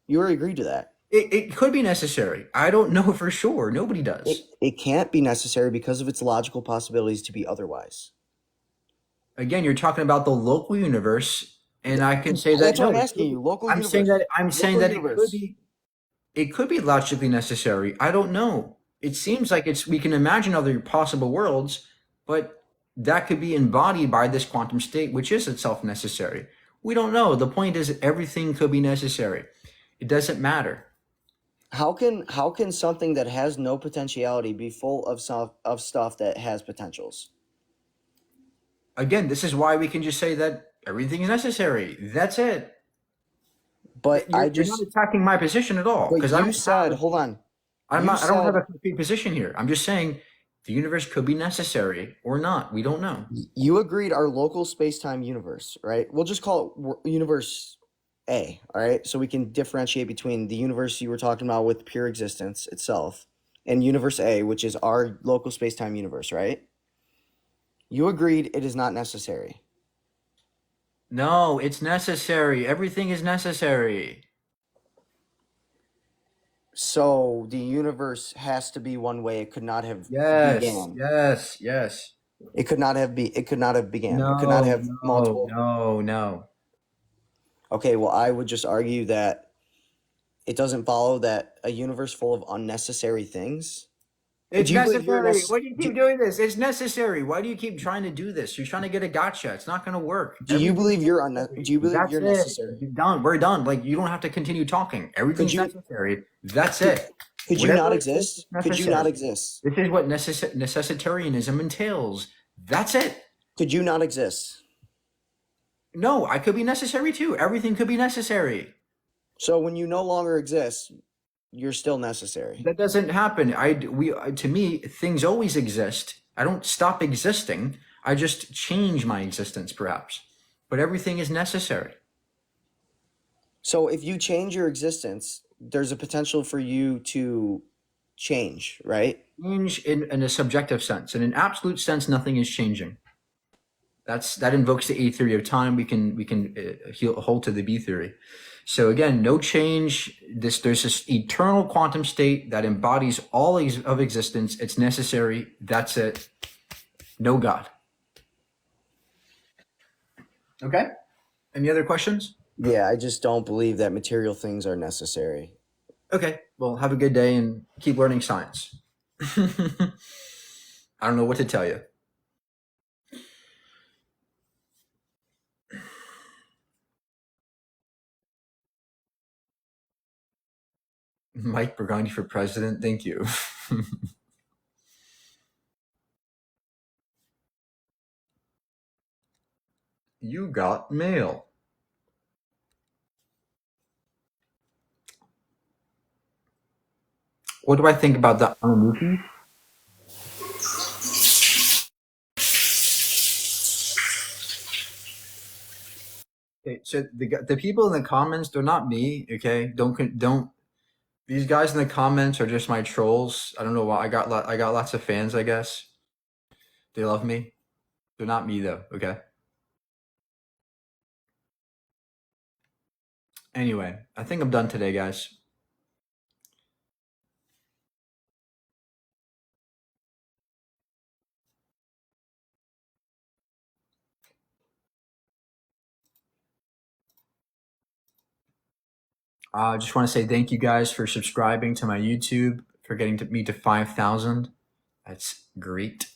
You already agreed to that. It could be necessary. I don't know for sure. Nobody does. It can't be necessary because of its logical possibilities to be otherwise. Again, you're talking about the local universe, and I can say that. That's what I'm asking you. Local universe. I'm saying that it could be logically necessary. I don't know. It seems like we can imagine other possible worlds, but that could be embodied by this quantum state, which is itself necessary. We don't know. The point is that everything could be necessary. It doesn't matter. How can something that has no potentiality be full of stuff that has potentials? Again, this is why we can just say that everything is necessary. That's it. But you're not attacking my position at all. Because you said, hold on. I don't have a complete position here. I'm just saying the universe could be necessary or not. We don't know. You agreed our local space-time universe, right? We'll just call it universe A, all right? So we can differentiate between the universe you were talking about with pure existence itself in universe A, which is our local space-time universe, right? You agreed it is not necessary. No, it's necessary. Everything is necessary. So the universe has to be one way. It could not have Yes, began. yes. It could not have began. It could not No, have multiple. no. Okay, well, I would just argue that it doesn't follow that a universe full of unnecessary things. It's Do you believe you're necessary. Why do you keep doing this? It's necessary. Why do you keep trying to do this? You're trying to get a gotcha. It's not going to work. Do you believe you're That's it. necessary? You're done. We're done. Like, you don't have to continue talking. Everything's necessary. That's it. Could you Whatever not exists exist? is Could you not necessary. exist? This is what necessitarianism entails. That's it. Could you not exist? No, I could be necessary too. Everything could be necessary. So when you no longer exist, you're still necessary. That doesn't happen. To me, things always exist. I don't stop existing. I just change my existence, perhaps. But everything is necessary. So if you change your existence, there's a potential for you to change, right? Change in a subjective sense. In an absolute sense, nothing is changing. That invokes the A theory of time. We can hold to the B theory. So again, no change. There's this eternal quantum state that embodies all of existence. It's necessary. That's it. No God. Okay. Any other questions? Yeah, I just don't believe that material things are necessary. Okay. Well, have a good day and keep learning science. I don't know what to tell you. Mike Burgundy for president. Thank you. You got mail. What do I think about the Anunnaki? Okay, so the people in the comments, they're not me. Okay, don't. These guys in the comments are just my trolls. I don't know why. I got lots of fans. I guess they love me. They're not me though. Okay. Anyway, I think I'm done today, guys. I just want to say thank you guys for subscribing to my YouTube, for getting me to 5,000. That's great.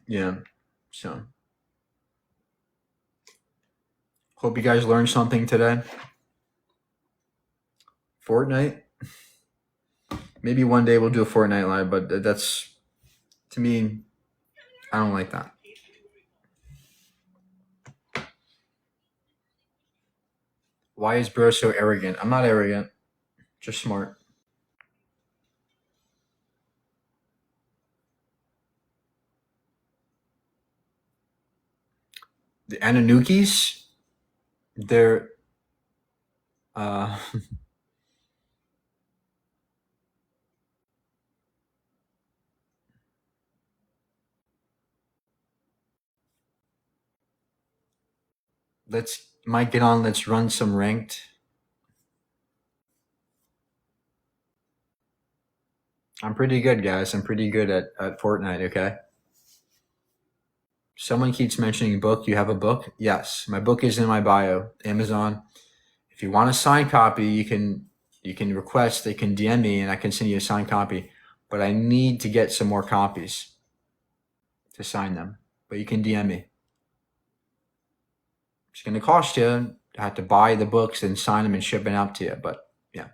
Yeah. So, hope you guys learned something today. Fortnite. Maybe one day we'll do a Fortnite live, but that's, to me, I don't like that. Why is bro so arrogant? I'm not arrogant, just smart. The Anunnakis, they're Mike, get on, let's run some ranked. I'm pretty good, guys. I'm pretty good at Fortnite, okay? Someone keeps mentioning book. You have a book? Yes. My book is in my bio, Amazon. If you want a signed copy, you can request, they can DM me and I can send you a signed copy. But I need to get some more copies to sign them. But you can DM me. It's going to cost you. I have to buy the books and sign them and ship it out to you. But yeah,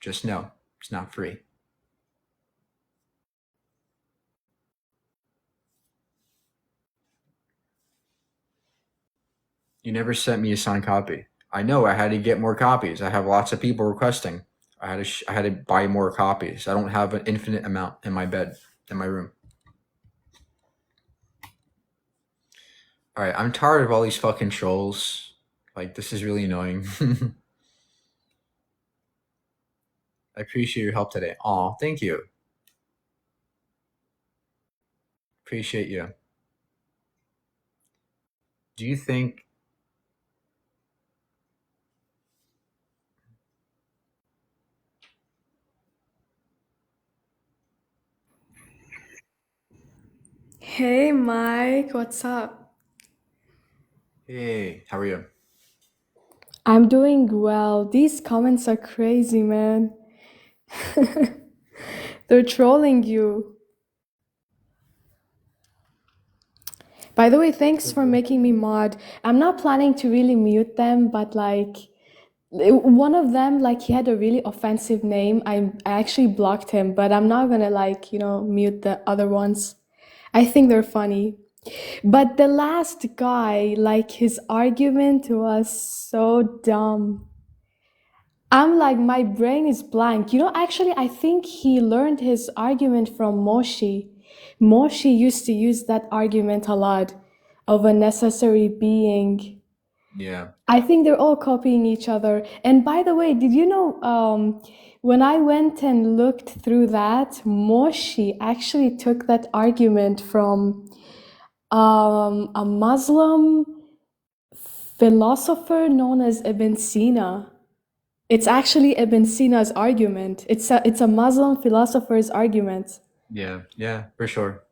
just know it's not free. You never sent me a signed copy. I know I had to get more copies. I have lots of people requesting. I had to buy more copies. I don't have an infinite amount in my bed. in my room. All right, I'm tired of all these fucking trolls. Like, this is really annoying. I appreciate your help today. Aw, thank you. Appreciate you. Do you think... Hey Mike, what's up? Hey, how are you? I'm doing well. These comments are crazy, man. They're trolling you. By the way, thanks for making me mod. I'm not planning to really mute them, but like one of them, like he had a really offensive name. I actually blocked him, but I'm not gonna like, mute the other ones. I think they're funny. But the last guy, like his argument was so dumb. I'm like, my brain is blank. Actually, I think he learned his argument from Moshe. Moshe used to use that argument a lot of a necessary being. Yeah. I think they're all copying each other. And by the way, did you know, when I went and looked through that, Moshe actually took that argument from a Muslim philosopher known as Ibn Sina. It's actually Ibn Sina's argument. It's a Muslim philosopher's argument. Yeah, for sure.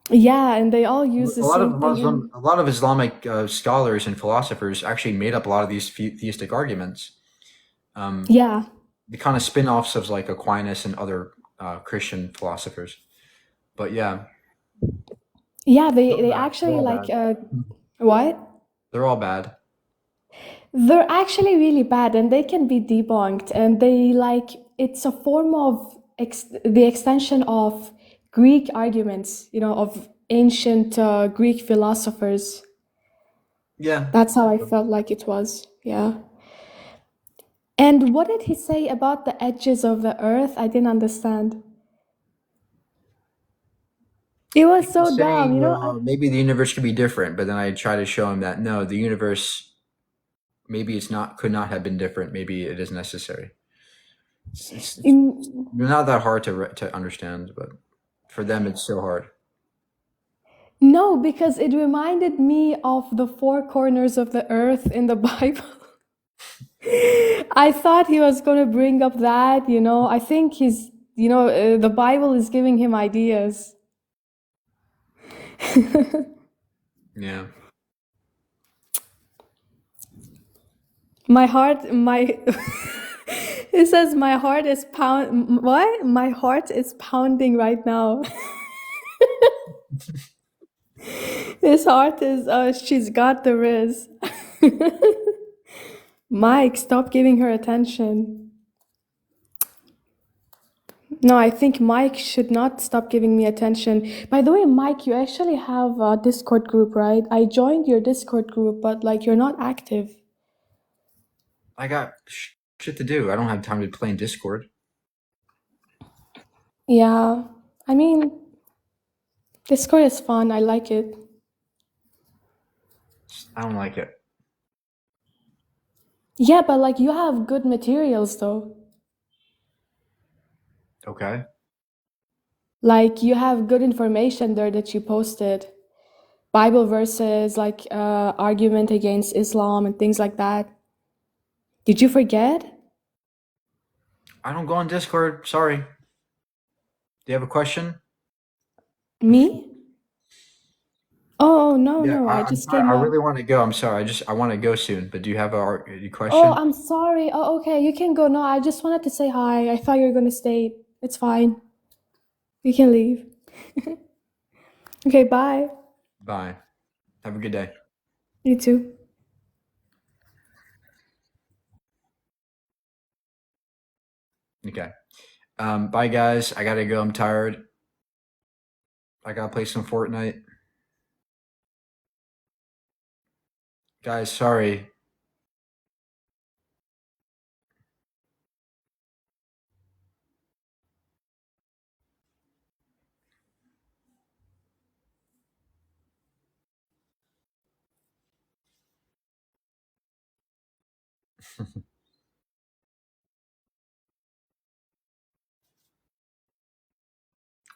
Yeah, and they all use the A lot of same thing. a lot of Islamic scholars and philosophers actually made up a lot of these theistic arguments. Yeah. The kind of spin-offs of like Aquinas and other Christian philosophers. But yeah. Yeah, they They're actually all like bad. what? They're all bad. They're actually really bad and they can be debunked, and they like it's a form of the extension of Greek arguments, of ancient Greek philosophers. Yeah. That's how I felt like it was. Yeah. And what did he say about the edges of the earth? I didn't understand. It was so He's dumb, saying maybe the universe could be different, but then I try to show him that no, the universe maybe could not have been different. Maybe it is necessary. It's not that hard to understand, but for them it's so hard. No, because it reminded me of the four corners of the earth in the Bible. I thought he was going to bring up that, I think the Bible is giving him ideas. Yeah. My heart, it says my heart is what? My heart is pounding right now. His heart is, she's got the Riz. Mike, stop giving her attention. No, I think Mike should not stop giving me attention. By the way, Mike, you actually have a Discord group, right? I joined your Discord group, but like you're not active. I got shit to do. I don't have time to play in Discord. Yeah, I mean, Discord is fun. I like it. I don't like it. Yeah, but like you have good materials though. Okay. Like you have good information there that you posted. Bible verses, like argument against Islam and things like that. Did you forget? I don't go on Discord. Sorry. Do you have a question? Me? Oh, no, Yeah, I just came I up. really want to go. I'm sorry. I want to go soon. But do you have a Oh, question? I'm sorry. Oh, okay, you can go. No, I just wanted to say hi. I thought you were gonna stay. It's fine. You can leave. Okay, bye. Bye. Have a good day. You too. Okay. Bye, guys. I gotta go. I'm tired. I gotta play some Fortnite. Guys, sorry.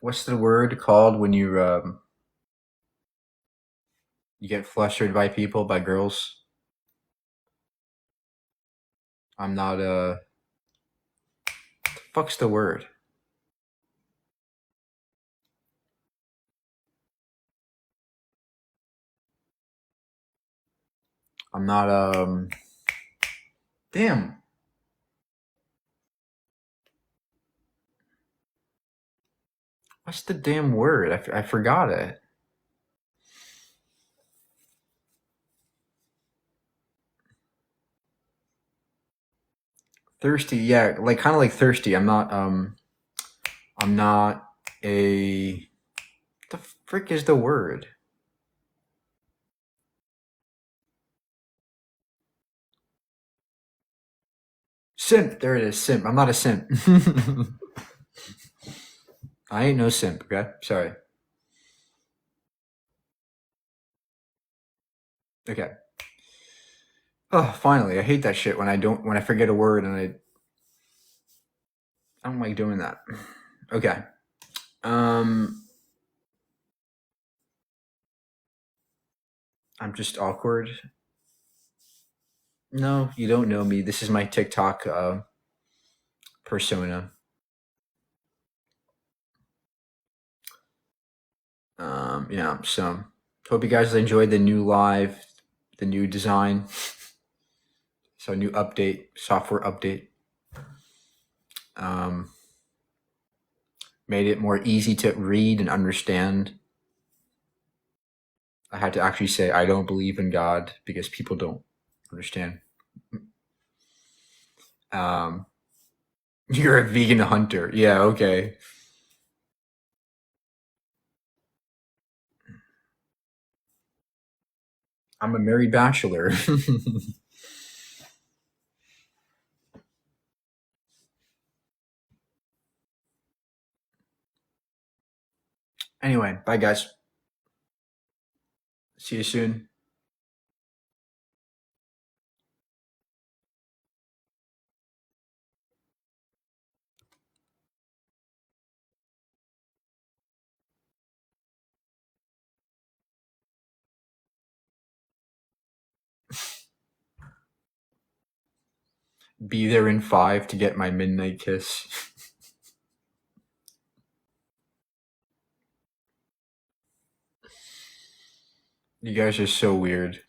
What's the word called when you get flustered by people, by girls? I'm not the fuck's the word? I'm not damn. What's the damn word? I forgot it. Thirsty, yeah, like kind of like thirsty. I'm not a the frick is the word? Simp. There it is. Simp. I'm not a simp. I ain't no simp. Okay, sorry. Okay. Oh, finally. I hate that shit when I forget a word and I don't like doing that. Okay. I'm just awkward. No, you don't know me. This is my TikTok persona. Yeah, so hope you guys enjoyed the new live, the new design. So new update, software update. Made it more easy to read and understand. I had to actually say I don't believe in God because people don't understand. You're a vegan hunter. Yeah, okay. I'm a married bachelor. Anyway, bye guys. See you soon. Be there in 5 to get my midnight kiss. You guys are so weird.